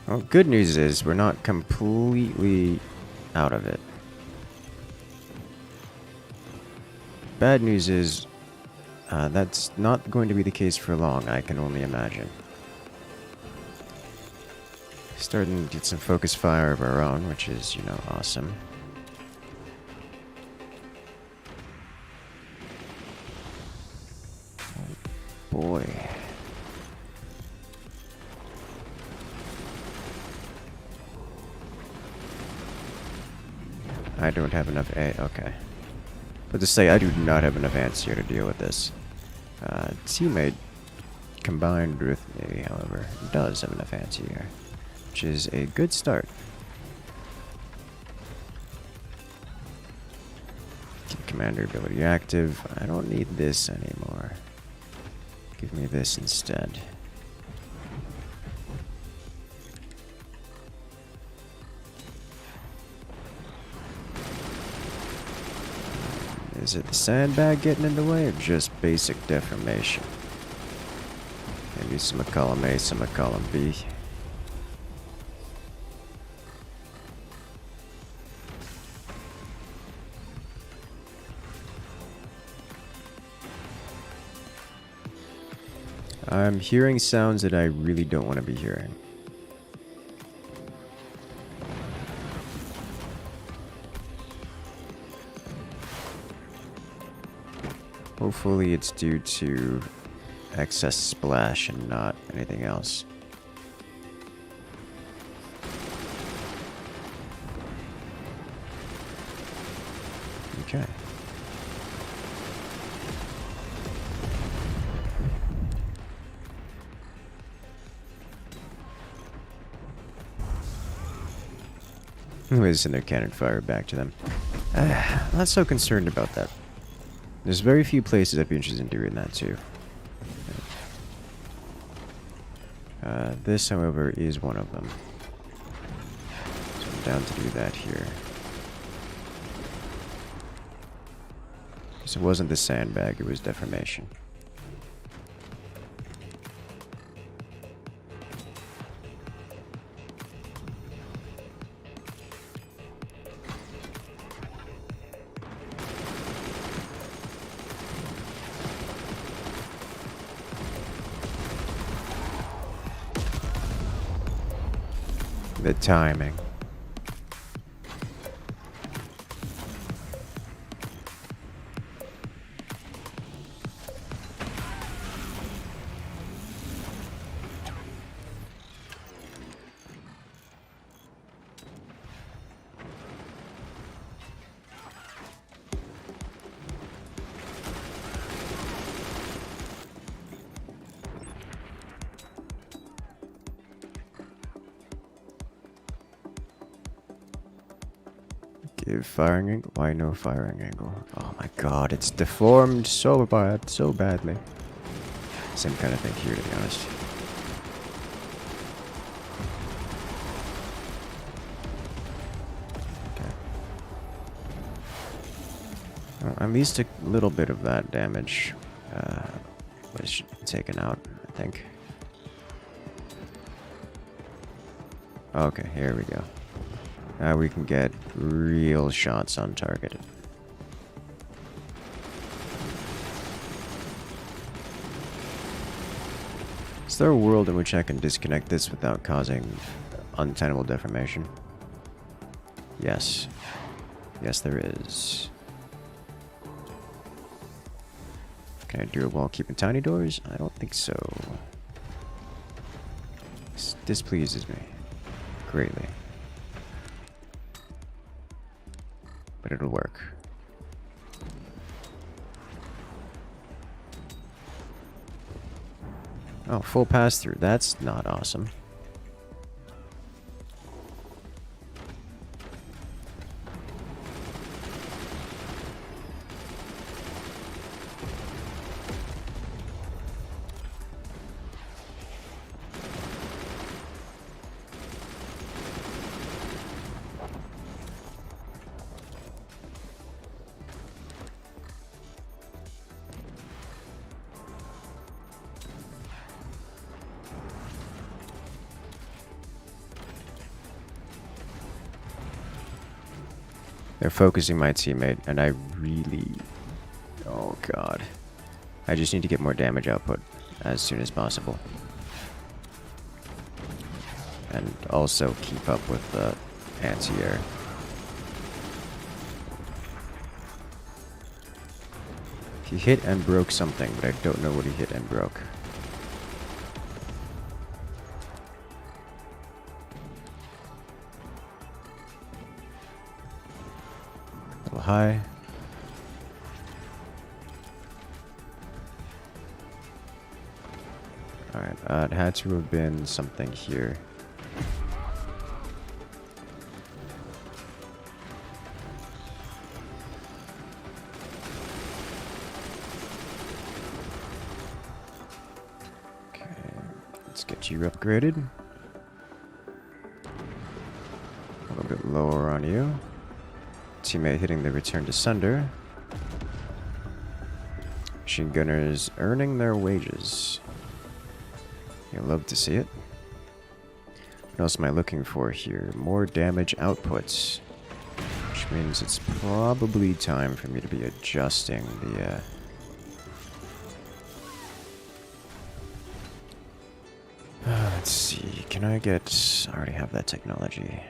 Well, good news is we're not completely out of it. Bad news is that's not going to be the case for long, I can only imagine. Starting to get some focus fire of our own, which is, you know, awesome. Oh, boy. I don't have enough okay. But to say, I do not have enough ants here to deal with this. Teammate combined with me, however, does have enough ants here, which is a good start. Keep commander ability active. I don't need this anymore. Give me this instead. Is it the sandbag getting in the way or just basic deformation? Maybe some of column A, some of column B. I'm hearing sounds that I really don't want to be hearing. Hopefully it's due to excess splash and not anything else. Okay. Anyways, send their cannon fire back to them. I'm not so concerned about that. There's very few places I'd be interested in doing that too. This, however, is one of them. So I'm down to do that here. So it wasn't the sandbag, it was deformation. The timing. Give firing angle? Why no firing angle? Oh my god, it's deformed so bad, so badly. Same kind of thing here, to be honest. Okay. Well, at least a little bit of that damage was taken out, I think. Okay, here we go. Now we can get real shots on target. Is there a world in which I can disconnect this without causing untenable deformation? Yes. Yes, there is. Can I do it while keeping tiny doors? I don't think so. This displeases me greatly. But it'll work. Oh, full pass-through. That's not awesome. They're focusing my teammate, and I really... Oh, God. I just need to get more damage output as soon as possible. And also keep up with the anti-air. He hit and broke something, but I don't know what he hit and broke. High. Alright, it had to have been something here. Okay, let's get you upgraded. A little bit lower on you. Teammate hitting the return to sender. Machine gunners earning their wages. You'll love to see it. What else am I looking for here? More damage outputs. Which means it's probably time for me to be adjusting the... let's see. Can I get... I already have that technology.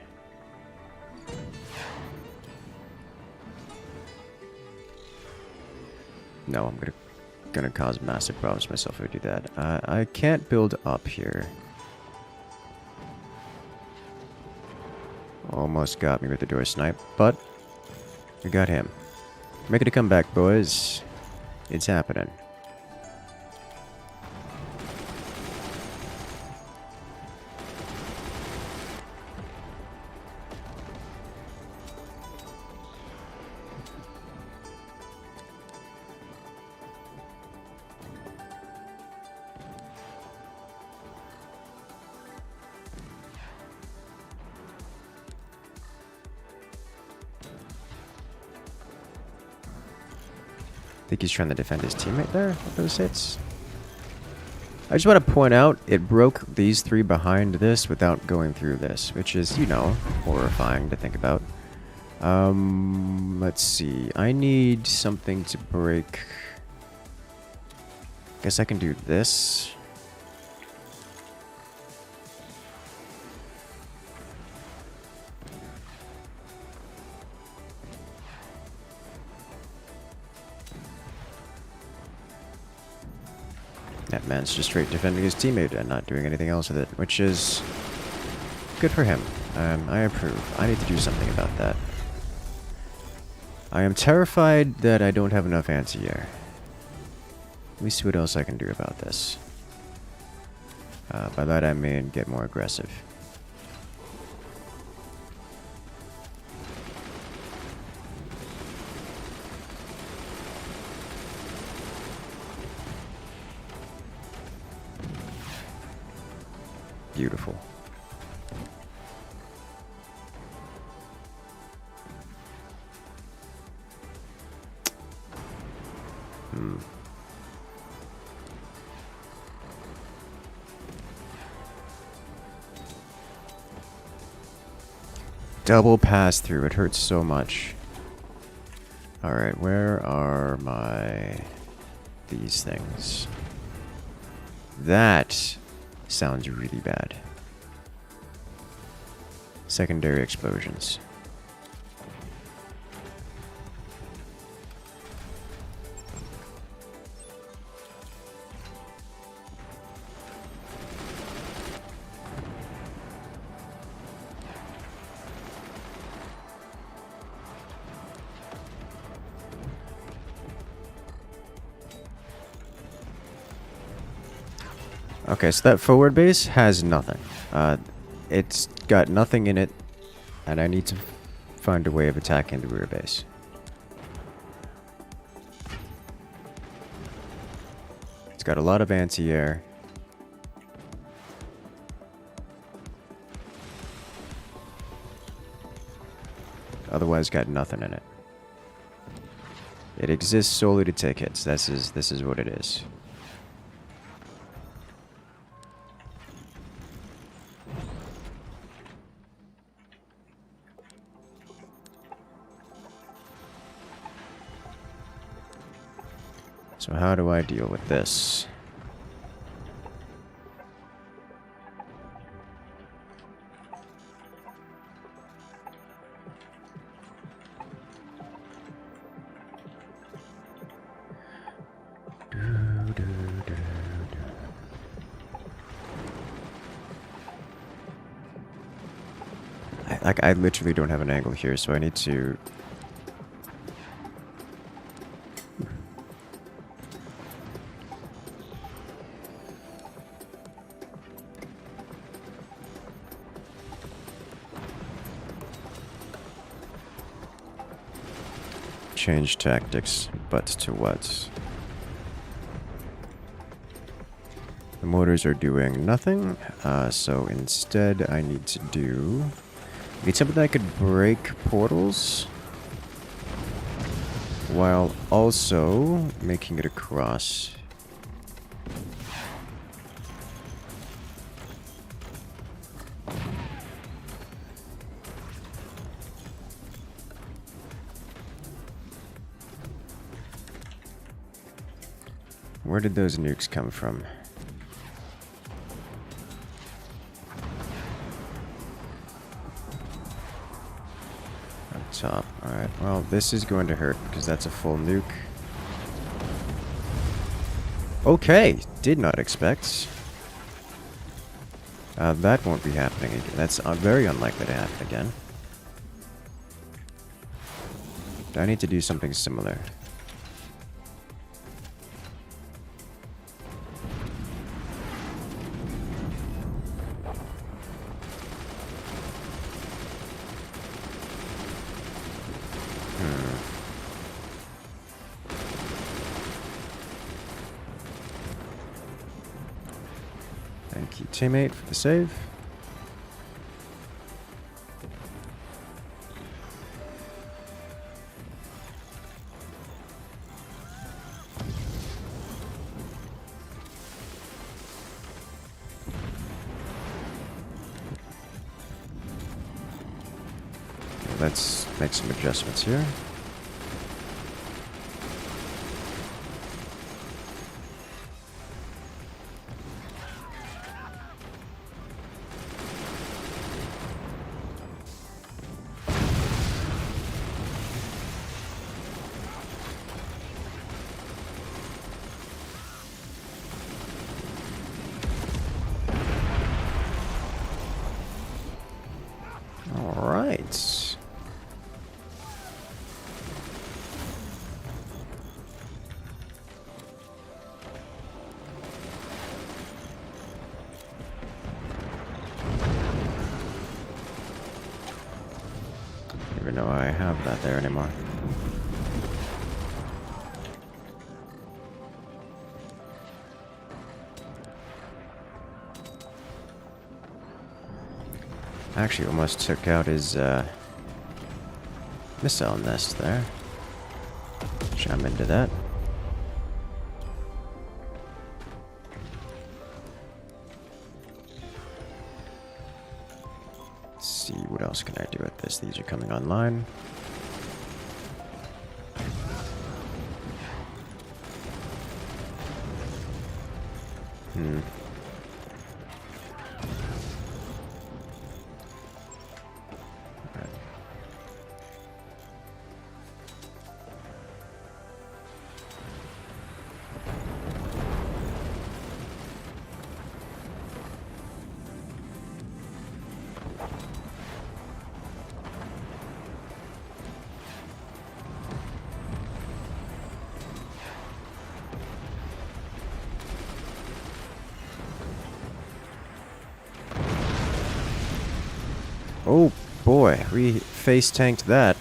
No, I'm gonna cause massive problems myself if I do that. I can't build up here. Almost got me with the door snipe, but we got him. Make it a comeback, boys. It's happening. I think he's trying to defend his teammate there with those hits. I just want to point out, it broke these three behind this without going through this, which is, you know, horrifying to think about. Let's see. I need something to break. Guess I can do this. That man's just straight defending his teammate and not doing anything else with it, which is good for him. I approve. I need to do something about that. I am terrified that I don't have enough anti-air. Let me see what else I can do about this. By that I mean get more aggressive. Beautiful. Double pass through. It hurts so much. Alright, where are these things? That sounds really bad. secondary explosions. Okay, so that forward base has nothing. It's got nothing in it, and I need to find a way of attacking the rear base. It's got a lot of anti-air. Otherwise, got nothing in it. It exists solely to take hits. This is what it is. So how do I deal with this? I literally don't have an angle here, so I need to... change tactics, but to what? The motors are doing nothing, so instead I need to do... I need something that could break portals while also making it across. Where did those nukes come from? Top. Alright, well, this is going to hurt because that's a full nuke. Okay, did not expect. That won't be happening again. That's very unlikely to happen again. Do I need to do something similar? Thank you, teammate, for the save. Let's make some adjustments here. All right. Don't even know I have that there anymore. Actually, almost took out his missile nest there. Jam into that. Let's see, what else can I do with this? These are coming online. Oh boy, we face tanked that.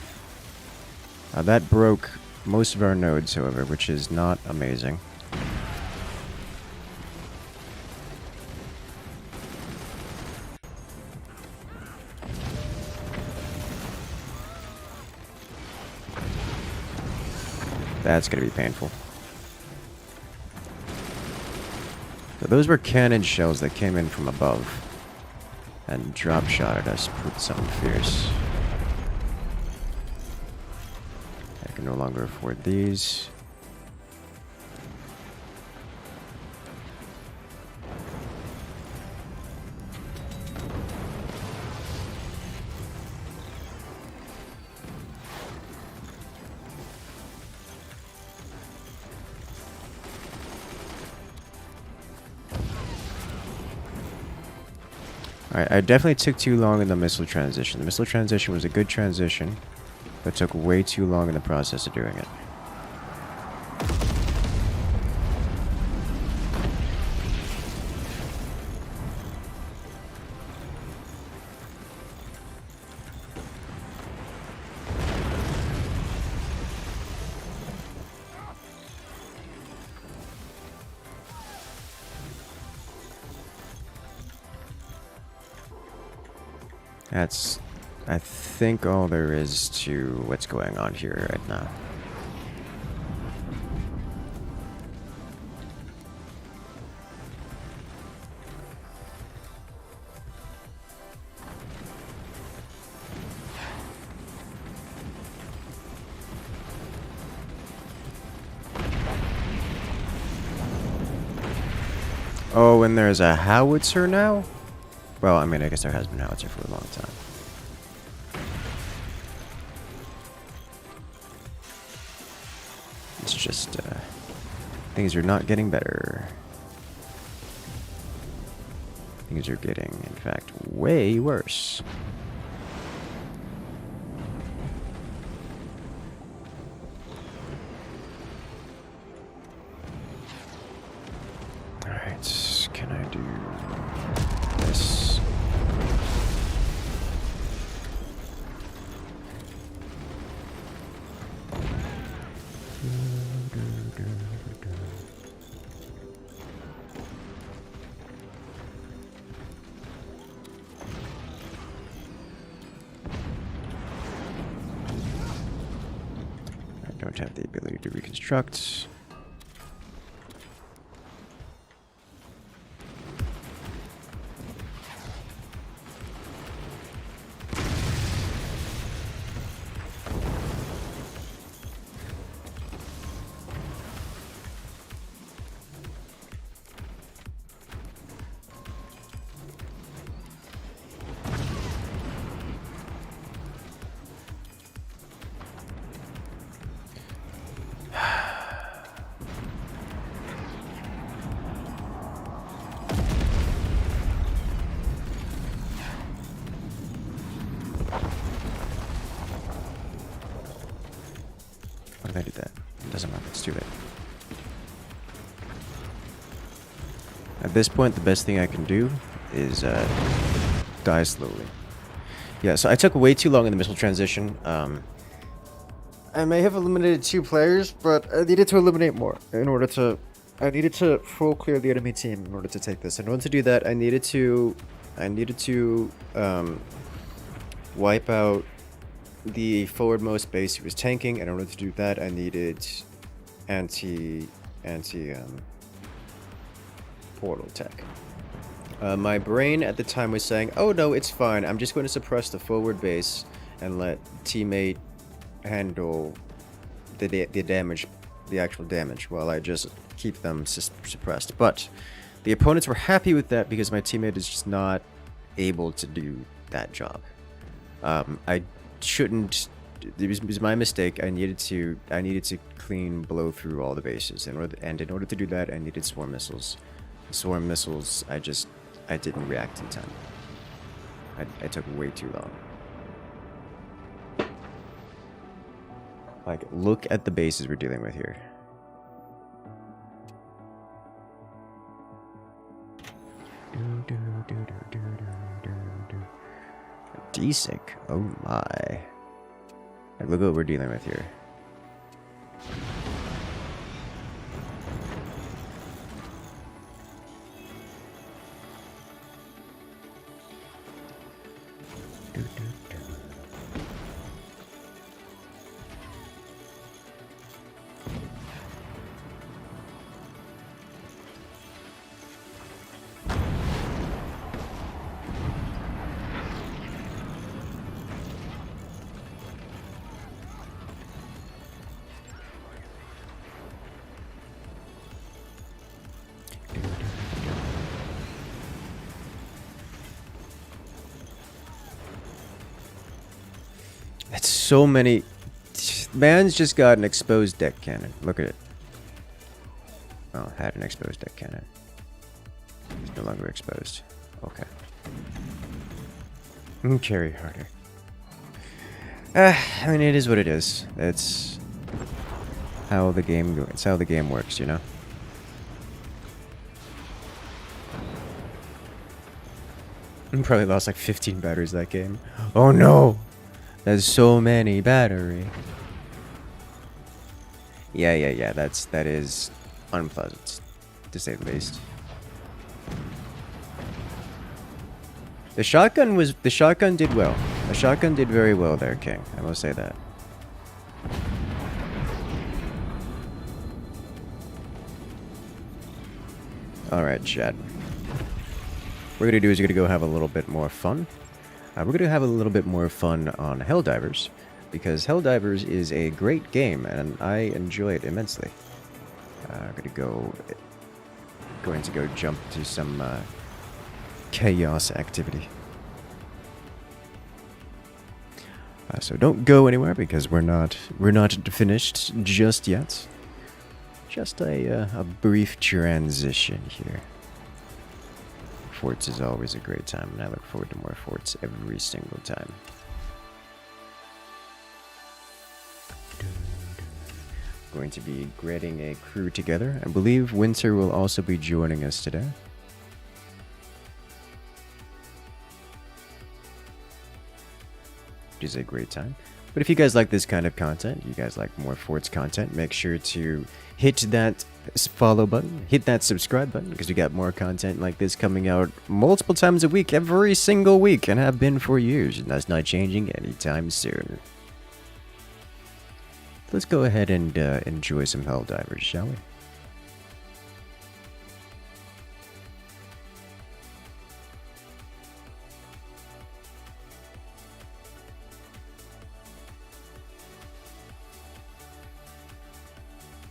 That broke most of our nodes, however, which is not amazing. That's gonna be painful. So those were cannon shells that came in from above and drop shot at us with something fierce. I can no longer afford these. Alright, I definitely took too long in the missile transition. The missile transition was a good transition, but took way too long in the process of doing it. That's, I think, all there is to what's going on here right now. Oh, and there's a howitzer now? Well, I mean, I guess there has been a howitzer for a long time. It's just, things are not getting better. Things are getting, in fact, way worse. Alright, can I do this? I don't have the ability to reconstruct. Why did I do that? It doesn't matter. It's too late. At this point, the best thing I can do is die slowly. Yeah, so I took way too long in the missile transition. I may have eliminated 2 players, but I needed to eliminate more in order to... I needed to full clear the enemy team in order to take this. In order to do that, I needed to wipe out the forwardmost base he was tanking, and in order to do that, I needed portal tech. My brain at the time was saying, "Oh no, it's fine. I'm just going to suppress the forward base and let teammate handle the damage, the actual damage, while I just keep them suppressed." But the opponents were happy with that because my teammate is just not able to do that job. I shouldn't. It was my mistake. I needed to blow through all the bases. In order to do that, I needed swarm missiles. Swarm missiles, I didn't react in time. I took way too long. Like, look at the bases we're dealing with here. Seasick. Oh my. Like, look what we're dealing with here. That's so many. Man's just got an exposed deck cannon. Look at it. Oh, had an exposed deck cannon. It's no longer exposed. Okay. Carry harder. I mean, it is what it is. It's how the game goes. It's how the game works, you know. Probably lost like 15 batteries that game. Oh no! There's so many battery. Yeah. That is unpleasant, to say the least. The shotgun did well. The shotgun did very well there, King. I will say that. All right, Chad. What we're gonna do is we're gonna go have a little bit more fun. We're going to have a little bit more fun on Helldivers, because Helldivers is a great game, and I enjoy it immensely. I'm going to go jump to some chaos activity. So don't go anywhere, because we're not finished just yet. Just a brief transition here. Forts is always a great time, and I look forward to more forts every single time. Going to be getting a crew together. I believe Winter will also be joining us today. Which is a great time. But if you guys like this kind of content, you guys like more Forts content, make sure to hit that follow button, hit that subscribe button, because we got more content like this coming out multiple times a week, every single week, and have been for years, and that's not changing anytime soon. Let's go ahead and enjoy some Helldivers, shall we?